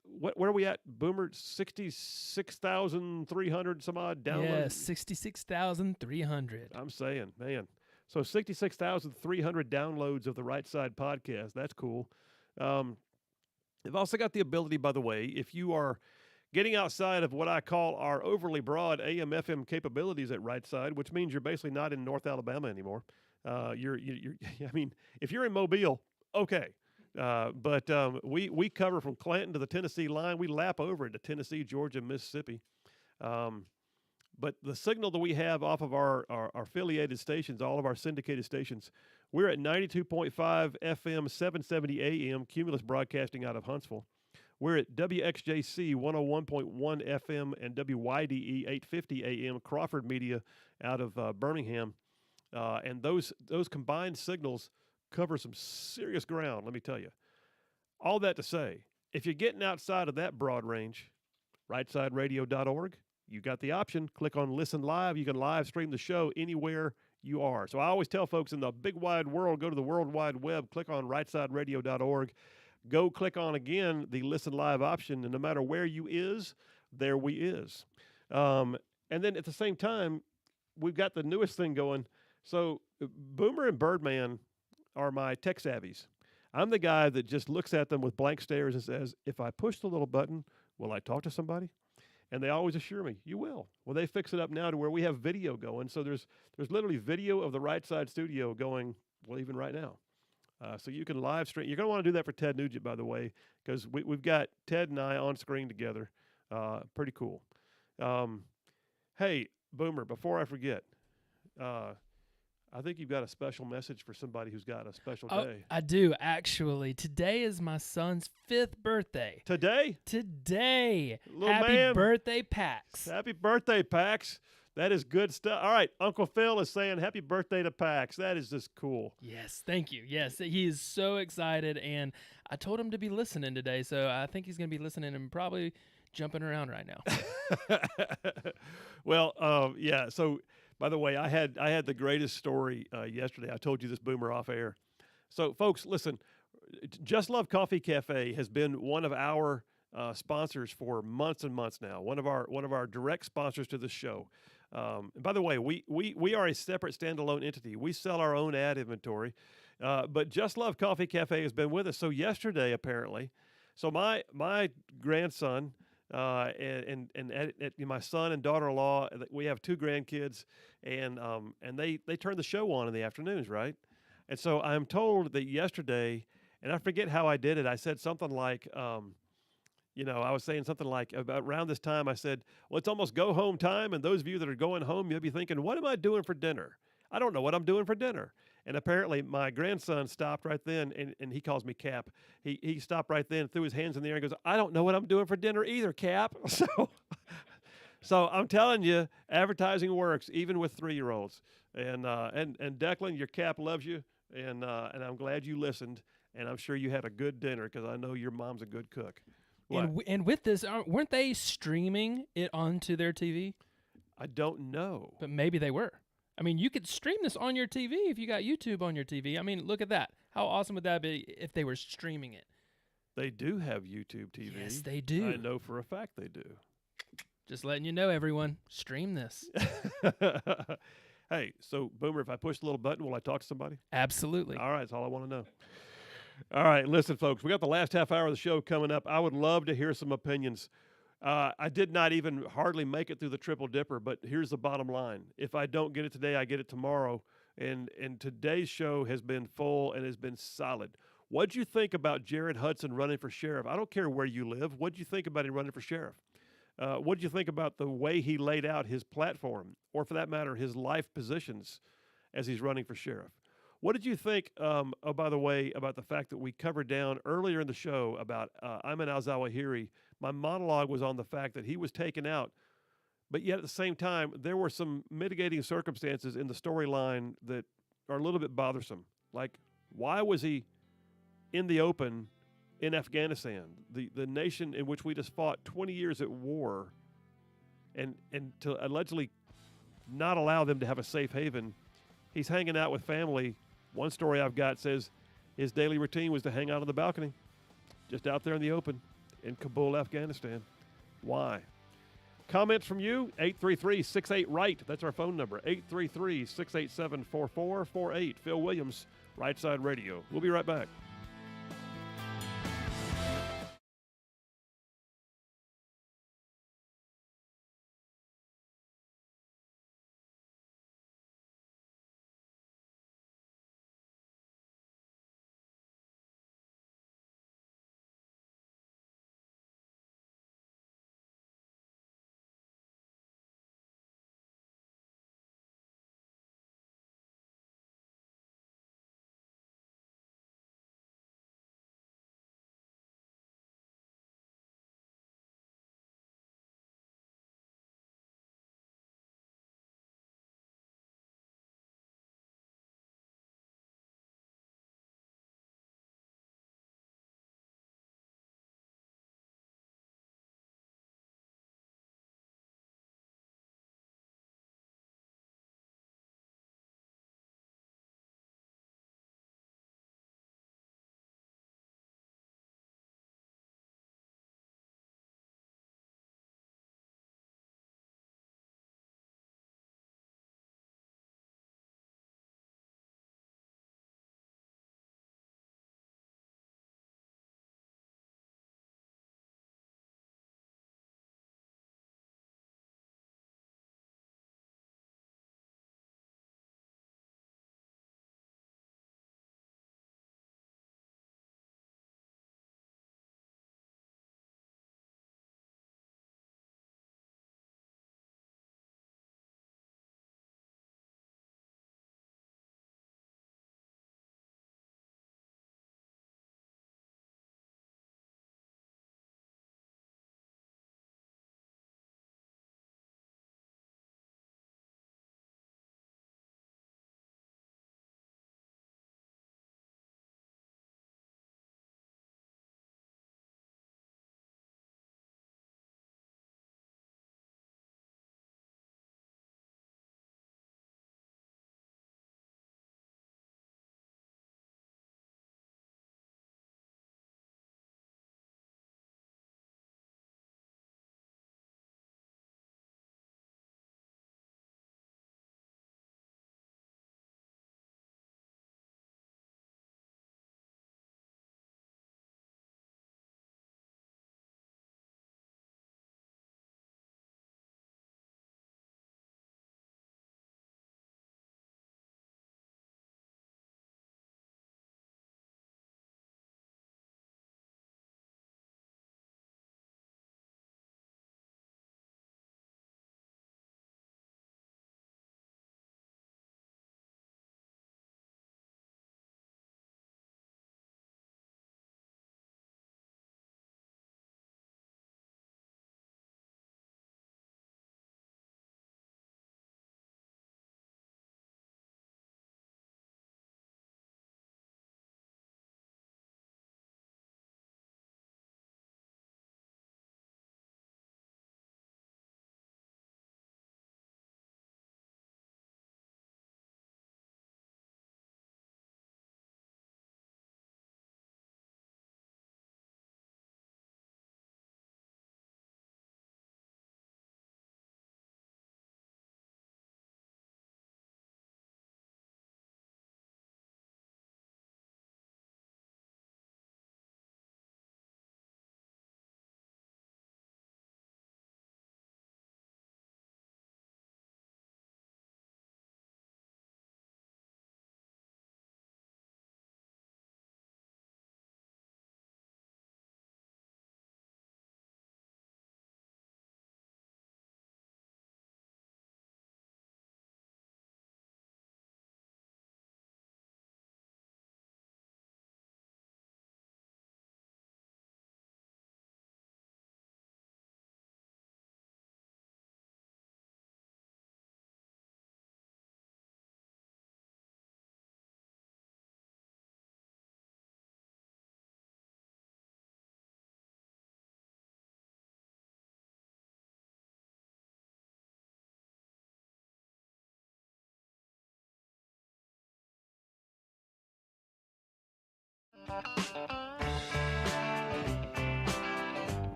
where are we at, Boomer? 66,300 some odd downloads. Yeah, 66,300. I'm saying, man. So 66,300 downloads of the Right Side podcast. That's cool. They've also got the ability, by the way, if you are getting outside of what I call our overly broad AM/FM capabilities at Rightside, which means you're basically not in North Alabama anymore. You're I mean, if you're in Mobile, okay. But we cover from Clanton to the Tennessee line. We lap over into Tennessee, Georgia, Mississippi. But the signal that we have off of our affiliated stations, all of our syndicated stations, we're at 92.5 FM, 770 AM, Cumulus Broadcasting out of Huntsville. We're at WXJC 101.1 FM and WYDE 850 AM, Crawford Media out of Birmingham. And those combined signals cover some serious ground, let me tell you. All that to say, if you're getting outside of that broad range, rightsideradio.org, you got the option. Click on Listen Live. You can live stream the show anywhere you are. So I always tell folks in the big wide world, go to the World Wide Web, click on rightsideradio.org. Go click on, again, the Listen Live option, and no matter where you is, there we is. And then at the same time, we've got the newest thing going. So Boomer and Birdman are my tech savvies. I'm the guy that just looks at them with blank stares and says, if I push the little button, will I talk to somebody? And they always assure me, you will. Well, they fix it up now to where we have video going. So there's literally video of the Right Side studio going, well, even right now. So you can live stream. You're going to want to do that for Ted Nugent, by the way, because we've got Ted and I on screen together. Pretty cool. Hey, Boomer, before I forget, I think you've got a special message for somebody who's got a special day. I do, actually. Today is my son's 5th birthday. Today? Today. Little Happy man. birthday, Pax. Happy birthday, Pax. That is good stuff. All right, Uncle Phil is saying happy birthday to Pax. That is just cool. Yes, thank you. Yes, he is so excited, and I told him to be listening today, so I think he's going to be listening and probably jumping around right now. Well, yeah, so by the way, I had the greatest story yesterday. I told you this, Boomer, off air. So, folks, listen, Just Love Coffee Cafe has been one of our sponsors for months and months now. One of our direct sponsors to the show. And by the way, we are a separate standalone entity. We sell our own ad inventory, but Just Love Coffee Cafe has been with us. So yesterday, apparently, so my grandson and my son and daughter-in-law, we have 2 grandkids, and they turned the show on in the afternoons, right? And so I'm told that yesterday, and I forget how I did it. I said something like, I was saying something like about around this time, I said, well, it's almost go home time. And those of you that are going home, you'll be thinking, what am I doing for dinner? I don't know what I'm doing for dinner. And apparently my grandson stopped right then, and he calls me Cap. He stopped right then, threw his hands in the air and goes, I don't know what I'm doing for dinner either, Cap. So I'm telling you, advertising works even with 3-year-olds. And Declan, your cap loves you, and I'm glad you listened. And I'm sure you had a good dinner because I know your mom's a good cook. What? And with this, weren't they streaming it onto their TV? I don't know. But maybe they were. I mean, you could stream this on your TV if you got YouTube on your TV. I mean, look at that. How awesome would that be if they were streaming it? They do have YouTube TV. Yes, they do. I know for a fact they do. Just letting you know, everyone. Stream this. Hey, so Boomer, if I push the little button, will I talk to somebody? Absolutely. All right, that's all I want to know. All right, listen, folks, we got the last half hour of the show coming up. I would love to hear some opinions. I did not even hardly make it through the Triple Dipper, but here's the bottom line. If I don't get it today, I get it tomorrow. And today's show has been full and has been solid. What'd you think about Jared Hudson running for sheriff? I don't care where you live. What'd you think about him running for sheriff? What'd you think about the way he laid out his platform, or for that matter, his life positions as he's running for sheriff? What did you think, oh, by the way, about the fact that we covered down earlier in the show about Ayman al-Zawahiri? My monologue was on the fact that he was taken out, but yet at the same time, there were some mitigating circumstances in the storyline that are a little bit bothersome. Like, why was he in the open in Afghanistan, the nation in which we just fought 20 years at war, and to allegedly not allow them to have a safe haven? He's hanging out with family. One story I've got says his daily routine was to hang out on the balcony, just out there in the open in Kabul, Afghanistan. Why? Comments from you, 833-68-RIGHT. That's our phone number, 833-687-4448. Phil Williams, Rightside Radio. We'll be right back.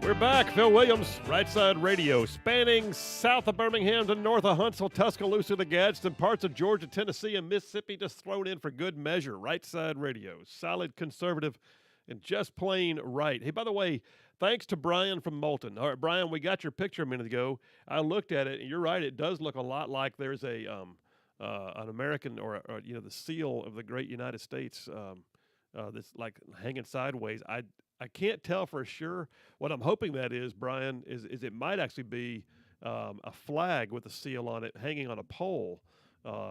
We're back. Phil Williams, Rightside Radio, spanning south of Birmingham to north of Huntsville, Tuscaloosa to Gadsden, parts of Georgia, Tennessee, and Mississippi, just thrown in for good measure. Rightside Radio, solid, conservative, and just plain right. Hey, by the way, thanks to Brian from Moulton. All right, Brian, we got your picture a minute ago. I looked at it, and you're right. It does look a lot like there's an American or the seal of the great United States that's like hanging sideways. I can't tell for sure. What I'm hoping that is, Brian, is it might actually be a flag with a seal on it hanging on a pole,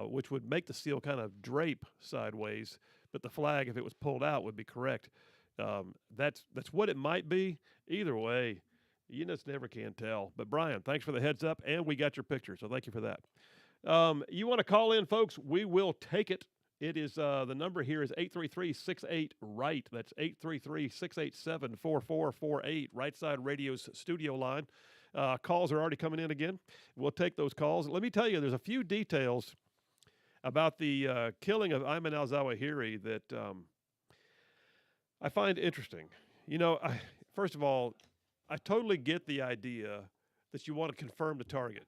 which would make the seal kind of drape sideways. But the flag, if it was pulled out, would be correct. That's what it might be. Either way, you just never can tell. But Brian, thanks for the heads up, and we got your picture, so thank you for that. You want to call in, folks? We will take it. It is the number here is 833-68-RIGHT. That's 833-687-4448. Rightside Radio's studio line. Calls are already coming in again. We'll take those calls. Let me tell you, there's a few details about the killing of Ayman al-Zawahiri that I find interesting. First of all, I totally get the idea that you want to confirm the target.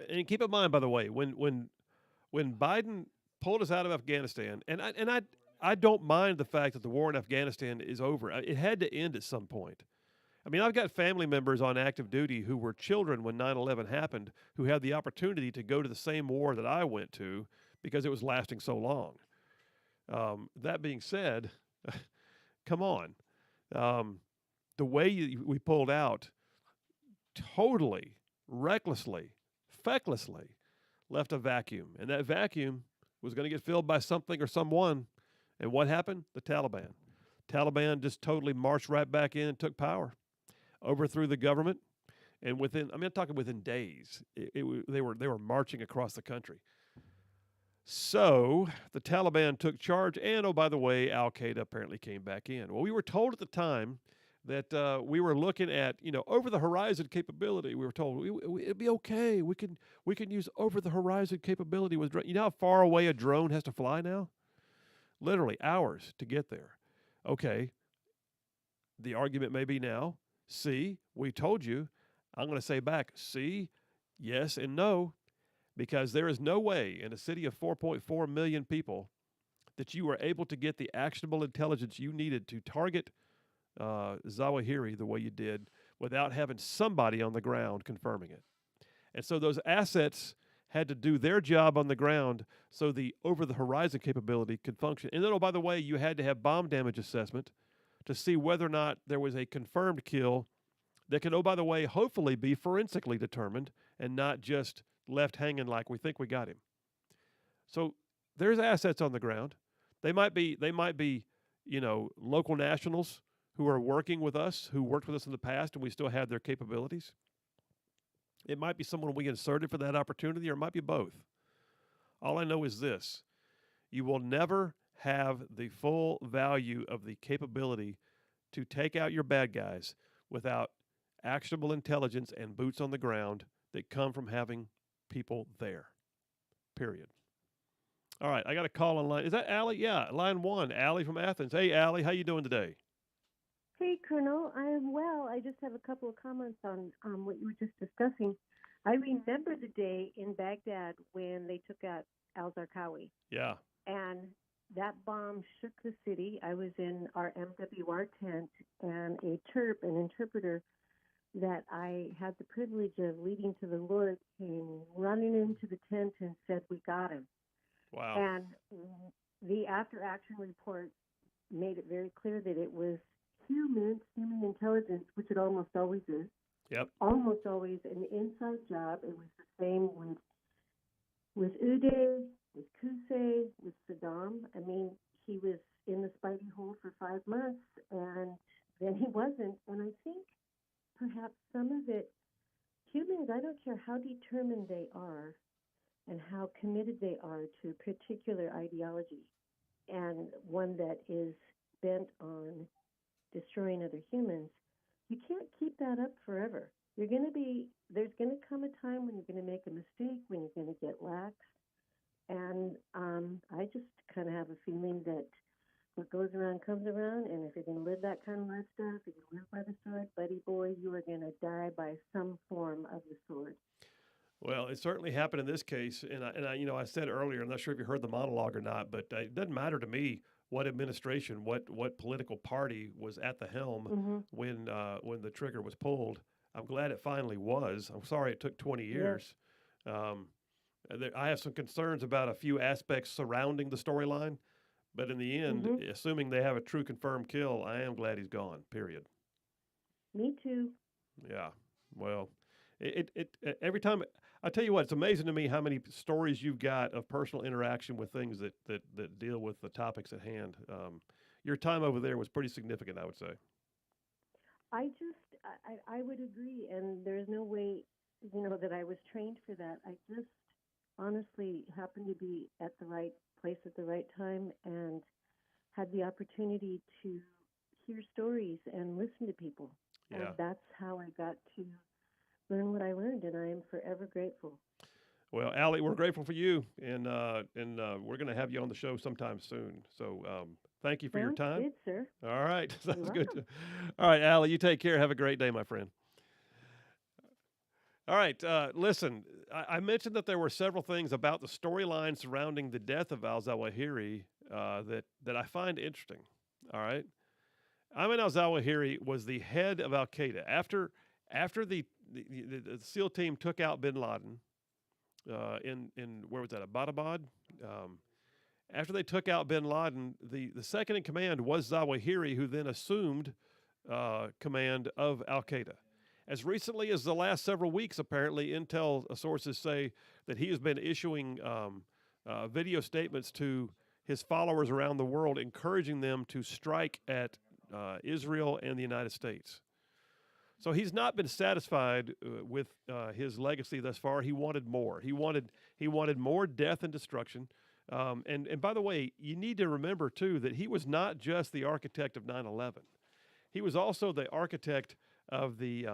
And keep in mind, by the way, when Biden pulled us out of Afghanistan, and I don't mind the fact that the war in Afghanistan is over. It had to end at some point. I mean, I've got family members on active duty who were children when 9/11 happened, who had the opportunity to go to the same war that I went to because it was lasting so long. That being said, come on. The way we pulled out, totally, recklessly, fecklessly, left a vacuum. And that vacuum was going to get filled by something or someone. And what happened? The Taliban. Taliban just totally marched right back in and took power, overthrew the government, and I'm talking within days, they were marching across the country. So the Taliban took charge, and oh, by the way, Al-Qaeda apparently came back in. Well, we were told at the time that we were looking at, over-the-horizon capability. We were told it'd be okay. We can use over-the-horizon capability with drone. You know how far away a drone has to fly now? Literally hours to get there. Okay. The argument may be now, see, we told you. I'm going to say back, see, yes and no, because there is no way in a city of 4.4 million people that you were able to get the actionable intelligence you needed to target Zawahiri the way you did without having somebody on the ground confirming it. And so those assets had to do their job on the ground so the over-the-horizon capability could function. And then, oh, by the way, you had to have bomb damage assessment to see whether or not there was a confirmed kill that could, oh, by the way, hopefully be forensically determined and not just left hanging like we think we got him. So there's assets on the ground. They might be, local nationals who are working with us, who worked with us in the past, and we still have their capabilities. It might be someone we inserted for that opportunity, or it might be both. All I know is this. You will never have the full value of the capability to take out your bad guys without actionable intelligence and boots on the ground that come from having people there. Period. All right, I got a call on line. Is that Allie? Yeah, line 1, Allie from Athens. Hey, Allie, how you doing today? Hey, Colonel, I am well. I just have a couple of comments on what you were just discussing. I remember the day in Baghdad when they took out al-Zarqawi. Yeah. And that bomb shook the city. I was in our MWR tent, and a Terp, an interpreter that I had the privilege of leading to the Lord, came running into the tent and said, "We got him." Wow. And the after-action report made it very clear that it was human intelligence, which it almost always is. Yep. Almost always an inside job. It was the same with Uday, with Qusay, with Saddam. I mean, he was in the Spidey hole for 5 months, and then he wasn't. And I think perhaps some of it, humans, I don't care how determined they are and how committed they are to a particular ideology, and one that is bent on destroying other humans, you can't keep that up forever. There's going to come a time when you're going to make a mistake, when you're going to get lax. And I just kind of have a feeling that what goes around comes around, and if you're going to live that kind of lifestyle, if you're going to live by the sword, buddy boy, you are going to die by some form of the sword. Well, it certainly happened in this case, and I, I said earlier, I'm not sure if you heard the monologue or not, but it doesn't matter to me what administration, what political party was at the helm when the trigger was pulled. I'm glad it finally was. I'm sorry it took 20 years. I have some concerns about a few aspects surrounding the storyline, but in the end, assuming they have a true confirmed kill, I am glad he's gone. Period. Me too. Yeah. Well, every time I tell you what, it's amazing to me how many stories you've got of personal interaction with things that deal with the topics at hand. Your time over there was pretty significant, I would say. I would agree, and there's no way, that I was trained for that. I just honestly happened to be at the right place at the right time and had the opportunity to hear stories and listen to people. Yeah. And that's how I got to learn what I learned, and I am forever grateful. Well, Allie, we're grateful for you, and we're going to have you on the show sometime soon. So thank you for your time. Good, sir. All right. Sounds good. All right, Allie, you take care. Have a great day, my friend. All right. Listen, I mentioned that there were several things about the storyline surrounding the death of al-Zawahiri that I find interesting. All right. Ayman al-Zawahiri was the head of al-Qaeda. After the SEAL team took out bin Laden in where was that, Abbottabad? After they took out bin Laden, the second in command was Zawahiri, who then assumed command of al-Qaeda. As recently as the last several weeks, apparently, intel sources say that he has been issuing video statements to his followers around the world, encouraging them to strike at Israel and the United States. So he's not been satisfied with his legacy thus far. He wanted more. He wanted more death and destruction. And by the way, you need to remember too that he was not just the architect of 9/11. He was also the architect of the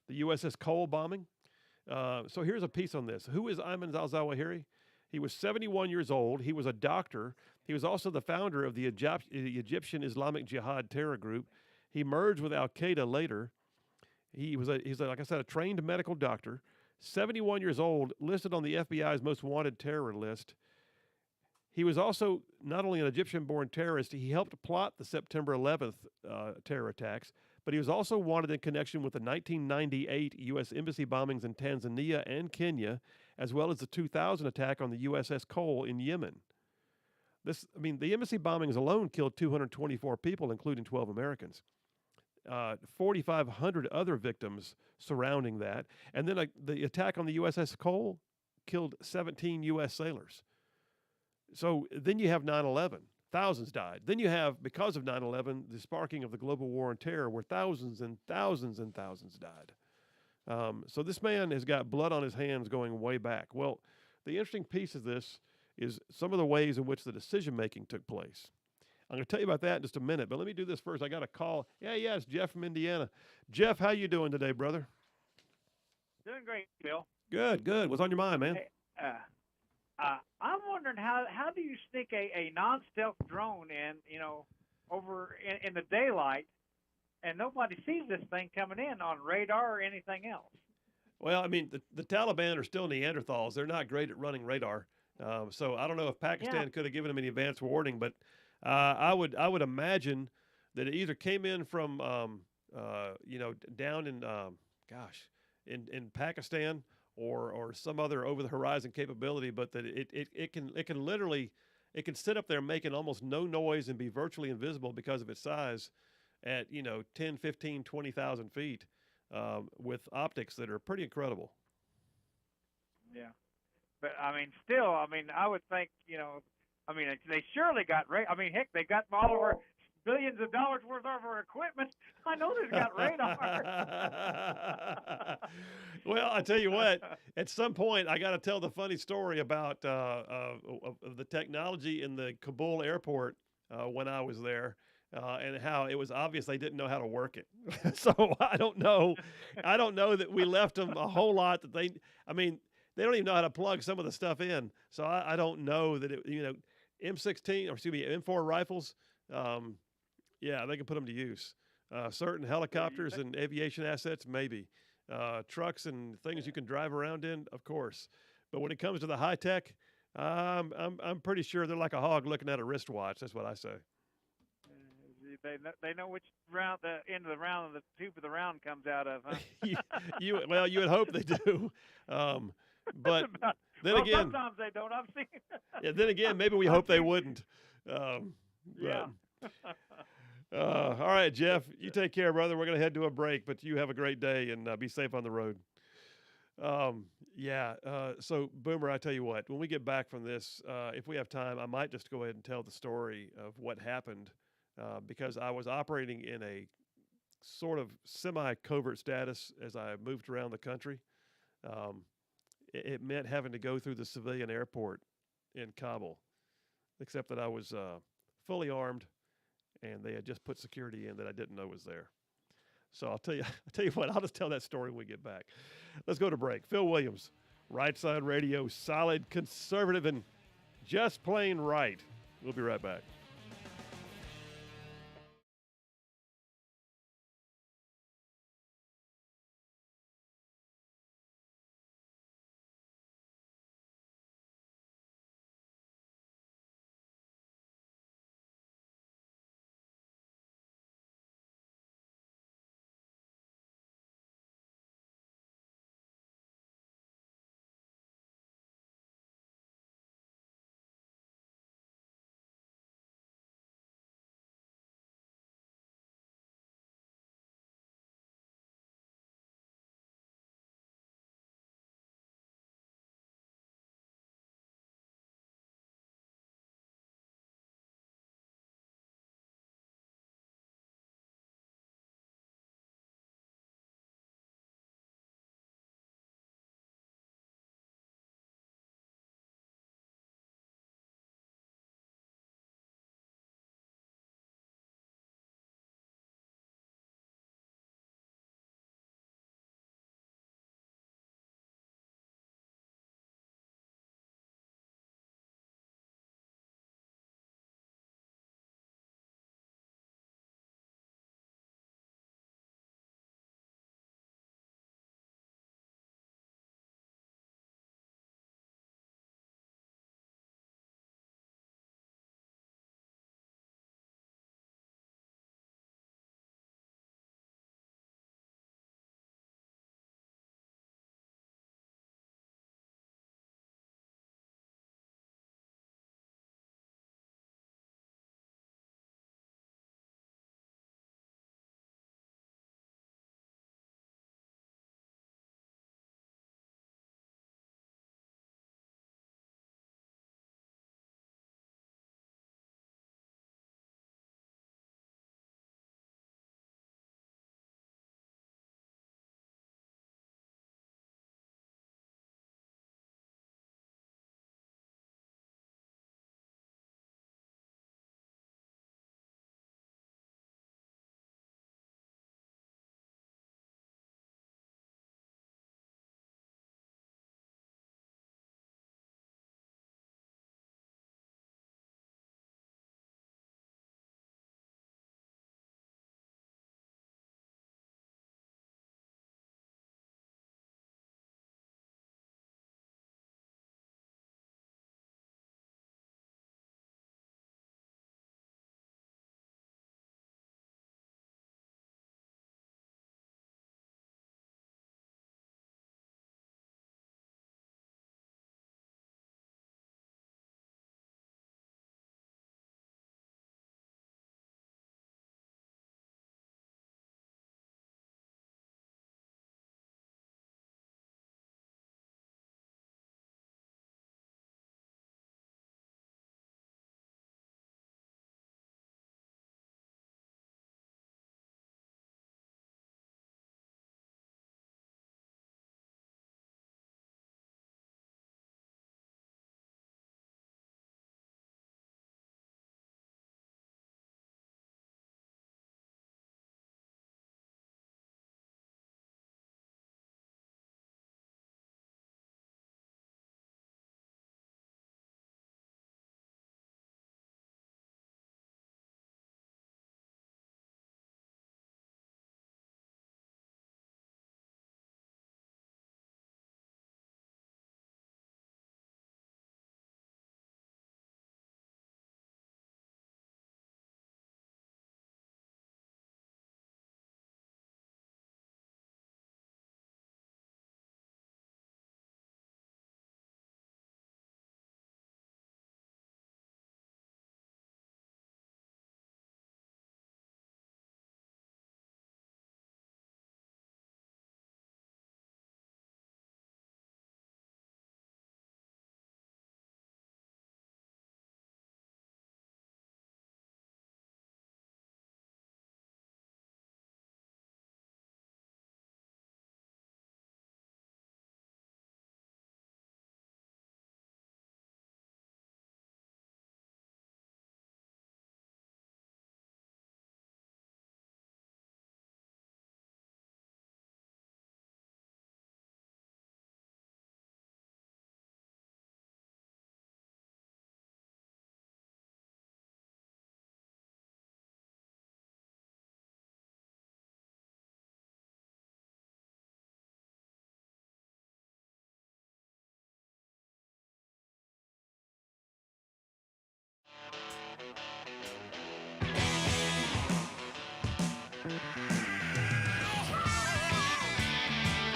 USS Cole bombing. So here's a piece on this. Who is Ayman al-Zawahiri? He was 71 years old. He was a doctor. He was also the founder of the Egyptian Islamic Jihad terror group. He merged with al-Qaeda later. He's like I said, a trained medical doctor, 71 years old, listed on the FBI's most wanted terror list. He was also not only an Egyptian-born terrorist, he helped plot the September 11th terror attacks, but he was also wanted in connection with the 1998 U.S. embassy bombings in Tanzania and Kenya, as well as the 2000 attack on the USS Cole in Yemen. The embassy bombings alone killed 224 people, including 12 Americans. 4,500 other victims surrounding that. And then the attack on the USS Cole killed 17 U.S. sailors. So then you have 9/11. Thousands died. Then you have, because of 9/11, the sparking of the global war on terror, where thousands and thousands and thousands died. So this man has got blood on his hands going way back. Well, the interesting piece of this is some of the ways in which the decision-making took place. I'm going to tell you about that in just a minute, but let me do this first. I got a call. Yeah, it's Jeff from Indiana. Jeff, how you doing today, brother? Doing great, Bill. Good. What's on your mind, man? Hey, I'm wondering how do you sneak a non-stealth drone in, over in the daylight, and nobody sees this thing coming in on radar or anything else? Well, the Taliban are still Neanderthals. They're not great at running radar. So I don't know if Pakistan could have given them any advance warning, but I would imagine that it either came in from down in Pakistan or some other over the horizon capability, but that it can literally sit up there making almost no noise and be virtually invisible because of its size at 10, 15, 20,000 feet with optics that are pretty incredible. Yeah. But still, I would think, they surely got heck, they got all over billions of dollars worth of our equipment. I know they've got radar. Well, I tell you what, at some point I got to tell the funny story about the technology in the Kabul airport when I was there. And how it was obvious they didn't know how to work it. So I don't know that we left them a whole lot that they don't even know how to plug some of the stuff in. So I don't know that M16, or excuse me, M4 rifles, Yeah, they can put them to use. Certain helicopters and aviation assets, maybe. Trucks and things you can drive around in, of course. But when it comes to the high tech, I'm pretty sure they're like a hog looking at a wristwatch. That's what I say. They know which round the end of the round the tube of the round comes out of, huh? You would hope they do. But then again, sometimes they don't. I've seen. yeah, then again, maybe we hope they wouldn't. Yeah. All right, Jeff, you take care, brother. We're going to head to a break, but you have a great day and be safe on the road. So, Boomer, I tell you what, when we get back from this, if we have time, I might just go ahead and tell the story of what happened because I was operating in a sort of semi-covert status as I moved around the country. It meant having to go through the civilian airport in Kabul, except that I was fully armed, and they had just put security in that I didn't know was there. So I'll tell you what, I'll just tell that story when we get back. Let's go to break. Phil Williams, Right Side Radio, solid, conservative, and just plain right. We'll be right back.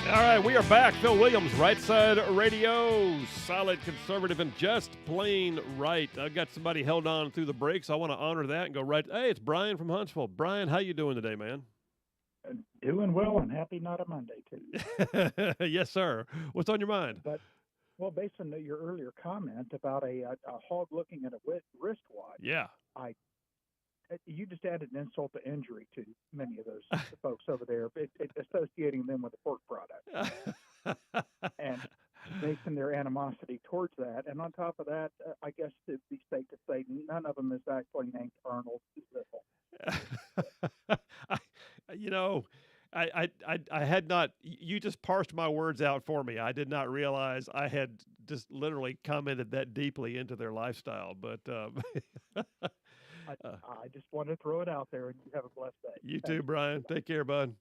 All right, we are back. Phil Williams, Rightside Radio, solid, conservative, and just plain right. I've got somebody held on through the breaks. I want to honor that and go right. Hey, it's Brian from Huntsville. Brian, how you doing today, man? Doing well, and happy not a Monday too. Yes, sir. What's on your mind? But well, based on your earlier comment about a hog looking at a wristwatch, Yeah. You just added an insult to injury to many of those folks over there, associating them with a pork product and basing their animosity towards that. And on top of that, I guess it'd be safe to say none of them is actually named Arnold Ziffel. I had not. You just parsed my words out for me. I did not realize I had just literally commented that deeply into their lifestyle. But I just wanted to throw it out there, and you have a blessed day. You too, Brian. Take care, bud.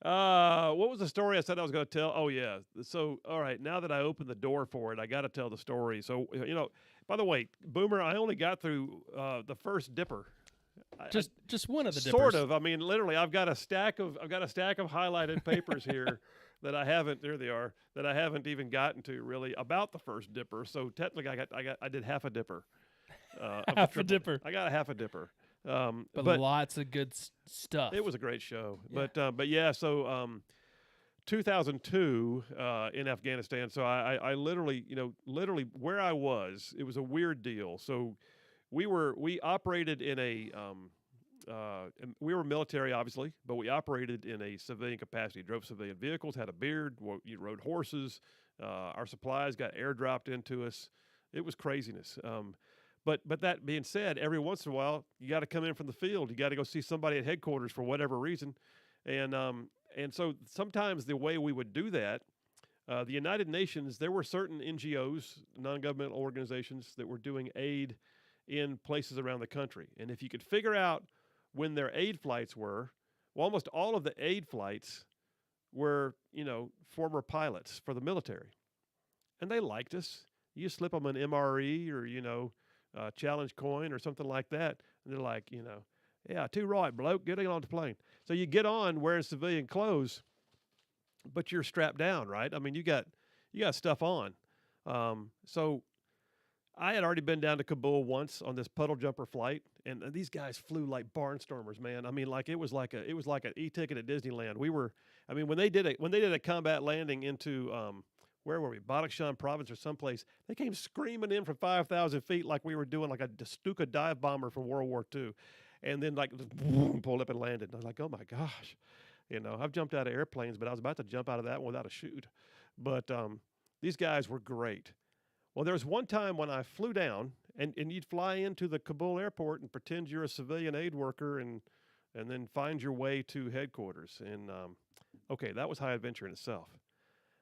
What was the story I said I was going to tell? Oh, yeah. So, all right, now that I opened the door for it, I got to tell the story. So, by the way, Boomer, I only got through the first dipper. Just one of the dippers. Sort of. I mean, literally, I've got a stack of highlighted papers here that I haven't. There they are. That I haven't even gotten to really about the first dipper. So technically, I did half a dipper. Half a dipper. I got a half a dipper. But lots of good stuff. It was a great show. Yeah. But yeah, so 2002 in Afghanistan. So I literally where I was, it was a weird deal. So we operated in a and we were military, obviously, but we operated in a civilian capacity. Drove civilian vehicles, had a beard, you rode horses. Our supplies got airdropped into us. It was craziness. But that being said, every once in a while, you got to come in from the field. You got to go see somebody at headquarters for whatever reason. And so sometimes the way we would do that, the United Nations, there were certain NGOs, non-governmental organizations, that were doing aid in places around the country. And if you could figure out when their aid flights were, well, almost all of the aid flights were, former pilots for the military. And they liked us. You slip them an MRE or, challenge coin or something like that. And they're like, yeah, too right, bloke, get on the plane. So you get on wearing civilian clothes, but you're strapped down, right? I mean, you got stuff on. So I had already been down to Kabul once on this puddle jumper flight, and these guys flew like barnstormers, man. I mean, like it was like an e-ticket at Disneyland. When they did a combat landing into where were we? Badakhshan province or someplace. They came screaming in from 5,000 feet like we were doing like a Stuka dive bomber from World War II. And then pulled up and landed. And I was like, oh my gosh. I've jumped out of airplanes, but I was about to jump out of that one without a chute. But these guys were great. Well, there was one time when I flew down, and you'd fly into the Kabul airport and pretend you're a civilian aid worker and then find your way to headquarters. And, okay, that was high adventure in itself.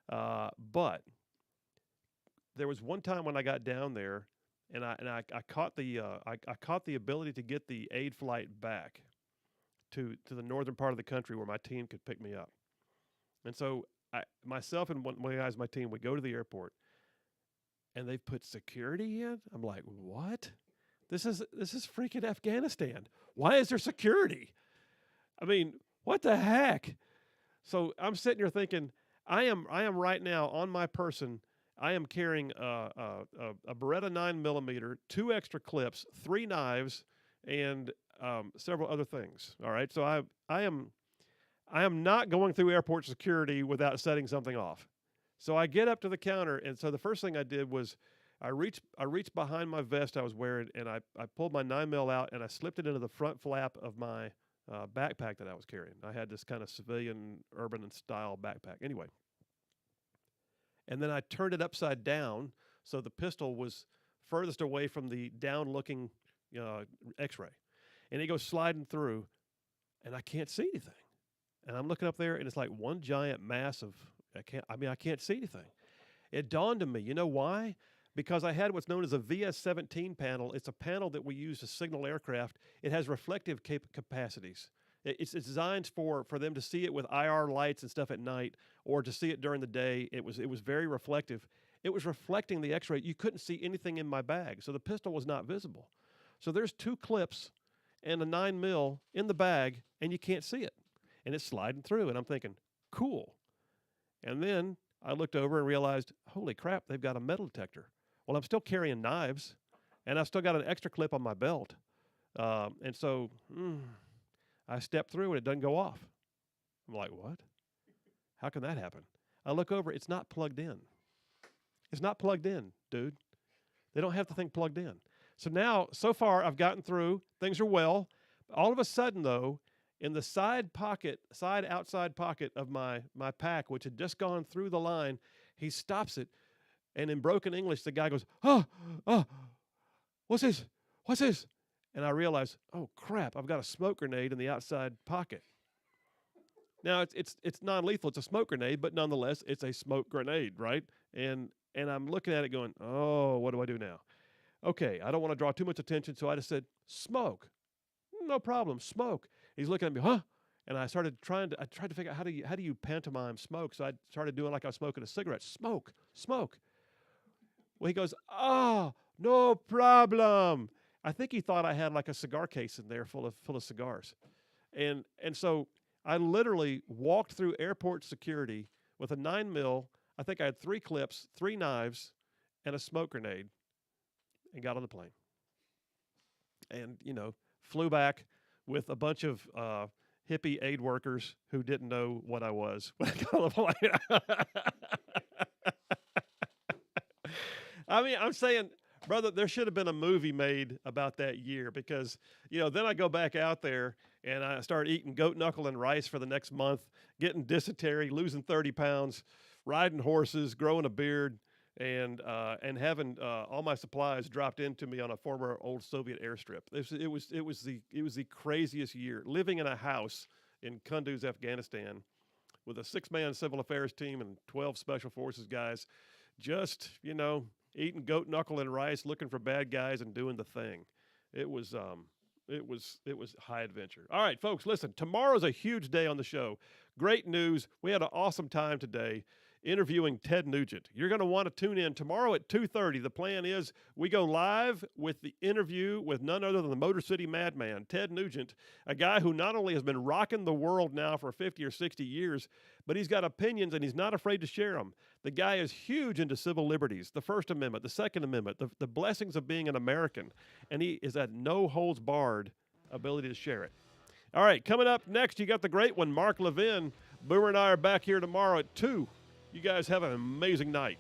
But there was one time when I got down there, and I caught the ability to get the aid flight back to the northern part of the country where my team could pick me up. And so myself and one of the guys on my team would go to the airport, and they've put security in. I'm like, what? This is freaking Afghanistan. Why is there security? I mean, what the heck? So I'm sitting here thinking, I am right now on my person. I am carrying a Beretta 9mm, 2 extra clips, 3 knives, and several other things. All right, so I am not going through airport security without setting something off. So I get up to the counter, and so the first thing I did was I reached behind my vest I was wearing, and I pulled my 9mm out, and I slipped it into the front flap of my backpack that I was carrying. I had this kind of civilian urban style backpack. Anyway. And then I turned it upside down so the pistol was furthest away from the down-looking X-ray. And it goes sliding through, and I can't see anything. And I'm looking up there, and it's like one giant mass of I can't see anything. It dawned on me, you know why? Because I had what's known as a VS-17 panel. It's a panel that we use to signal aircraft. It has reflective capacities. It's designed for them to see it with IR lights and stuff at night, or to see it during the day. It was very reflective. It was reflecting the X-ray. You couldn't see anything in my bag, so the pistol was not visible. So there's 2 clips and a 9 mil in the bag, and you can't see it. And it's sliding through, and I'm thinking, cool. And then I looked over and realized, holy crap, they've got a metal detector. Well, I'm still carrying knives, and I've still got an extra clip on my belt. And so I step through, and it doesn't go off. I'm like, what? How can that happen? I look over, it's not plugged in. It's not plugged in, dude. They don't have the thing plugged in. So now, so far, I've gotten through. Things are well. All of a sudden, though, in the side outside pocket of my pack, which had just gone through the line, he stops it. And in broken English, the guy goes, oh, what's this? What's this? And I realize, oh, crap, I've got a smoke grenade in the outside pocket. Now, it's non-lethal. It's a smoke grenade, but nonetheless, it's a smoke grenade, right? And I'm looking at it going, oh, what do I do now? Okay, I don't want to draw too much attention, so I just said, smoke. No problem, smoke. He's looking at me, huh? And I tried to figure out how do you pantomime smoke? So I started doing like I was smoking a cigarette. Smoke, smoke. Well, he goes, no problem. I think he thought I had like a cigar case in there full of cigars. And so I literally walked through airport security with a 9 mil. I think I had 3 clips, 3 knives, and a smoke grenade, and got on the plane. And, flew back with a bunch of hippie aid workers who didn't know what I was when I got on the plane. I mean, I'm saying, brother, there should have been a movie made about that year because, then I go back out there and I start eating goat knuckle and rice for the next month, getting dysentery, losing 30 pounds, riding horses, growing a beard, and having all my supplies dropped into me on a former old Soviet airstrip. It was the craziest year. Living in a house in Kunduz, Afghanistan, with a 6-man civil affairs team and 12 special forces guys, just eating goat knuckle and rice, looking for bad guys, and doing the thing. It was high adventure. All right, folks, listen. Tomorrow's a huge day on the show. Great news. We had an awesome time today interviewing Ted Nugent. You're going to want to tune in tomorrow at 2:30. The plan is we go live with the interview with none other than the Motor City Madman, Ted Nugent, a guy who not only has been rocking the world now for 50 or 60 years, but he's got opinions and he's not afraid to share them. The guy is huge into civil liberties, the First Amendment, the Second Amendment, the blessings of being an American, and he is at no holds barred ability to share it. All right, coming up next, you got the great one, Mark Levin. Boomer and I are back here tomorrow at 2. You guys have an amazing night.